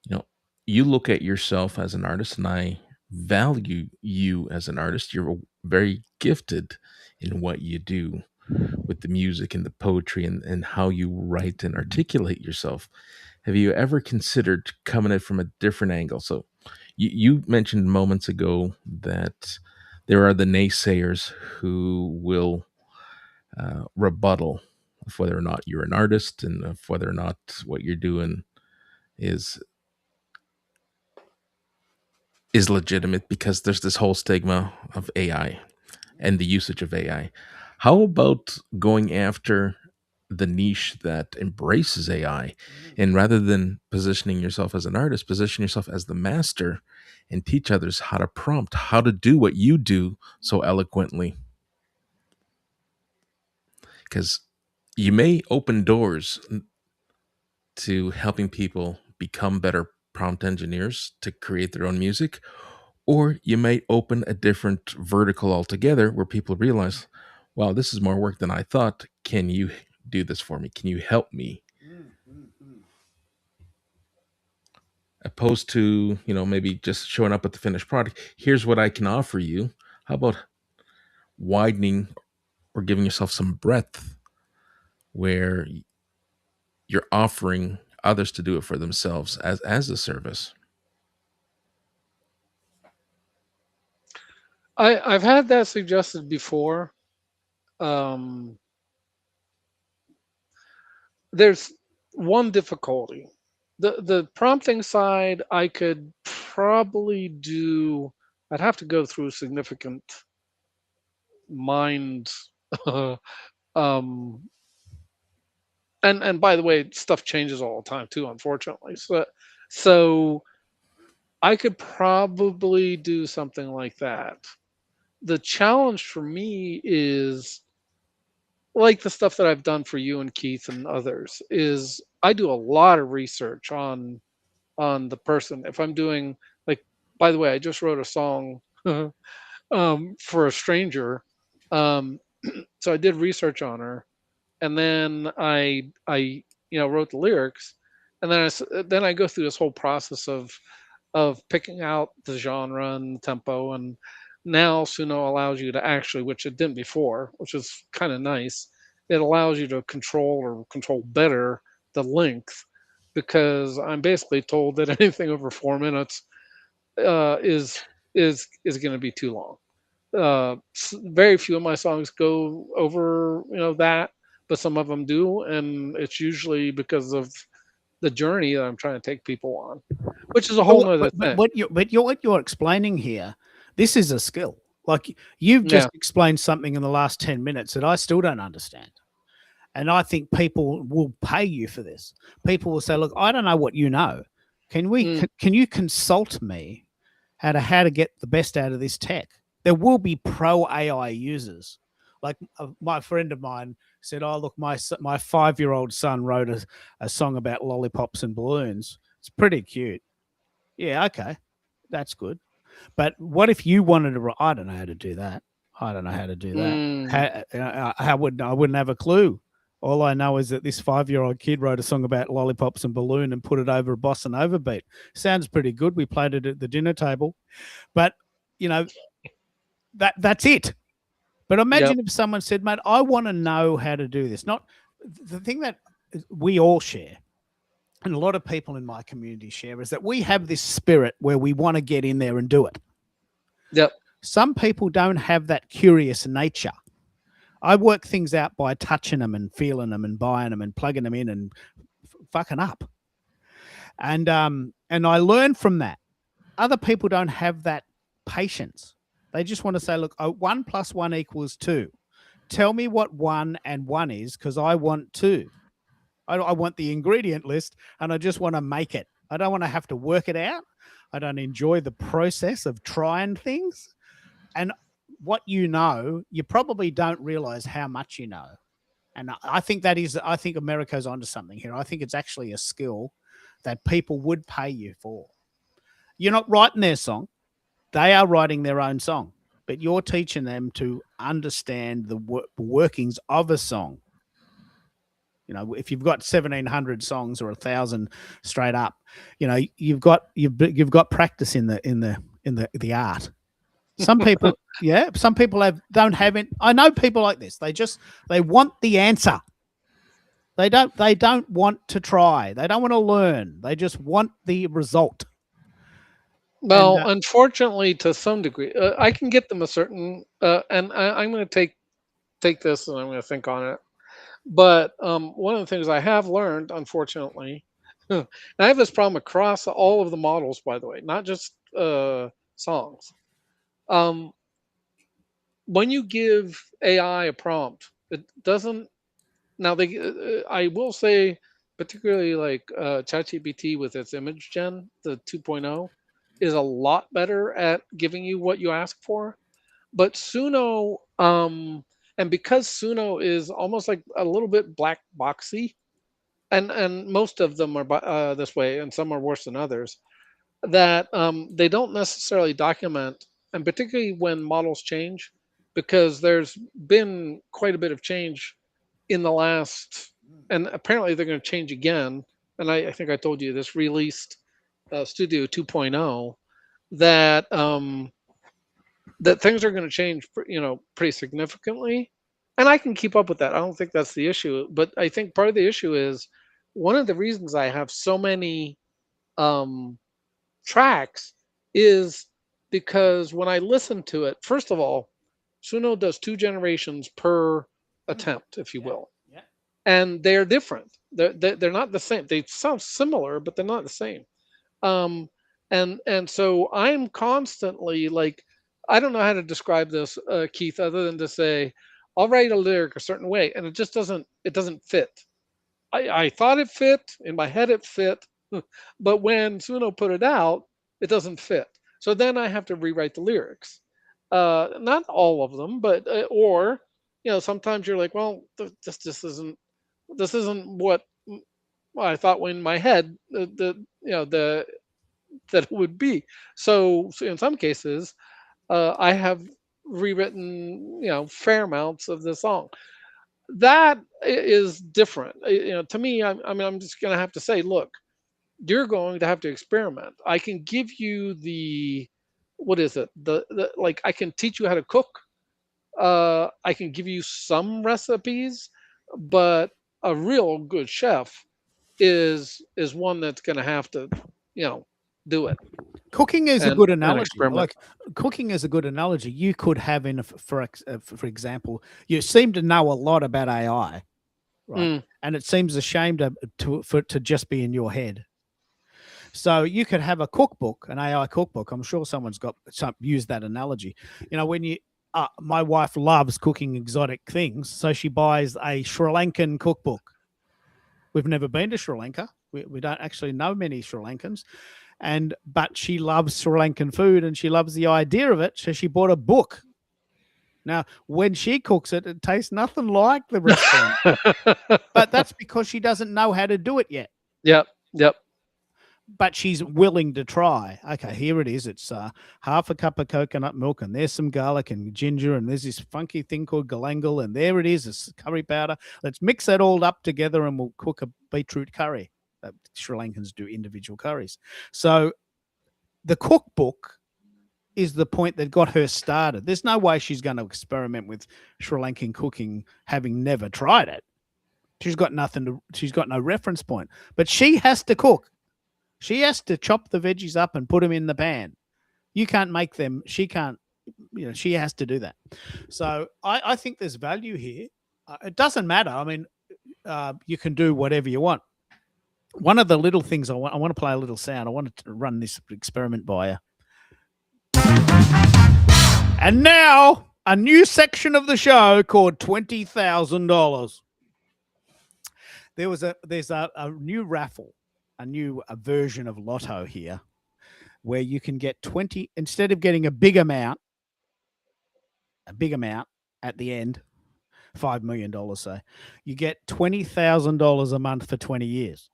you know, you look at yourself as an artist, and I value you as an artist. You're very gifted in what you do with the music and the poetry and how you write and articulate yourself. Have you ever considered coming at it from a different angle? So you mentioned moments ago that there are the naysayers who will rebuttal of whether or not you're an artist and of whether or not what you're doing is legitimate, because there's this whole stigma of AI and the usage of AI. How about going after the niche that embraces AI, and rather than positioning yourself as an artist, position yourself as the master and teach others how to prompt, how to do what you do so eloquently? Because you may open doors to helping people become better prompt engineers to create their own music, or you might open a different vertical altogether where people realize, wow, this is more work than I thought. Can you do this for me? Can you help me? Opposed to, maybe just showing up with the finished product. Here's what I can offer you. How about widening or giving yourself some breadth where you're offering others to do it for themselves as a service? I've had that suggested before. Um, there's one difficulty. The prompting side, I could probably do. I'd have to go through significant mind. um, and by the way, stuff changes all the time too, unfortunately. So I could probably do something like that. The challenge for me is, like the stuff that I've done for you and Keith and others, is I do a lot of research on the person. If I'm doing, like, by the way, I just wrote a song for a stranger. Um, so I did research on her, and then I wrote the lyrics, and then I go through this whole process of picking out the genre and tempo. And now Suno allows you to actually, which it didn't before, which is kind of nice, it allows you to control better the length, because I'm basically told that anything over 4 minutes is going to be too long. Very few of my songs go over that, but some of them do, and it's usually because of the journey that I'm trying to take people on, which is a whole nother thing. What you're explaining here, this is a skill. Like, you've just explained something in the last 10 minutes that I still don't understand. And I think people will pay you for this. People will say, look, I don't know what you know. Can you consult me how to get the best out of this tech? There will be pro AI users. Like my friend of mine said, oh, look, my 5-year-old son wrote a song about lollipops and balloons. It's pretty cute. Yeah, okay, that's good. But what if you wanted to? I don't know how to do that. I don't know how to do that. I wouldn't have a clue. All I know is that this 5-year-old kid wrote a song about lollipops and balloon and put it over a bossa nova beat. Sounds pretty good. We played it at the dinner table, but that's it. But imagine if someone said, mate, I want to know how to do this. Not the thing that we all share, and a lot of people in my community share, is that we have this spirit where we want to get in there and do it. Yep. Some people don't have that curious nature. I work things out by touching them and feeling them and buying them and plugging them in and fucking up. And I learn from that. Other people don't have that patience. They just want to say, look, 1 + 1 = 2. Tell me what 1 and 1 is, because I want 2. I want the ingredient list, and I just want to make it. I don't want to have to work it out. I don't enjoy the process of trying things. And what you probably don't realize how much you know. And I think America's onto something here. I think it's actually a skill that people would pay you for. You're not writing their song. They are writing their own song, but you're teaching them to understand the workings of a song. You know, if you've got 1,700 songs or 1,000 straight up, you know, you've got practice in the art. Some people, yeah, some people don't have it. I know people like this. They want the answer. They don't want to try. They don't want to learn. They just want the result. Well, And, unfortunately, to some degree, I can get them a certain, and I'm going to take this and I'm going to think on it. But one of the things I have learned, unfortunately, and I have this problem across all of the models, by the way, not just songs. When you give AI a prompt, it doesn't. Now, I will say, particularly like ChatGPT with its image gen, the 2.0, is a lot better at giving you what you ask for. But Suno, and because Suno is almost like a little bit black boxy, and most of them are this way, and some are worse than others, that they don't necessarily document, and particularly when models change, because there's been quite a bit of change in the last, and apparently they're going to change again. And I think I told you this released Studio 2.0 that that things are going to change, pretty significantly. And I can keep up with that. I don't think that's the issue. But I think part of the issue is one of the reasons I have so many tracks is because when I listen to it, first of all, Suno does 2 generations per attempt, if you will. yeah. And they're different. They're not the same. They sound similar, but they're not the same. And so I'm constantly like, I don't know how to describe this, Keith, other than to say, I'll write a lyric a certain way, and it just doesn't fit. I thought it fit in my head, it fit, but when Suno put it out, it doesn't fit. So then I have to rewrite the lyrics. Not all of them, but or sometimes you're like, well, this isn't what I thought in my head that it would be. So in some cases, I have rewritten fair amounts of the song. That is different. To me, I'm just going to have to say, look, you're going to have to experiment. I can give you what is it? The like I can teach you how to cook. I can give you some recipes, but a real good chef is one that's going to have to do it. Cooking is a good analogy. experiment. Like cooking is a good analogy. You could have for example, you seem to know a lot about AI, right? And it seems a shame for it to just be in your head. So you could have a cookbook, an AI cookbook. I'm sure someone's used that analogy. When my wife loves cooking exotic things, so she buys a Sri Lankan cookbook. We've never been to Sri Lanka. We don't actually know many Sri Lankans. But she loves Sri Lankan food and she loves the idea of it. So she bought a book. Now, when she cooks it, it tastes nothing like the restaurant. But that's because she doesn't know how to do it yet. Yep. But she's willing to try. Okay, here it is. It's half a cup of coconut milk, and there's some garlic and ginger, and there's this funky thing called galangal, and there it is, it's curry powder. Let's mix that all up together, and we'll cook a beetroot curry. Sri Lankans do individual curries. So the cookbook is the point that got her started. There's no way she's going to experiment with Sri Lankan cooking having never tried it. She's got no reference point. But she has to cook. She has to chop the veggies up and put them in the pan. You can't make them. She can't, she has to do that. So I think there's value here. It doesn't matter. I mean, you can do whatever you want. One of the little things I want to play a little sound. I wanted to run this experiment by you. And now a new section of the show called $20,000. There's a new raffle, a new version of Lotto here, where you can get 20 instead of getting a big amount at the end, $5 million. So you get $20,000 a month for 20 years.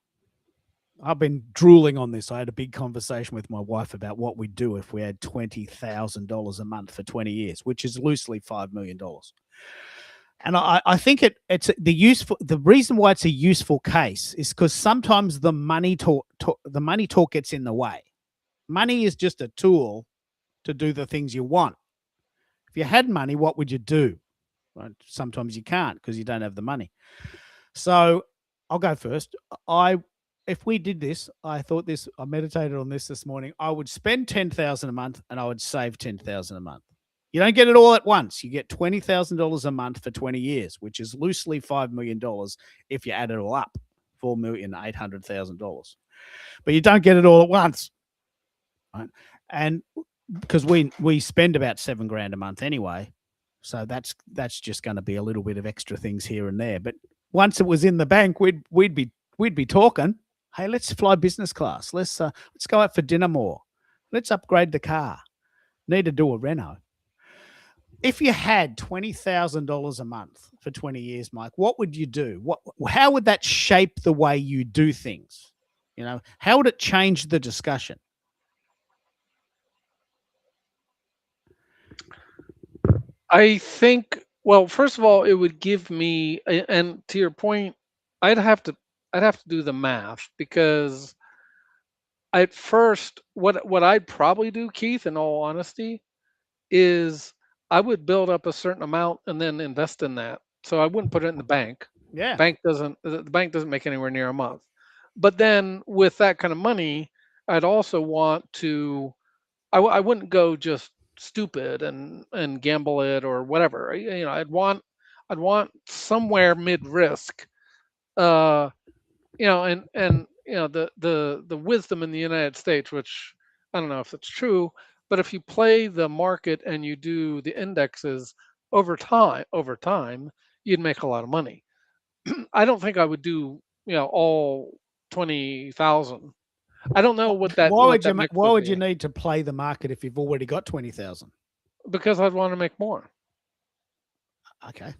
I've been drooling on this. I had a big conversation with my wife about what we'd do if we had $20,000 a month for 20 years, which is loosely $5 million. And I think it's the reason why it's a useful case is because sometimes the money talk gets in the way. Money is just a tool to do the things you want. If you had money, what would you do? Right? Sometimes you can't because you don't have the money. So I'll go first. If we did this, I meditated on this morning. I would spend $10,000 a month and I would save $10,000 a month. You don't get it all at once. You get $20,000 a month for 20 years, which is loosely $5 million if you add it all up, $4,800,000. But you don't get it all at once, right? And because we spend about $7,000 a month anyway, so that's just going to be a little bit of extra things here and there. But once it was in the bank, we'd be talking. Hey, let's fly business class. Let's go out for dinner more. Let's upgrade the car. Need to do a reno. If you had $20,000 a month for 20 years, Mike, what would you do? How would that shape the way you do things? You know, how would it change the discussion? I think, well, first of all, it would give me, and to your point, I'd have to do the math, because at first, what I'd probably do, Keith, in all honesty, is I would build up a certain amount and then invest in that. So I wouldn't put it in the bank. Yeah. The bank doesn't make anywhere near a month. But then with that kind of money, I'd also want to, I wouldn't go just stupid and gamble it or whatever. You know, I'd want somewhere mid risk. You know, and you know, the wisdom in the United States, which I don't know if it's true, but if you play the market and you do the indexes over time, you'd make a lot of money. I don't think I would do, you know, all 20,000. I don't know what that. Why would you need to play the market if you've already got 20,000? Because I'd want to make more. Okay.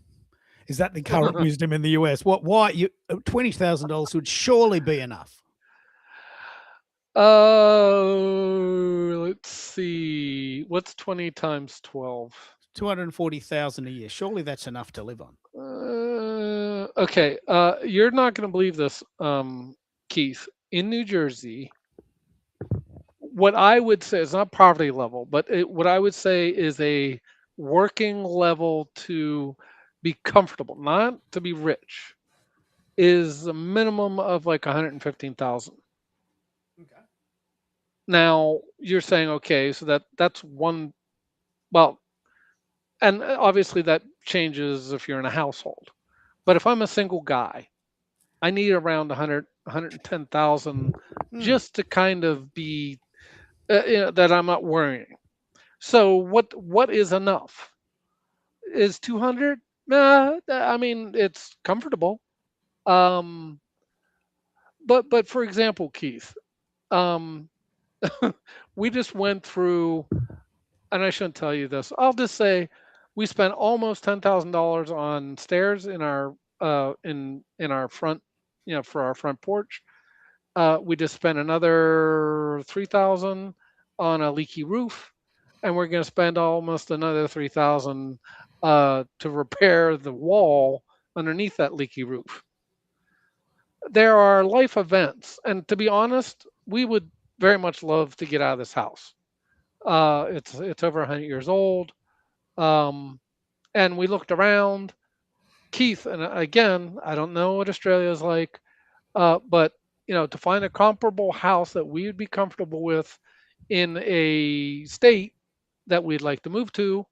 Is that the current wisdom in the US? Why $20,000 would surely be enough? Let's see. What's 20 times 12? 240,000 a year. Surely that's enough to live on. Okay. You're not going to believe this, Keith. In New Jersey, what I would say is not poverty level, but what I would say is a working level to be comfortable, not to be rich, is a minimum of like 115,000. Okay. Now you're saying, okay, so that's one. Well, and obviously that changes if you're in a household. But if I'm a single guy, I need around 110,000 just to kind of be, you know, that I'm not worrying. So what is enough? Is 200? Nah, I mean, it's comfortable. But for example, Keith, we just went through, and I shouldn't tell you this. I'll just say we spent almost $10,000 on stairs in our in our front, you know, for our front porch. We just spent another 3,000 on a leaky roof, and we're going to spend almost another 3,000 to repair the wall underneath that leaky roof. There are life events, and to be honest, we would very much love to get out of this house. It's over 100 years old, and we looked around, Keith, and again, I don't know what Australia is like, but you know, to find a comparable house that we would be comfortable with in a state that we'd like to move to,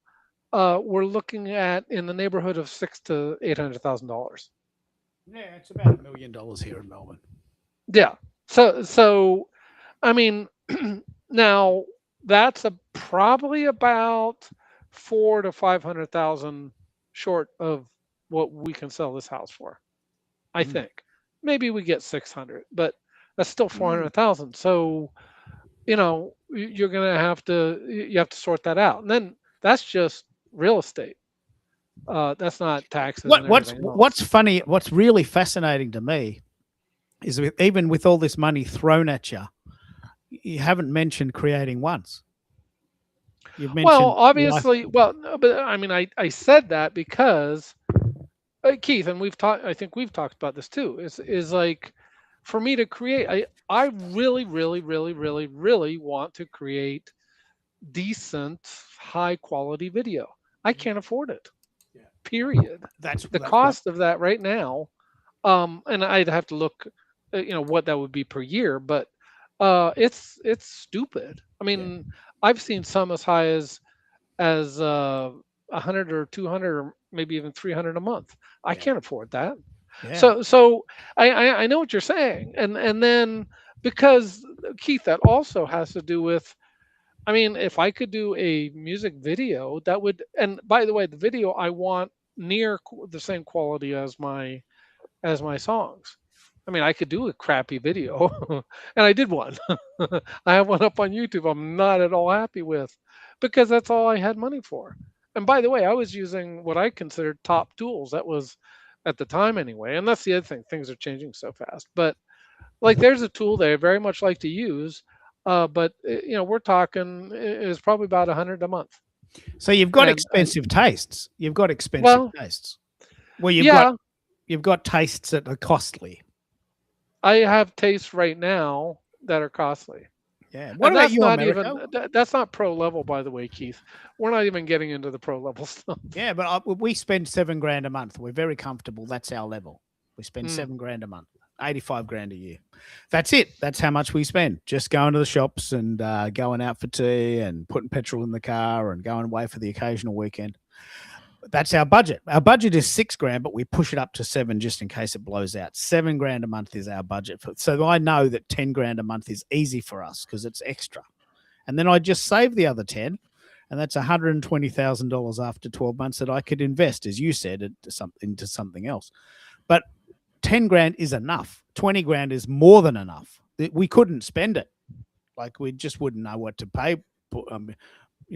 we're looking at in the neighborhood of $600,000 to $800,000. Yeah, it's about $1 million here in Melbourne. Yeah. So, I mean, now that's probably about 400,000 to 500,000 short of what we can sell this house for. I think maybe we get 600, but that's still 400,000. So, you know, you have to sort that out, and then that's just real estate. That's not taxes. What's funny? What's really fascinating to me is even with all this money thrown at you, you haven't mentioned creating once. You've Well, mentioned life. obviously, well, no, but I mean, I said that because Keith, and we've talked. I think we've talked about this too. Is like for me to create. I really, really, really, really, really want to create decent, high quality video. I can't afford it. Yeah. Period. That's The right. cost of that right now, and I'd have to look, what that would be per year, but it's stupid. I mean, I've seen some as high as 100 or 200 or maybe even 300 a month. I Yeah. can't afford that. Yeah. So I know what you're saying, and then because Keith, that also has to do with. I mean, if I could do a music video, that would. And by the way, the video I want near the same quality as my songs. I mean, I could do a crappy video, and I did one. I have one up on YouTube. I'm not at all happy with because that's all I had money for. And by the way, I was using what I considered top tools. That was at the time anyway. And that's the other thing. Things are changing so fast. But like, there's a tool that I very much like to use. But we're talking is probably about 100 a month. So you've got And expensive tastes. You've got expensive well, tastes. Well, yeah, you've got tastes that are costly. I have tastes right now that are costly. Yeah. What And about that's you, not America? even that's not pro level, by the way, Keith. We're not even getting into the pro level stuff. Yeah, but we spend $7,000 a month. We're very comfortable. That's our level. We spend $7,000 a month, 85 grand a year. That's it. That's how much we spend. Just going to the shops and going out for tea and putting petrol in the car and going away for the occasional weekend. That's our budget. Our budget is $6,000, but we push it up to 7 just in case it blows out. $7,000 a month is our budget. So I know that $10,000 a month is easy for us because it's extra. And then I just save the other 10, and that's $120,000 after 12 months that I could invest, as you said, into something else. But $10,000 is enough. $20,000 is more than enough. We couldn't spend it. Like, we just wouldn't know what to pay.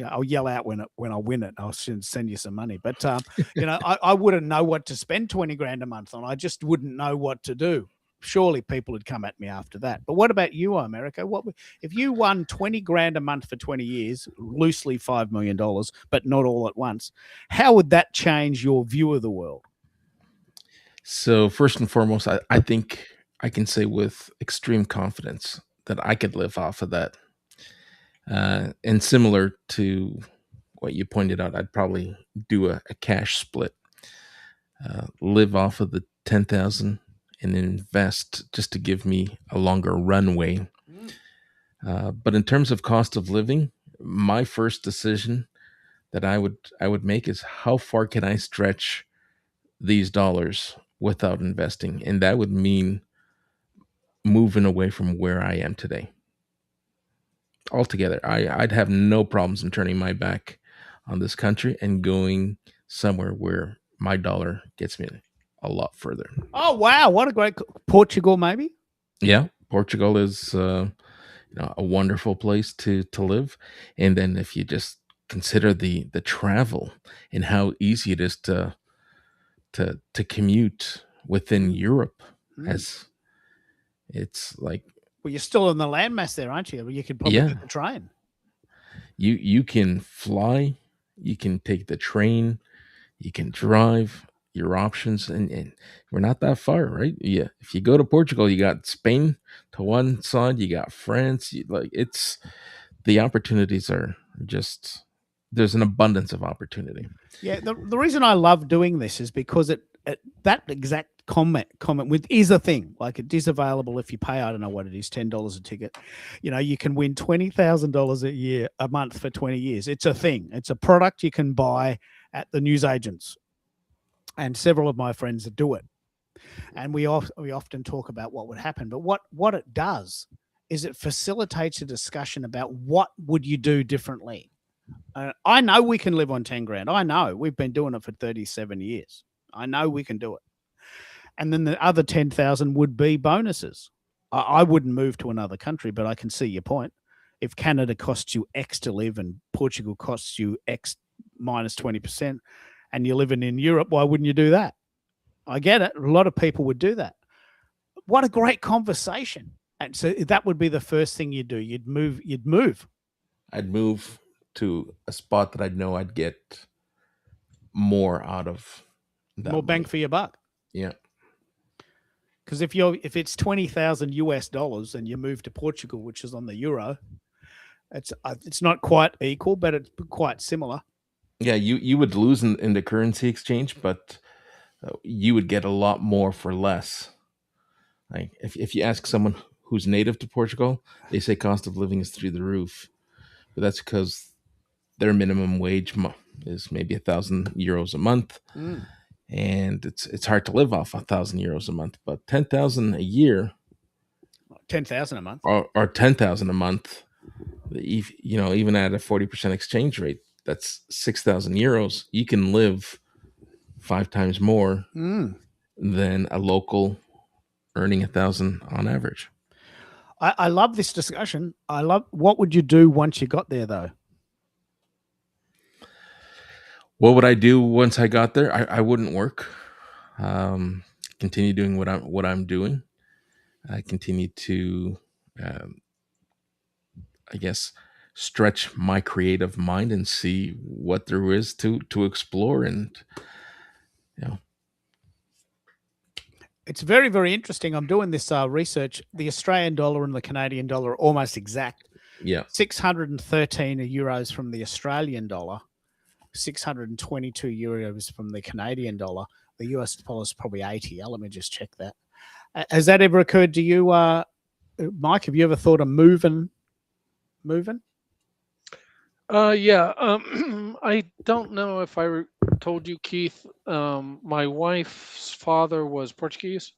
I'll yell out when I win it. I'll send you some money. But I wouldn't know what to spend $20,000 a month on. I just wouldn't know what to do. Surely people would come at me after that. But what about you, America? What if you won $20,000 a month for 20 years, loosely $5 million, but not all at once? How would that change your view of the world? So first and foremost, I think I can say with extreme confidence that I could live off of that. And similar to what you pointed out, I'd probably do a cash split, live off of the 10,000 and invest just to give me a longer runway. But in terms of cost of living, my first decision that I would make is how far can I stretch these dollars without investing, and that would mean moving away from where I am today altogether. I'd have no problems in turning my back on this country and going somewhere where my dollar gets me a lot further. Oh, wow. What a great Portugal, maybe? Yeah, Portugal is a wonderful place to live. And then if you just consider the travel and how easy it is to commute within Europe, as it's like, well, you're still in the landmass there, aren't you? You could probably get the train. You can fly, you can take the train, you can drive. Your options, and we're not that far, right? Yeah, if you go to Portugal, you got Spain to one side, you got France. It's the opportunities are just, there's an abundance of opportunity. Yeah, the reason I love doing this is because that exact comment with is a thing. Like, it is available if you pay, I don't know what it is, $10 a ticket. You can win $20,000 a month for 20 years. It's a thing. It's a product you can buy at the newsagents. And several of my friends do it. And we often talk about what would happen. But what it does is it facilitates a discussion about what would you do differently. I know we can live on $10,000. I know. We've been doing it for 37 years. I know we can do it. And then the other 10,000 would be bonuses. I wouldn't move to another country, but I can see your point. If Canada costs you X to live and Portugal costs you X minus 20%, and you're living in Europe, why wouldn't you do that? I get it. A lot of people would do that. what a great conversation. And so that would be the first thing you do. You'd move. I'd move to a spot that I'd know I'd get more out of that More bang money. for your buck. Yeah. Because if it's $20,000 and you move to Portugal, which is on the euro, it's not quite equal, but it's quite similar. Yeah, you would lose in the currency exchange, but you would get a lot more for less. Like if you ask someone who's native to Portugal, they say cost of living is through the roof, but that's because their minimum wage is maybe €1,000 a month, and it's hard to live off €1,000 a month. But 10,000 a year, 10,000 a month. or 10,000 a month, even at a 40% exchange rate, that's €6,000. You can live 5 times more than a local earning 1,000 on average. I love this discussion. What would you do once you got there, though? What would I do once I got there? I wouldn't work. Continue doing what I'm doing. I continue to, I guess, stretch my creative mind and see what there is to explore. And It's very, very interesting. I'm doing this research. The Australian dollar and the Canadian dollar are almost exact. yeah, 613 euros from the Australian dollar, 622 euros from the Canadian dollar. The US dollar is probably 80. Let me just check that. Has that ever occurred to you, Mike? Have you ever thought of moving? Yeah. I don't know if I told you, Keith. My wife's father was Portuguese.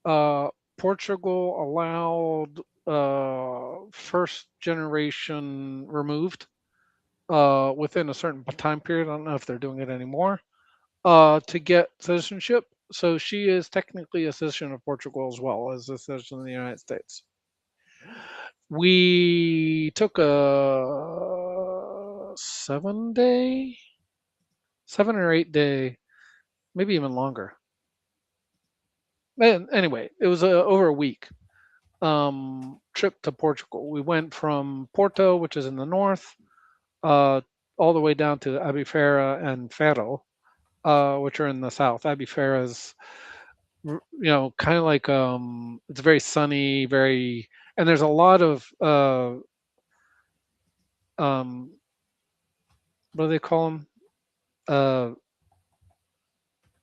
Portugal allowed first generation removed within a certain time period. I don't know if they're doing it anymore to get citizenship. So she is technically a citizen of Portugal as well as a citizen of the United States. We took a 7 or 8 day, maybe even longer. And anyway, it was over a week trip to Portugal. We went from Porto, which is in the north, all the way down to Albufeira and Faro, which are in the south. Albufeira is, kind of like it's very sunny, and there's a lot of what do they call them?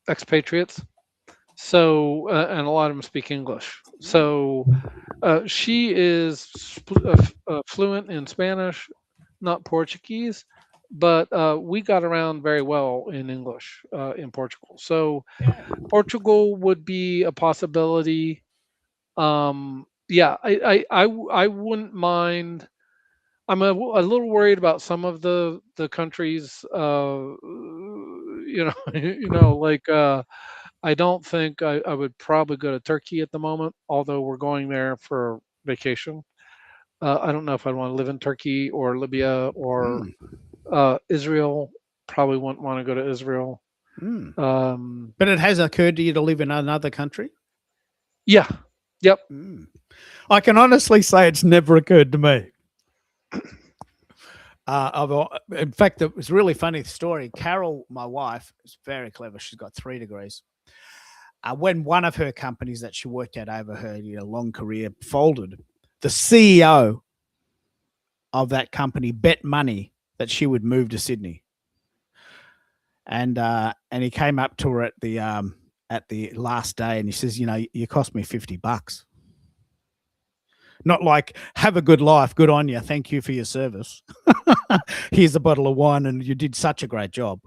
Expatriates. So, and a lot of them speak English. So, she is fluent in Spanish, not Portuguese, but we got around very well in English in Portugal. So, Portugal would be a possibility. Yeah, I wouldn't mind. I'm a little worried about some of the countries. Like I don't think I would probably go to Turkey at the moment, although we're going there for vacation. I don't know if I'd want to live in Turkey or Libya or Israel. Probably wouldn't want to go to Israel. But it has occurred to you to live in another country? Yeah. Yep. I can honestly say it's never occurred to me. In fact, it was a really funny story. Carol, my wife, is very clever. She's got 3 degrees. When one of her companies that she worked at over her long career folded, the CEO of that company bet money that she would move to Sydney. And he came up to her at the last day and he says, you cost me $50. Not like, have a good life, good on you, thank you for your service. Here's a bottle of wine and you did such a great job.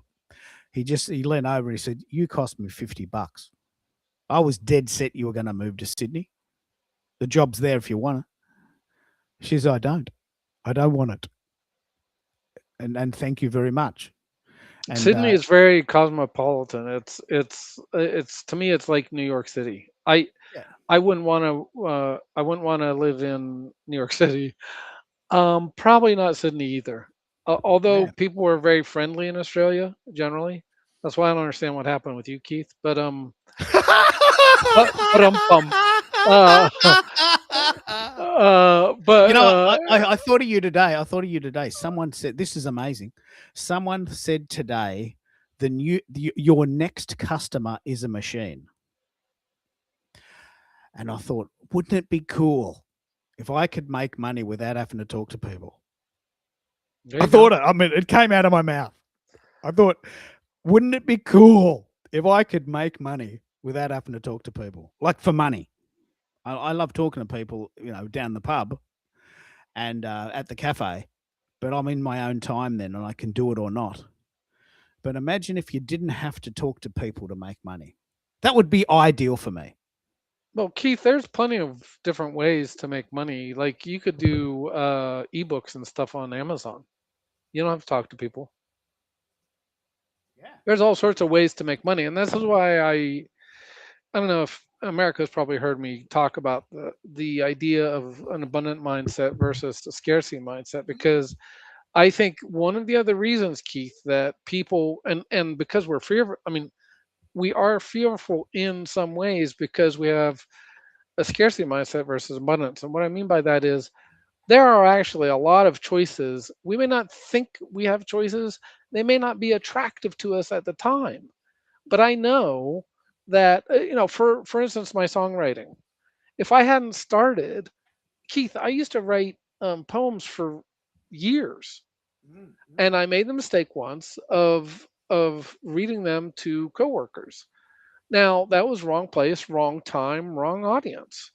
He leaned over and he said, you cost me $50. I was dead set you were going to move to Sydney. The job's there if you want it. She says, I don't want it. And thank you very much. And, Sydney is very cosmopolitan. It's to me, it's like New York City. I wouldn't want to live in New York City. Probably not Sydney either. Although people were very friendly in Australia generally. That's why I don't understand what happened with you, Keith. But uh, but You know, I thought of you today. I thought of you today. Someone said, this is amazing. Someone said today, your next customer is a machine. And I thought, wouldn't it be cool if I could make money without having to talk to people? there I you go. thought it. I mean, it came out of my mouth. I thought, wouldn't it be cool if I could make money without having to talk to people? Like for money. I love talking to people, down the pub and at the cafe, but I'm in my own time then and I can do it or not. But imagine if you didn't have to talk to people to make money. That would be ideal for me. Well, Keith, there's plenty of different ways to make money. Like you could do ebooks and stuff on Amazon. You don't have to talk to people. Yeah. There's all sorts of ways to make money, and this is why I don't know if America's probably heard me talk about the idea of an abundant mindset versus the scarcity mindset, because I think one of the other reasons, Keith, that people and because we're fearful, I mean, we are fearful in some ways because we have a scarcity mindset versus abundance. And what I mean by that is there are actually a lot of choices. We may not think we have choices, they may not be attractive to us at the time. But I know that, for instance, my songwriting, if I hadn't started, Keith, I used to write poems for years, and I made the mistake once of reading them to coworkers. Now that was wrong place, wrong time, wrong audience,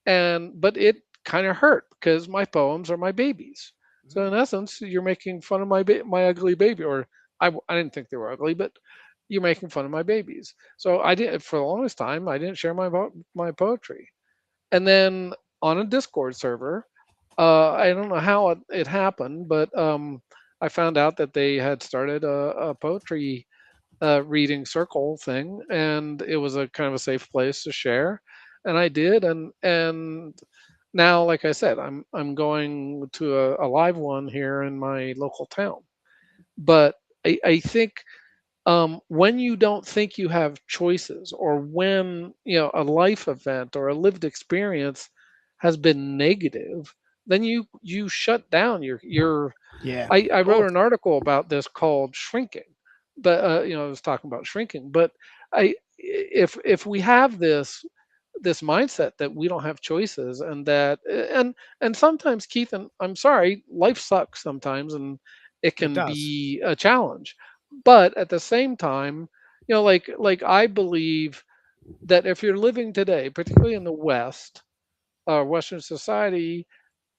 but it kind of hurt because my poems are my babies. So in essence, you're making fun of my ugly baby, or I didn't think they were ugly, but you're making fun of my babies. So I did for the longest time. I didn't share my poetry, and then on a Discord server, I don't know how it happened, but I found out that they had started a poetry reading circle thing, and it was a kind of a safe place to share, and I did, and now, like I said, I'm going to a live one here in my local town. But I think when you don't think you have choices, or when a life event or a lived experience has been negative, then you shut down your Yeah. I Of wrote course. an article about this called shrinking, but I was talking about shrinking. But if we have this mindset that we don't have choices, and that and sometimes, Keith, and I'm sorry, life sucks sometimes, and it It can does. be a challenge. But at the same time, like I believe that if you're living today, particularly in the West, Western society,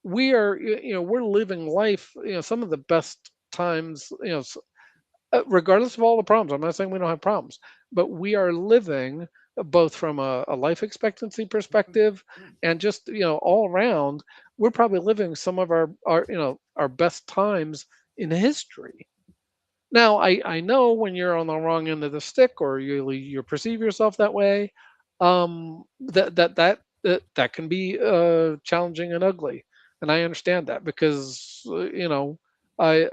we are we're living life, some of the best times, regardless of all the problems. I'm not saying we don't have problems, but we are living, both from a life expectancy perspective and just all around, we're probably living some of our best times in history. Now, I know when you're on the wrong end of the stick, or you perceive yourself that way, that can be challenging and ugly, and I understand that because I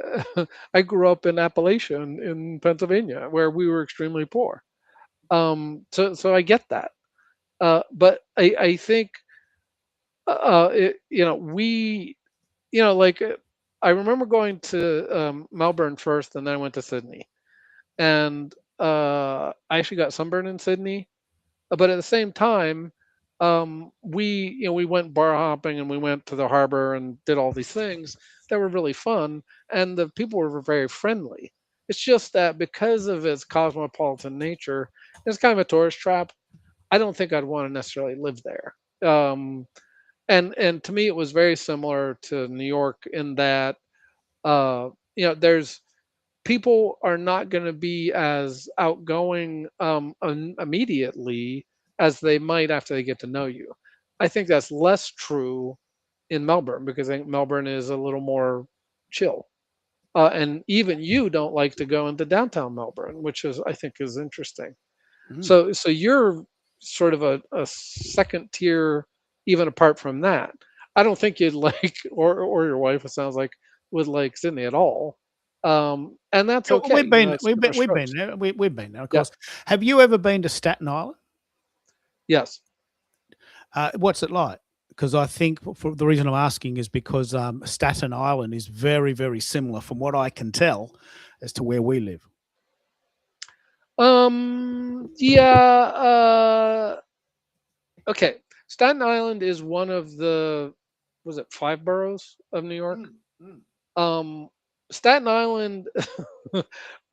I grew up in Appalachia in Pennsylvania, where we were extremely poor. So I get that, but I think we like I remember going to Melbourne first, and then I went to Sydney, and I actually got sunburned in Sydney. But at the same time, we went bar hopping, and we went to the harbor and did all these things that were really fun, and the people were very friendly. It's just that because of its cosmopolitan nature, it's kind of a tourist trap. I don't think I'd want to necessarily live there. And to me, it was very similar to New York in that there's people are not going to be as outgoing immediately as they might after they get to know you. I think that's less true in Melbourne, because I think Melbourne is a little more chill. And even you don't like to go into downtown Melbourne, which is, I think, is interesting. Mm. So you're sort of a second tier, even apart from that. I don't think you'd like, or your wife, it sounds like, would like Sydney at all. And that's Yeah, okay. It's different we've been strokes. there. We've been there, of Yeah. course. Have you ever been to Staten Island? Yes. What's it like? Because I think for the reason I'm asking is because Staten Island is very, very similar, from what I can tell, as to where we live. Yeah. Okay. Staten Island is one of the, was it 5 boroughs of New York? Um, Staten Island,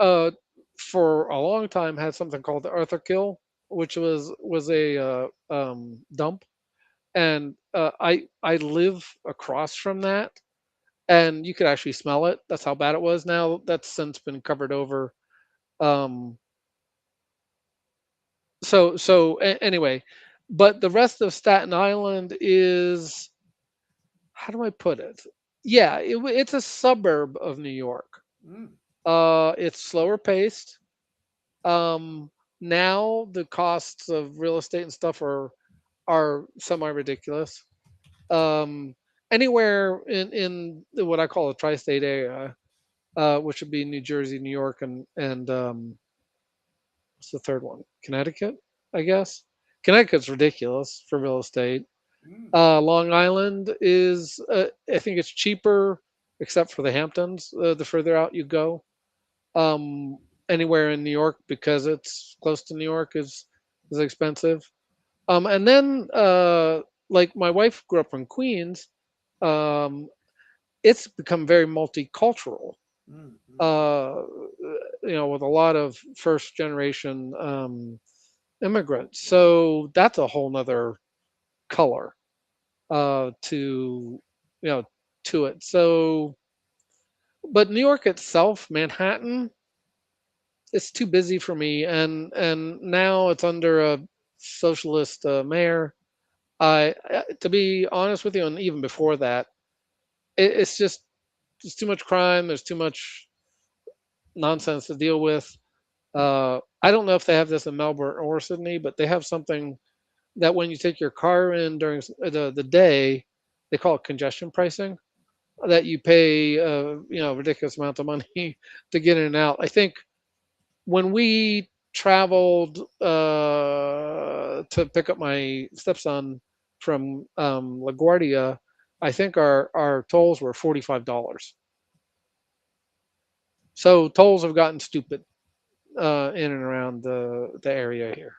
uh, for a long time had something called the Arthur Kill, which was a dump, and I live across from that, and you could actually smell it. That's how bad it was. Now that's since been covered over. Um, anyway, but the rest of Staten Island is, how do I put it? Yeah, it's a suburb of New York. It's slower paced. Um, Now the costs of real estate and stuff are semi ridiculous. Um, Anywhere in what I call the tri-state area, which would be New Jersey, New York, and what's the third one? Connecticut, I guess. Connecticut's ridiculous for real estate. Long Island is, I think it's cheaper, except for the Hamptons. The further out you go, um, anywhere in New York, because it's close to New York, is expensive. And then, like my wife grew up in Queens. Um, it's become very multicultural. Uh, with a lot of first generation immigrants. So that's a whole nother color to to it. So, but New York itself, Manhattan, it's too busy for me, and now it's under a socialist mayor. To be honest with you, and even before that, it's just there's too much crime. There's too much nonsense to deal with. I don't know if they have this in Melbourne or Sydney, but they have something that when you take your car in during the day, they call it congestion pricing. That you pay ridiculous amount of money to get in and out. I think when we traveled to pick up my stepson from LaGuardia, I think our tolls were $45. So tolls have gotten stupid in and around the area here,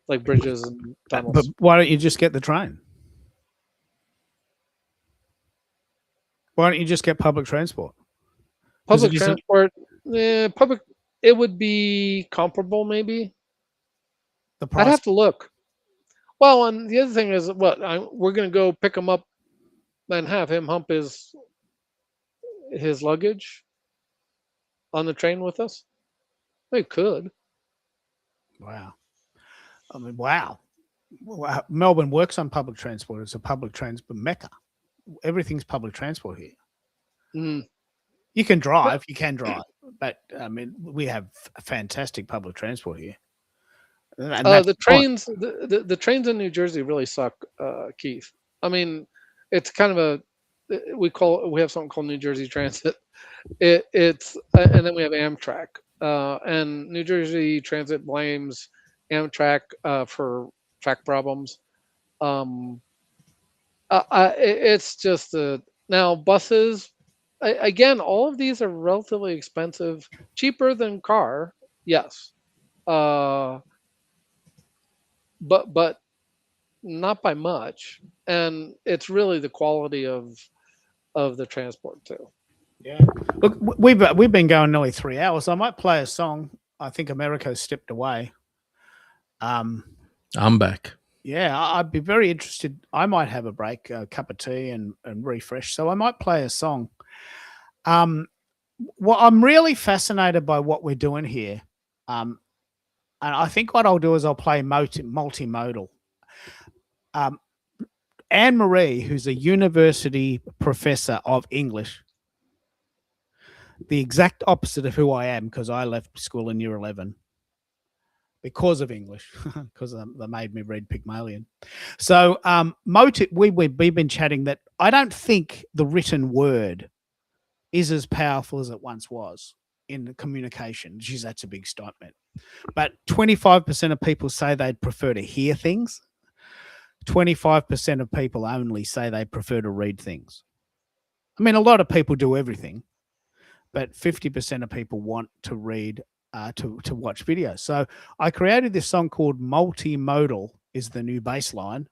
like bridges and But tunnels. why don't you just get the train? Why don't you just get public transport? 'Cause Public it isn't- transport, public, it would be comparable maybe. the I'd price. have to look. Well, and the other thing is, we're going to go pick him up and have him hump his luggage on the train with us. They could. Wow. I mean, wow. Melbourne works on public transport. It's a public transport mecca. Everything's public transport here. Mm. You can drive, but I mean, we have fantastic public transport here. And that's The trains, the trains in New Jersey really suck, Keith. I mean, it's kind of we have something called New Jersey Transit. It's and then we have Amtrak. And New Jersey Transit blames Amtrak for track problems. It's just now buses. Again, all of these are relatively expensive, cheaper than car, yes, but not by much. And it's really the quality of the transport too. Yeah. Look, we've been going nearly 3 hours. I might play a song. I think Americo's stepped away. I'm back. Yeah, I'd be very interested. I might have a break, a cup of tea, and refresh. So I might play a song. Well, I'm really fascinated by what we're doing here. And I think what I'll do is I'll play multimodal. Anne Marie, who's a university professor of English, the exact opposite of who I am, because I left school in year 11 because of English, because they made me read Pygmalion. So we've been chatting that I don't think the written word is as powerful as it once was in communication. Geez, that's a big statement. But 25% of people say they'd prefer to hear things. 25% of people only say they prefer to read things. I mean, a lot of people do everything, but 50% of people want to read, to watch videos. So I created this song called Multimodal is the New Baseline.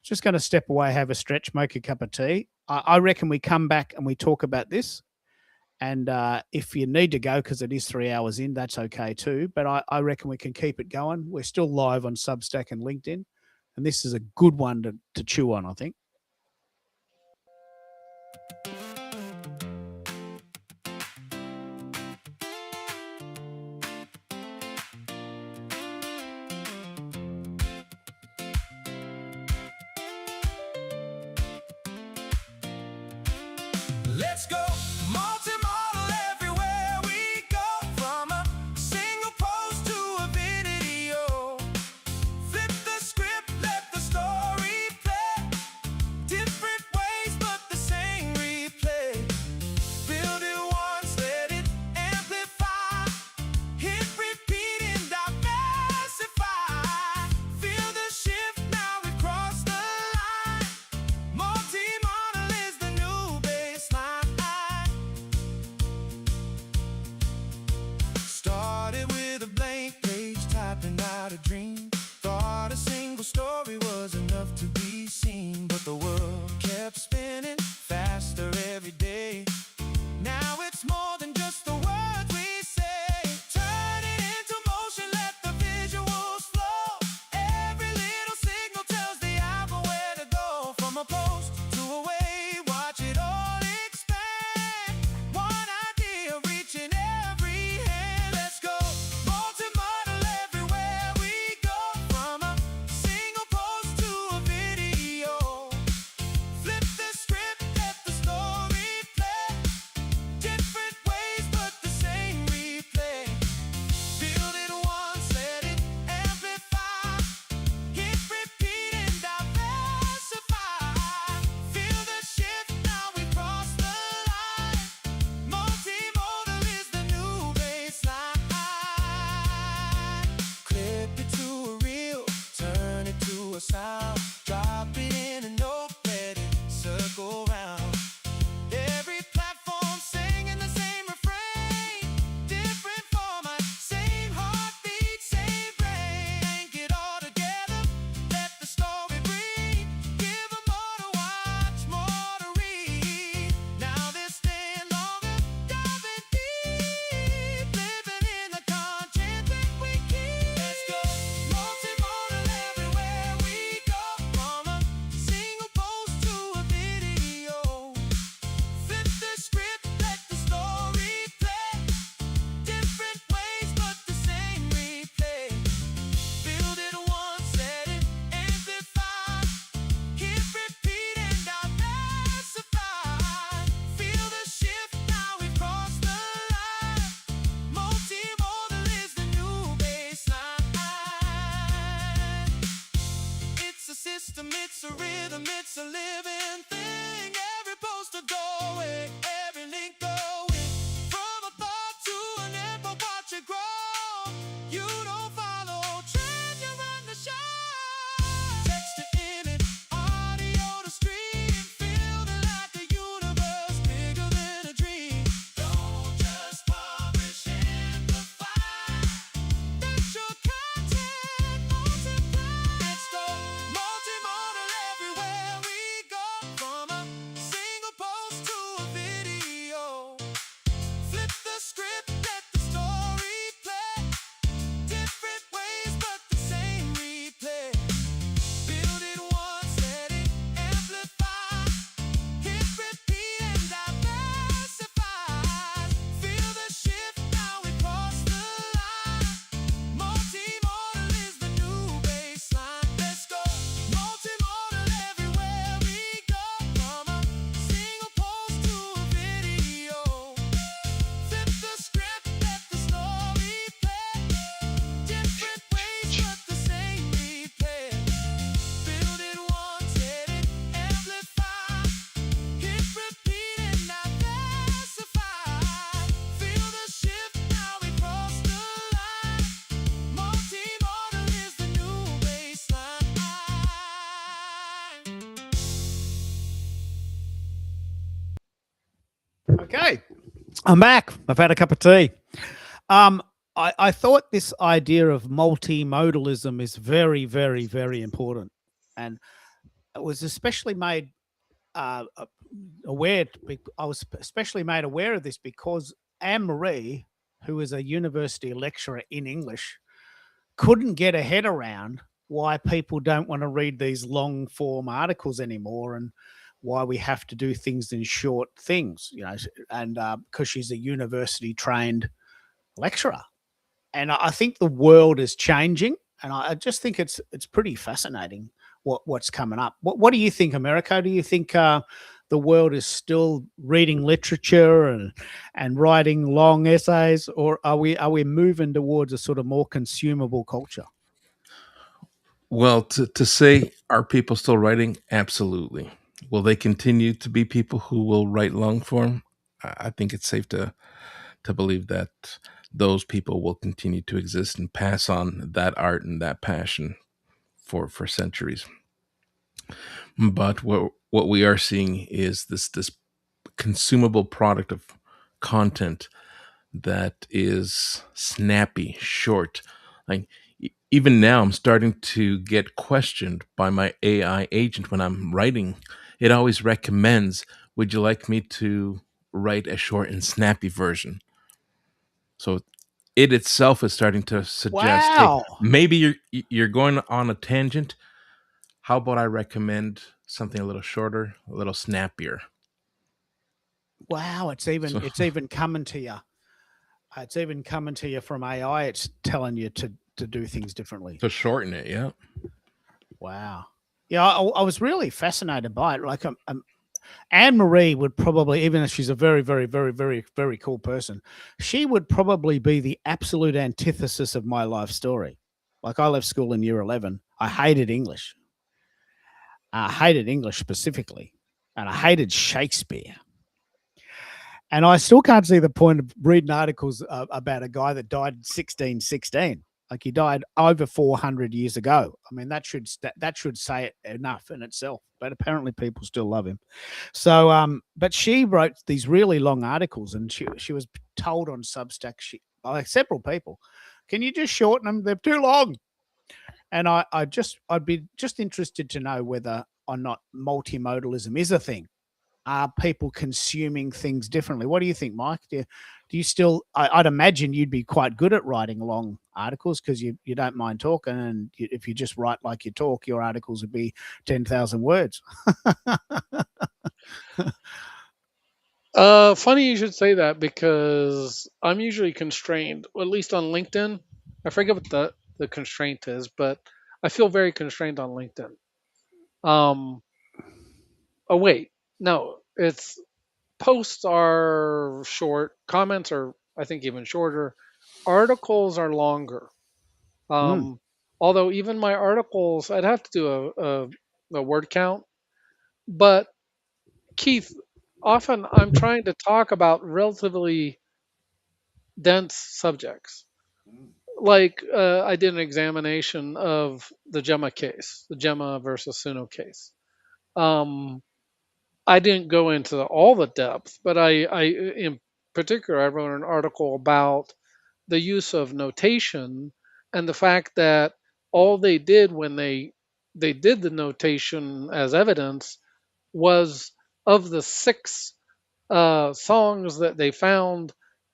Just going to step away, have a stretch, make a cup of tea. I reckon we come back and we talk about this. And if you need to go, because it is 3 hours in, that's okay too. But I reckon we can keep it going. We're still live on Substack and LinkedIn. And this is a good one to chew on, I think. Let's go multimodal everywhere we go, from a single post to a video. Flip the script, let the story play. Different ways, but the same replay. Build it once, let it amplify. Hit repeat and diversify. Feel the shift, now we've crossed the line. Multimodal is the new baseline. Started with a blank page, typing out a dream. Thought a single story was enough to be seen, but the world kept spinning faster every day. Now it's more than just the words we say. Turn it into motion, let the visuals flow. Every little signal tells the album where to go. From a post to a wave, watch it all expand. One idea reaching every hand. Let's go multimodal everywhere we go, from a single post to a video. Flip the script, let the story play. Different ways, but the same replay. Build it once, let it amplify. Hit repeat and diversify. Feel the shift, now we cross the line. Multimodal is the new baseline. Clip it to a reel, turn it to a sound. Drop it in a note, let it circle round. Every platform singing the same refrain. Different format, same heartbeat, same brain. Link it all together, let the story breathe. Give 'em more to watch, more to read. Now they're staying longer, diving deep. Living in the content that we keep. Let's go multimodal everywhere we go, from a single post to a video. Flip the script, let the story play. Different ways, but the same replay. Build it once, let it amplify. Hit repeat and diversify. Feel the shift, now we've crossed the line. Multimodal is the new baseline. It's a system, it's a rhythm, it's a living thing. Every post a doorway, every link going. From a thought to an info, watch it grow. You don't follow trend, you run the show. Text to image, audio to stream. Feeling like a universe bigger than a dream. Don't just publish, amplify. Let your content multiply. It's the multimodal everywhere we go, from a single post to a video. Flip the script, let the story play. Okay, I'm back. I've had a cup of tea. I thought this idea of multimodalism is very, very, very important, and it was especially made aware. I was especially made aware of this because Anne Marie, who is a university lecturer in English, couldn't get her head around why people don't want to read these long form articles anymore and why we have to do things in short things, and because she's a university trained lecturer. And I think the world is changing, and I just think it's pretty fascinating what's coming up. What do you think, America? Do you think the world is still reading literature and writing long essays, or are we moving towards a sort of more consumable culture? Well, to say, are people still writing? Absolutely. Will they continue to be people who will write long form? I think it's safe to believe that those people will continue to exist and pass on that art and that passion for centuries. But what we are seeing is this consumable product of content that is snappy, short. Like even now, I'm starting to get questioned by my AI agent when I'm writing. It always recommends, "Would you like me to write a short and snappy version?" So it itself is starting to suggest, "Hey, Wow. maybe you're going on a tangent. How about I recommend something a little shorter, a little snappier?" Wow, So it's even coming to you. It's even coming to you from AI. It's telling you to do things differently. to shorten it, yeah. Wow. Yeah, I was really fascinated by it. Like, Anne Marie would probably, even if she's a very, very, very, very, very cool person, she would probably be the absolute antithesis of my life story. Like, I left school in year 11. I hated English. I hated English specifically, and I hated Shakespeare. And I still can't see the point of reading articles about a guy that died in 1616. Like, he died over 400 years ago. I mean, that should say it enough in itself. But apparently, people still love him. So, but she wrote these really long articles, and she was told on Substack by several people, "Can you just shorten them? They're too long." And I'd be just interested to know whether or not multimodalism is a thing. Are people consuming things differently? What do you think, Mike? Do you still? I'd imagine you'd be quite good at writing long articles because you don't mind talking, and if you just write like you talk, your articles would be 10,000 words. Funny you should say that because I'm usually constrained, or at least on LinkedIn. I forget what the constraint is, but I feel very constrained on LinkedIn. Oh wait, no, it's posts are short, comments are I think even shorter, articles are longer. Mm. Although even my articles, I'd have to do a word count, but Keith, often I'm trying to talk about relatively dense subjects. Like I did an examination of the Gemma case, the Gemma versus Suno case. Um, I didn't go into all the depth, but in particular, I wrote an article about the use of notation and the fact that all they did when they did the notation as evidence was of the six songs that they found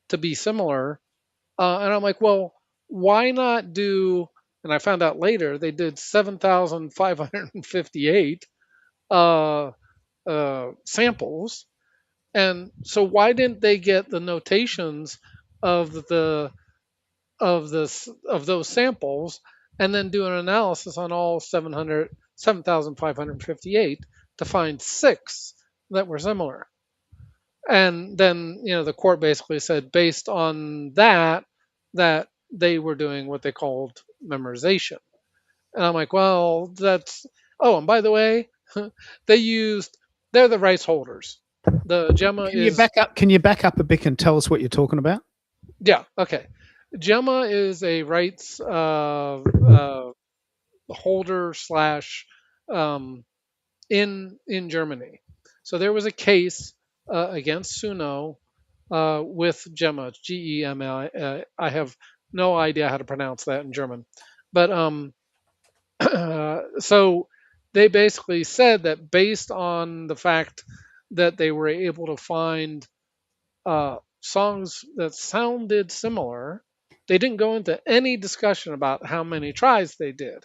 to be similar. And I'm like, well, why not do? And I found out later they did 7,558 uh, samples. And so why didn't they get the notations of of those samples and then do an analysis on all 7,558 to find six that were similar? And then, the court basically said based on that they were doing what they called memorization. And I'm like, well, that's oh, and by the way, they're the rights holders. The Gemma Can you is back up? Can you back up a bit and tell us what you're talking about? yeah, okay. Gemma is a rights holder slash in Germany. So there was a case against Suno with Gemma, Gema. I have no idea how to pronounce that in German, but so they basically said that based on the fact that they were able to find songs that sounded similar, they didn't go into any discussion about how many tries they did.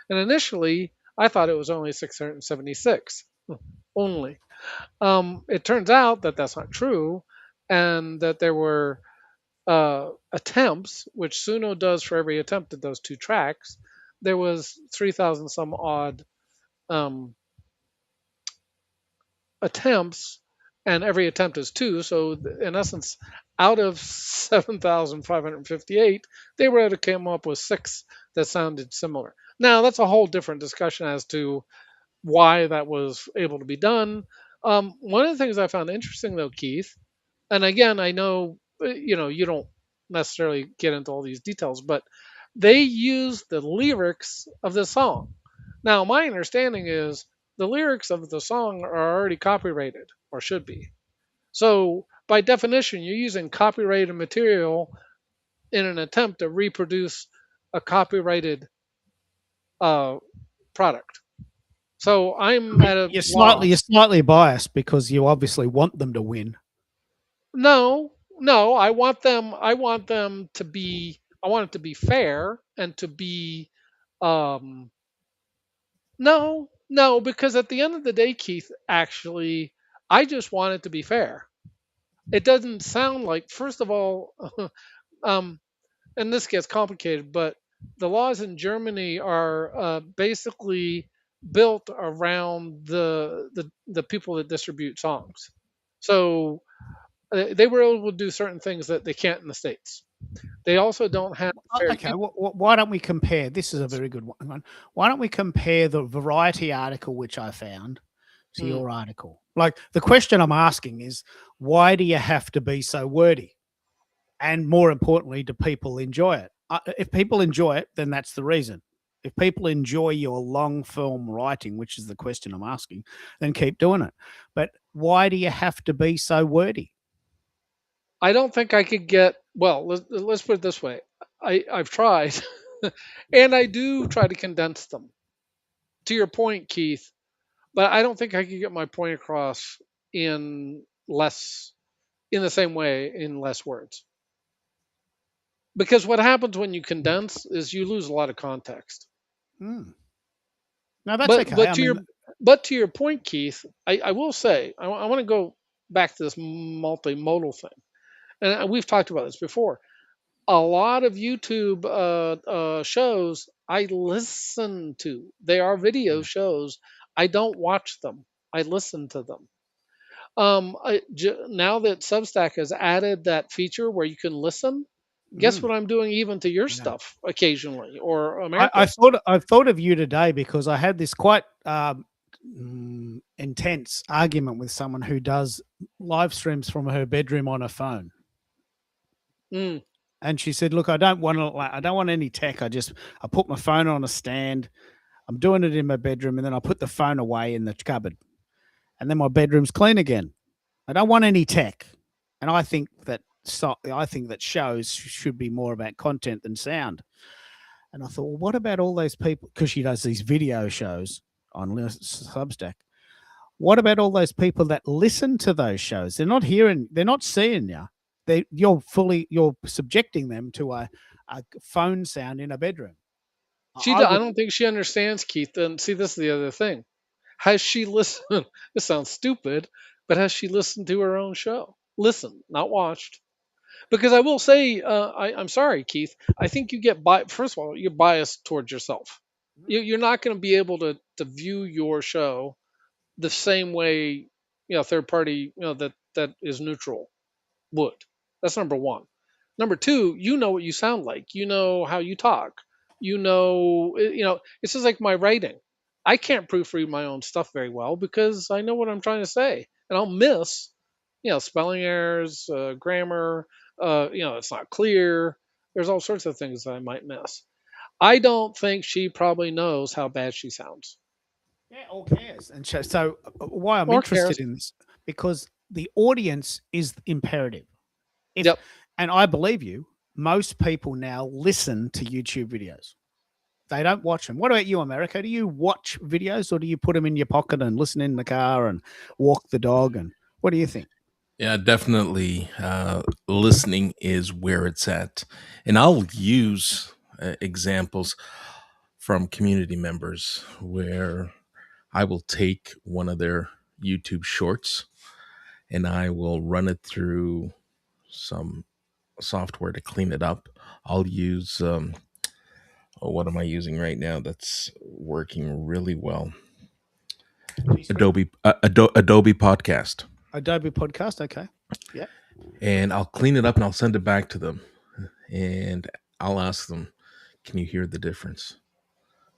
And initially, I thought it was only 676 only. It turns out that that's not true, and that there were attempts, which Suno does for every attempt at those 2 tracks. There was 3,000 some odd um, attempts, and every attempt is 2. So in essence, out of 7,558, they were able to come up with 6 that sounded similar. Now that's a whole different discussion as to why that was able to be done. One of the things I found interesting though, Keith, and again, I know you don't necessarily get into all these details, but they use the lyrics of the song. Now, my understanding is the lyrics of the song are already copyrighted or should be. So, by definition, you're using copyrighted material in an attempt to reproduce a copyrighted product. So, I'm at a You're loss. slightly biased because you obviously want them to win. No, I want them to be. I want it to be fair and to be. No, because at the end of the day, Keith, actually, I just want it to be fair. It doesn't sound like, first of all, um, and this gets complicated, but the laws in Germany are basically built around the people that distribute songs. So they were able to do certain things that they can't in the States. They also don't have fair Okay, why don't we compare? This is a very good one. Why don't we compare the Variety article which I found to Mm. your article? Like the question I'm asking is, why do you have to be so wordy? And more importantly, do people enjoy it? If people enjoy it, then that's the reason. If people enjoy your long film writing, which is the question I'm asking, then keep doing it. But why do you have to be so wordy? I don't think I could get, well, let's put it this way. I've tried and I do try to condense them to your point, Keith, but I don't think I could get my point across in less, in the same way, in less words. Because what happens when you condense is you lose a lot of context. Hmm. No, that's But okay. but I to your mean, but to your point, Keith, I will say I want to go back to this multimodal thing, and we've talked about this before. A lot of YouTube shows I listen to. They are video shows. I don't watch them. I listen to them. Now that Substack has added that feature where you can listen, guess mm, what I'm doing even to your yeah. stuff occasionally or I America's. thought of you today because I had this quite intense argument with someone who does live streams from her bedroom on a phone, Mm, and she said, "Look, I don't want any tech. I put my phone on a stand. I'm doing it in my bedroom, and then I put the phone away in the cupboard, and then my bedroom's clean again. I don't want any tech." And I think that shows should be more about content than sound. And I thought, well, what about all those people? Because she does these video shows on Substack. What about all those people that listen to those shows? They're not seeing you. You're subjecting them to a phone sound in a bedroom. I I would, don't think she understands, Keith. And see, this is the other thing. Has she listened? This sounds stupid, but has she listened to her own show? Listen, not watched. Because I will say, I'm sorry, Keith. I think you get first of all, you're biased towards yourself. You're not going to be able to view your show the same way, third party, that is neutral would. That's number one. Number two, you know what you sound like. You know how you talk. It's just like my writing. I can't proofread my own stuff very well because I know what I'm trying to say, and I'll miss, spelling errors, grammar. It's not clear. There's all sorts of things that I might miss. I don't think she probably knows how bad she sounds yeah, all cares. And so why I'm or interested cares. in this because the audience is imperative. Yep. And I believe you, most people now listen to YouTube videos. They don't watch them. What about you, America? Do you watch videos or do you put them in your pocket and listen in the car and walk the dog? And what do you think? Yeah, definitely. Listening is where it's at. And I'll use examples from community members where I will take one of their YouTube shorts and I will run it through some software to clean it up. I'll use, what am I using right now that's working really well? Adobe Podcast. Adobe Podcast. Okay. Yeah. And I'll clean it up and I'll send it back to them. And I'll ask them, can you hear the difference?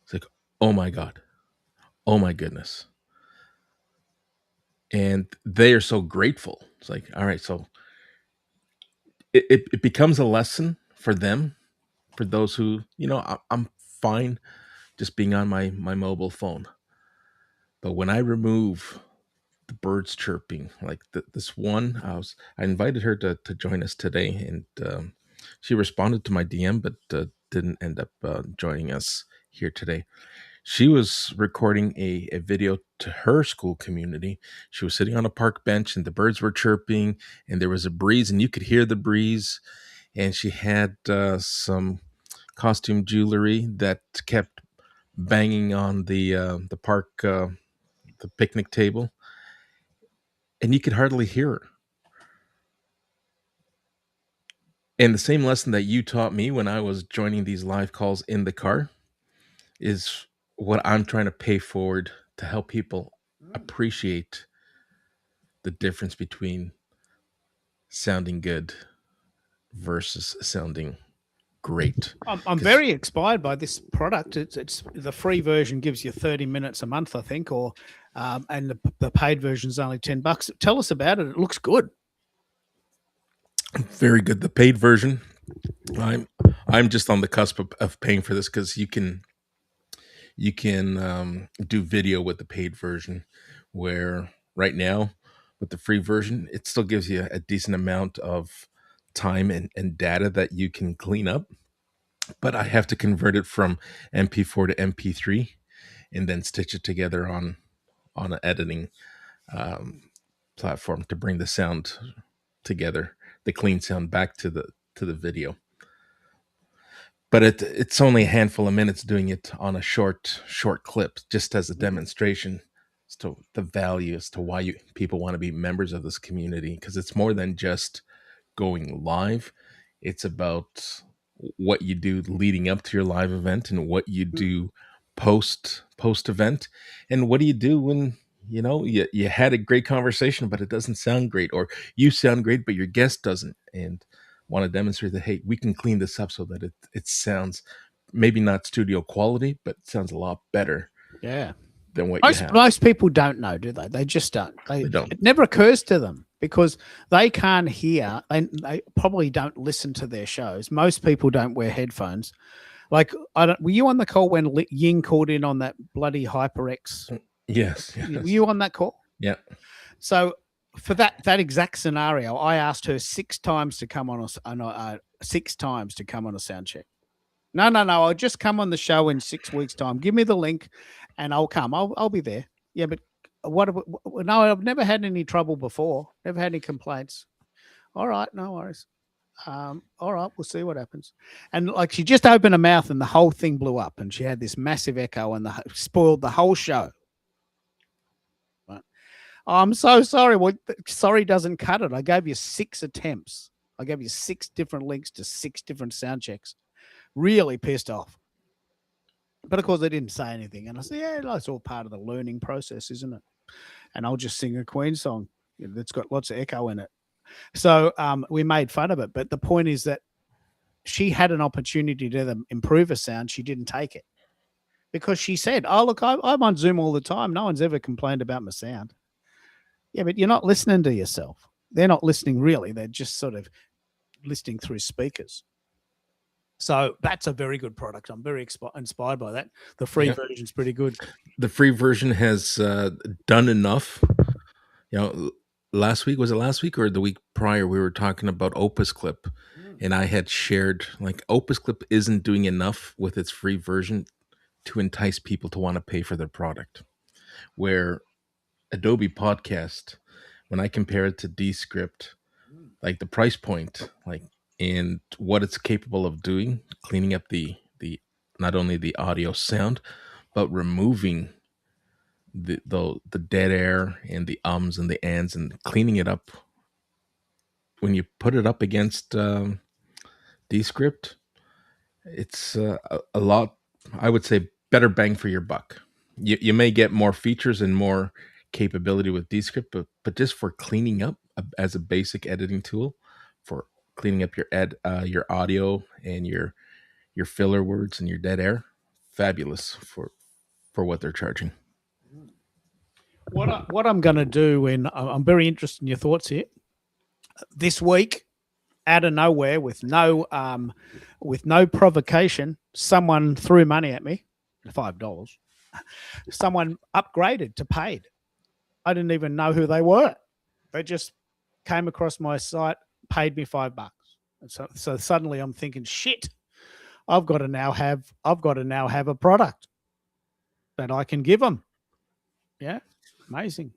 It's like, oh my God. Oh my goodness. And they are so grateful. It's like, all right, so it becomes a lesson for them, for those who, I'm fine just being on my mobile phone. But when I remove the birds chirping, like this one, I invited her to join us today, and she responded to my DM, but didn't end up joining us here today. She was recording a video to her school community. She was sitting on a park bench and the birds were chirping and there was a breeze and you could hear the breeze. And she had some costume jewelry that kept banging on the park, the picnic table. And you could hardly hear her. And the same lesson that you taught me when I was joining these live calls in the car is what I'm trying to pay forward to help people appreciate the difference between sounding good versus sounding great. I'm 'Cause- very inspired by this product. It's the free version gives you 30 minutes a month, I think, or and the paid version is only $10. Tell us about it. It looks good. Very good. The paid version, I'm just on the cusp of paying for this because you can do video with the paid version, where right now with the free version, it still gives you a decent amount of time and data that you can clean up. But I have to convert it from MP4 to MP3 and then stitch it together on an editing platform to bring the sound together, the clean sound back to the video. But it's only a handful of minutes doing it on a short clip, just as a demonstration as to the value, as to why people want to be members of this community, because it's more than just going live. It's about what you do leading up to your live event and what you do post event, and what do you do when you had a great conversation but it doesn't sound great, or you sound great but your guest doesn't, and want to demonstrate that, hey, we can clean this up so that it sounds maybe not studio quality, but sounds a lot better Yeah. than what you have. Most people don't know, do they? They just don't. They don't. It never occurs to them because they can't hear. They probably don't listen to their shows. Most people don't wear headphones. Like, were you on the call when Ying called in on that bloody HyperX? Yes. Were you on that call? Yeah. So for that exact scenario, I asked her 6 times to come on 6 times to come on a sound check. No, I'll just come on the show in 6 weeks' time. Give me the link, and I'll come. I'll be there. Yeah, but no, I've never had any trouble before. Never had any complaints. All right, no worries. All right, we'll see what happens. And like, she just opened her mouth, and the whole thing blew up, and she had this massive echo, and spoiled the whole show. Right. I'm so sorry. Well, sorry doesn't cut it. I gave you 6 attempts. I gave you 6 different links to 6 different sound checks. Really pissed off. But of course, they didn't say anything. And I said, yeah, that's all part of the learning process, isn't it? And I'll just sing a Queen song that's got lots of echo in it. So we made fun of it. But the point is that she had an opportunity to improve her sound. She didn't take it because she said, oh, look, I'm on Zoom all the time. No one's ever complained about my sound. Yeah, but you're not listening to yourself. They're not listening really. They're just sort of listening through speakers. So that's a very good product. I'm very inspired by that. The free version is pretty good. The free version has done enough. last week, was it last week or the week prior? We were talking about Opus Clip, Mm. and I had shared like Opus Clip isn't doing enough with its free version to entice people to want to pay for their product. Where Adobe Podcast, when I compare it to Descript, Mm. like the price point, like and what it's capable of doing, cleaning up the not only the audio sound, but removing the dead air and the ums and the ands and cleaning it up. When you put it up against Descript, it's a lot. I would say better bang for your buck. You may get more features and more capability with Descript, but just for cleaning up as a basic editing tool, for cleaning up your audio and your filler words and your dead air, fabulous for what they're charging. What I'm going to do, and I'm very interested in your thoughts here. This week, out of nowhere, with no provocation, someone threw money at me, $5. Someone upgraded to paid. I didn't even know who they were. They just came across my site, paid me $5. And so suddenly I'm thinking, shit, I've got to now have a product that I can give them. Yeah, amazing.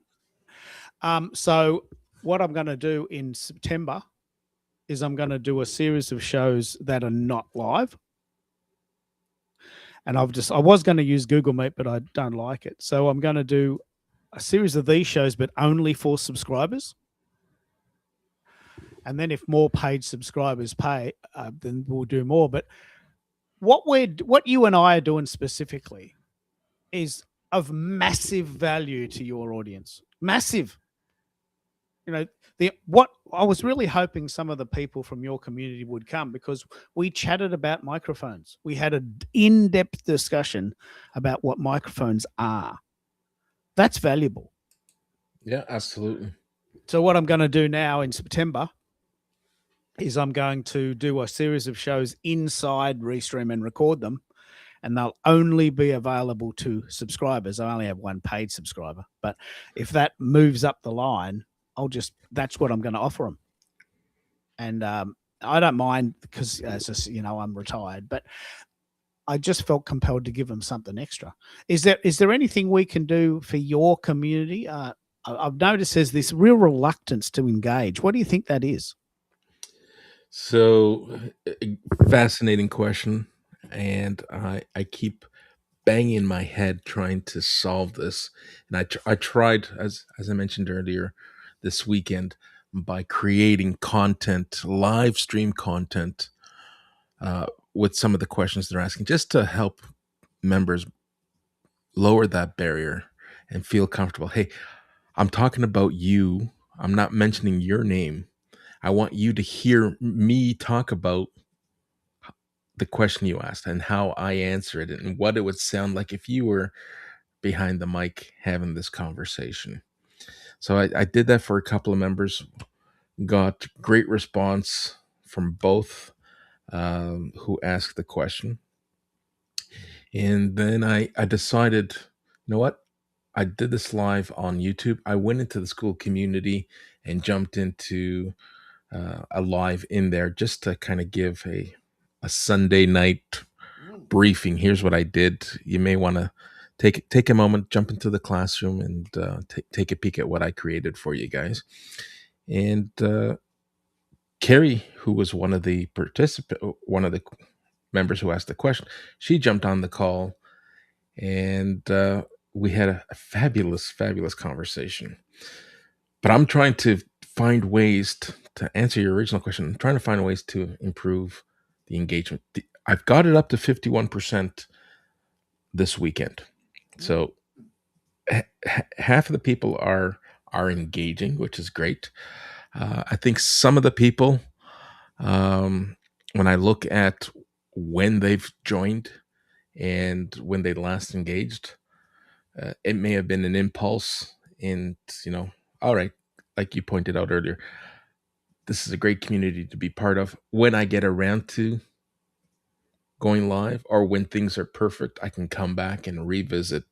So what I'm going to do in September is I'm going to do a series of shows that are not live. And I was going to use Google Meet, but I don't like it. So I'm going to do a series of these shows, but only for subscribers. And then if more paid subscribers pay, then we'll do more. But what you and I are doing specifically is of massive value to your audience. Massive. You know, what I was really hoping some of the people from your community would come, because we chatted about microphones. We had an in-depth discussion about what microphones are. That's valuable. Yeah, absolutely. So what I'm going to do now in September is I'm going to do a series of shows inside Restream and record them, and they'll only be available to subscribers. I only have one paid subscriber, but if that moves up the line, that's what I'm going to offer them. And I don't mind, because I'm retired, but I just felt compelled to give them something extra. Is there anything we can do for your community? I've noticed there's this real reluctance to engage. What do you think that is? So, fascinating question, and I keep banging my head trying to solve this. And I tried, as I mentioned earlier, this weekend, by creating content, live stream content, with some of the questions they're asking, just to help members lower that barrier and feel comfortable. Hey, I'm talking about you. I'm not mentioning your name. I want you to hear me talk about the question you asked and how I answer it and what it would sound like if you were behind the mic having this conversation. So I did that for a couple of members, got great response from both who asked the question. And then I decided, you know what? I did this live on YouTube. I went into the school community and jumped into a live in there just to kind of give a Sunday night briefing. Here's what I did. You may want to take a moment, jump into the classroom, and take a peek at what I created for you guys. And Carrie, who was one of the members who asked the question, she jumped on the call, and we had a fabulous conversation. But I'm trying to find ways to answer your original question. I'm trying to find ways to improve the engagement. I've got it up to 51% this weekend. So half of the people are engaging, which is great. I think some of the people, when I look at when they've joined and when they last engaged, it may have been an impulse. And, all right, like you pointed out earlier, this is a great community to be part of. When I get around to going live, or when things are perfect, I can come back and revisit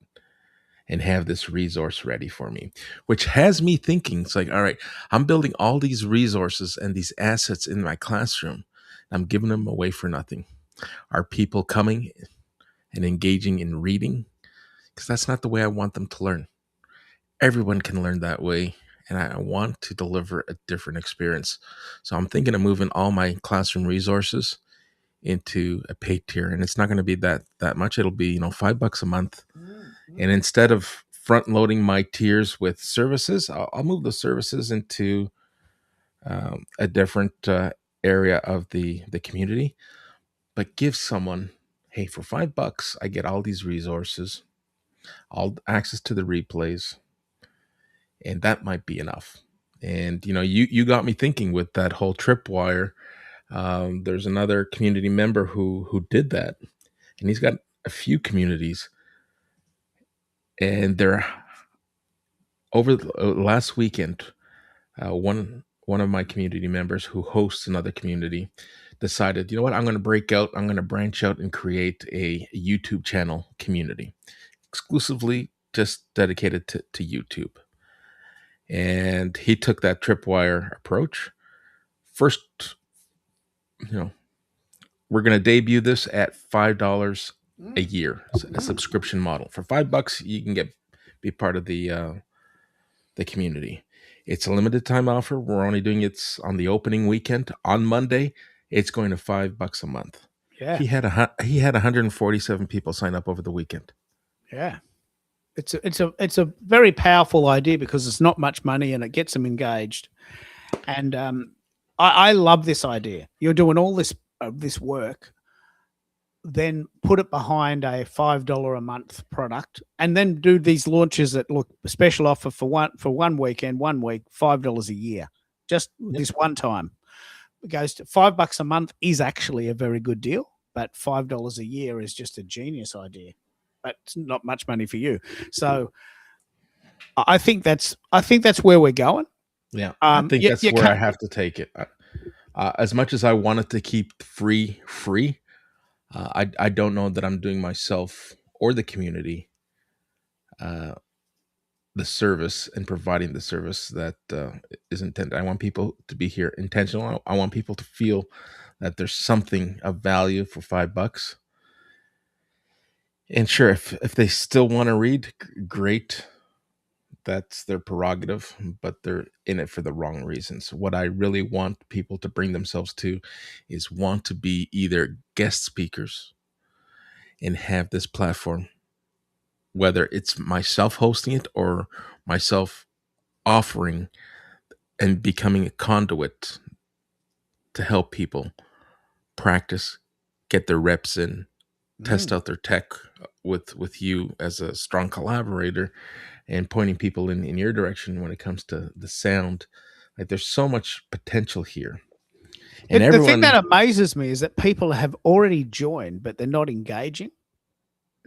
and have this resource ready for me, which has me thinking, it's like, all right, I'm building all these resources and these assets in my classroom. I'm giving them away for nothing. Are people coming and engaging in reading? Because that's not the way I want them to learn. Everyone can learn that way, and I want to deliver a different experience. So I'm thinking of moving all my classroom resources into a paid tier, and it's not going to be that much. It'll be, $5 a month. And instead of front loading my tiers with services, I'll move the services into a different area of the community, but give someone, hey, for $5, I get all these resources, all access to the replays, and that might be enough. And you got me thinking with that whole tripwire. There's another community member who did that, and he's got a few communities, and they're over the last weekend. One of my community members who hosts another community decided, you know what, I'm going to break out. I'm going to branch out and create a YouTube channel community exclusively just dedicated to YouTube. And he took that tripwire approach. First, we're going to debut this at $5 a year, a subscription model. For $5, you can be part of the community. It's a limited time offer. We're only doing it on the opening weekend. On Monday, it's going to $5 a month. Yeah. He had 147 people sign up over the weekend. Yeah. It's a very powerful idea because it's not much money and it gets them engaged. And I love this idea. You're doing all this work, then put it behind a $5 a month product, and then do these launches that look special offer for one weekend, 1 week, $5 a year, just this one time. It goes to $5 a month is actually a very good deal, but $5 a year is just a genius idea. But it's not much money for you. So I think that's where we're going. Yeah, I think that's where I have to take it. As much as I wanted to keep free, I don't know that I'm doing myself or the community the service and providing the service that is intended. I want people to be here intentional. I want people to feel that there's something of value for $5. And sure, if they still want to read, great. That's their prerogative, but they're in it for the wrong reasons. What I really want people to bring themselves to is want to be either guest speakers and have this platform, whether it's myself hosting it or myself offering and becoming a conduit to help people practice, get their reps in, test out their tech with you as a strong collaborator, and pointing people in your direction when it comes to the sound. Like, there's so much potential here. And the thing that amazes me is that people have already joined, but they're not engaging.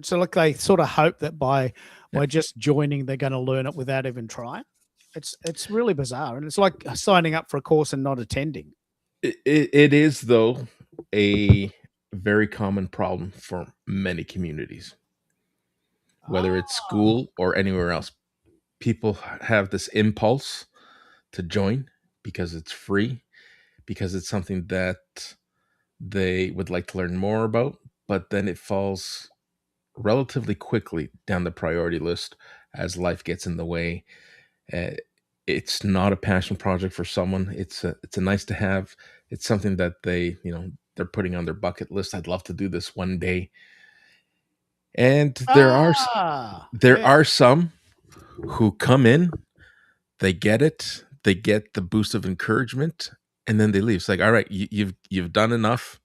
So like they sort of hope that by just joining, they're going to learn it without even trying. It's really bizarre. And it's like signing up for a course and not attending. It is, though, a very common problem for many communities, whether it's school or anywhere else. People have this impulse to join because it's free, because it's something that they would like to learn more about, but then it falls relatively quickly down the priority list as life gets in the way. It's not a passion project for someone. It's a nice to have. It's something that they're putting on their bucket list. I'd love to do this one day. And there are some who come in, they get it, they get the boost of encouragement, and then they leave. It's like, all right, you've done enough.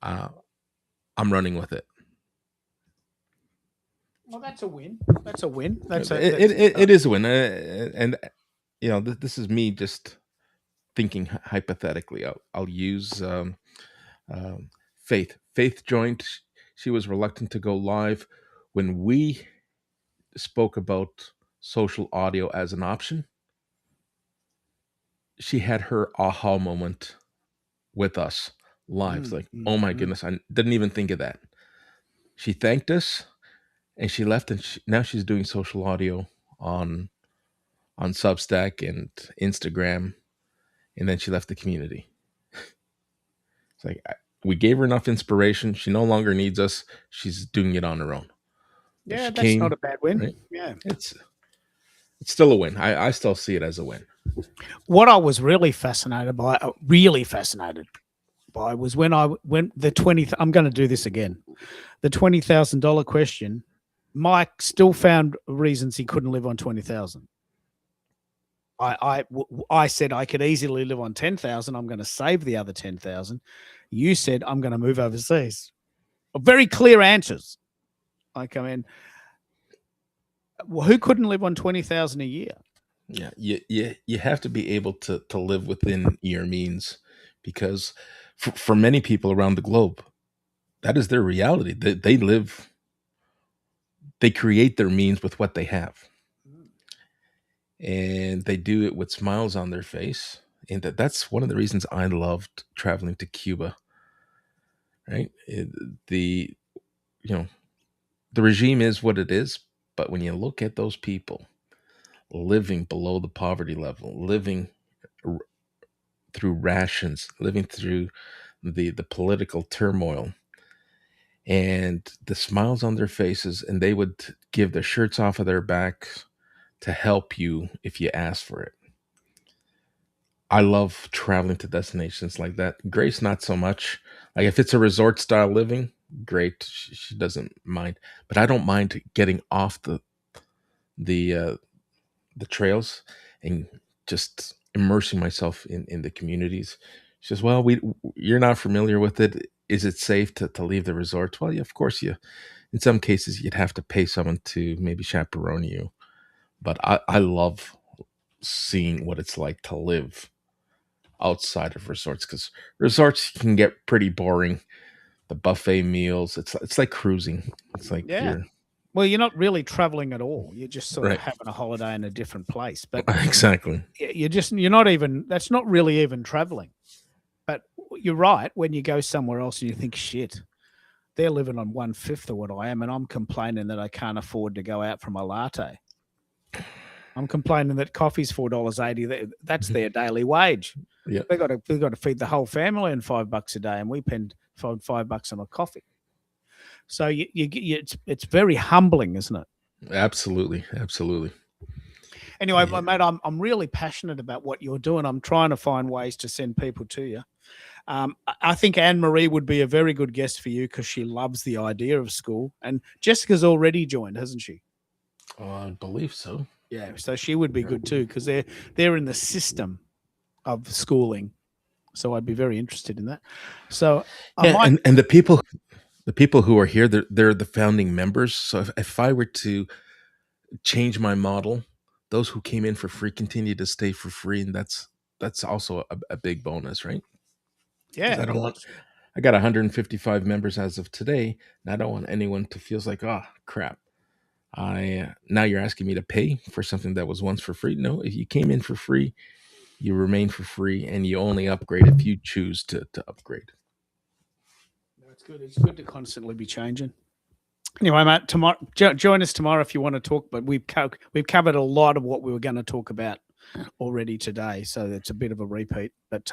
I'm running with it. Well, that's a win. That's a win. It is a win. And this is me just thinking hypothetically. I'll use Faith. Faith joined. She was reluctant to go live when we spoke about social audio as an option. She had her aha moment with us live. It's like, oh my goodness, I didn't even think of that. She thanked us, and she left, and now she's doing social audio on Substack and Instagram, and then she left the community. It's like we gave her enough inspiration. She no longer needs us. She's doing it on her own. But Yeah, she that's not came, a bad win. right? Yeah. It's still a win. I still see it as a win. What I was really fascinated by, was when the 20. I'm going to do this again. The $20,000 question. Mike still found reasons he couldn't live on 20,000. I said I could easily live on 10,000. I'm going to save the other 10,000. You said I'm going to move overseas. Very clear answers. Like, I mean, who couldn't live on 20,000 a year? Yeah, you have to be able to live within your means, because for many people around the globe, that is their reality. They create their means with what they have, and they do it with smiles on their face. And that's one of the reasons I loved traveling to Cuba. Right, the regime is what it is, but when you look at those people living below the poverty level, living through rations, living through the political turmoil, and the smiles on their faces, and they would give their shirts off of their backs to help you if you ask for it. I love traveling to destinations like that. Grace, not so much. Like if it's a resort style living, great. She doesn't mind, but I don't mind getting off the trails and just immersing myself in the communities. She says, "Well, you're not familiar with it. Is it safe to leave the resort?" Well, yeah, of course. In some cases, you'd have to pay someone to maybe chaperone you, but I love seeing what it's like to live outside of resorts, because resorts can get pretty boring. The buffet meals, it's like cruising. It's like Well, you're not really traveling at all. You're just sort Right. of having a holiday in a different place. But exactly. you're not even, that's not really even traveling. But you're right. When you go somewhere else and you think, shit, they're living on 1/5 of what I am, and I'm complaining that I can't afford to go out for my latte. I'm complaining that coffee's $4.80. That's their daily wage. Yeah. They got to feed the whole family in $5 a day, and we spend $5 on a coffee. So it's very humbling, isn't it? Absolutely. Anyway, Yeah. mate, I'm really passionate about what you're doing. I'm trying to find ways to send people to you. I think Anne Marie would be a very good guest for you because she loves the idea of school. And Jessica's already joined, hasn't she? I believe so. Yeah, so she would be good too because they're in the system of schooling. So I'd be very interested in that. So And the people who are here, they're the founding members. So if I were to change my model, those who came in for free continue to stay for free, and that's also a big bonus, right? 'Cause yeah, I got 155 members as of today, and I don't want anyone to feel like, oh crap, now you're asking me to pay for something that was once for free. No, if you came in for free, you remain for free, and you only upgrade if you choose to upgrade. that's good. It's good to constantly be changing. Anyway, Matt, tomorrow, join us tomorrow if you want to talk. But we've covered a lot of what we were going to talk about already today, so it's a bit of a repeat. But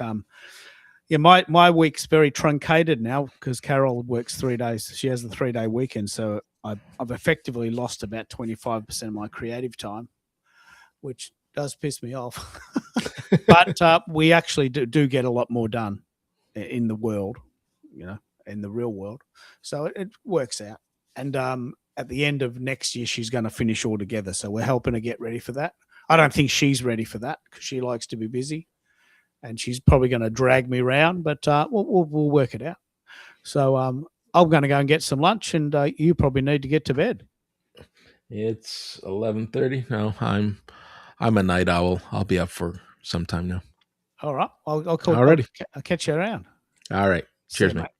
yeah, my week's very truncated now because Carol works 3 days. She has the 3-day weekend, so I've effectively lost about 25% of my creative time, which does piss me off. But we actually do get a lot more done in the world, in the real world. So it works out. And at the end of next year, she's going to finish all together. So we're helping her get ready for that. I don't think she's ready for that because she likes to be busy. And she's probably going to drag me around, but we'll work it out. So I'm going to go and get some lunch, and you probably need to get to bed. It's 11:30. No, I'm a night owl. I'll be up for some time now. All right. I'll call. Alrighty. I'll catch you around. All right. See Cheers, you, mate. mate.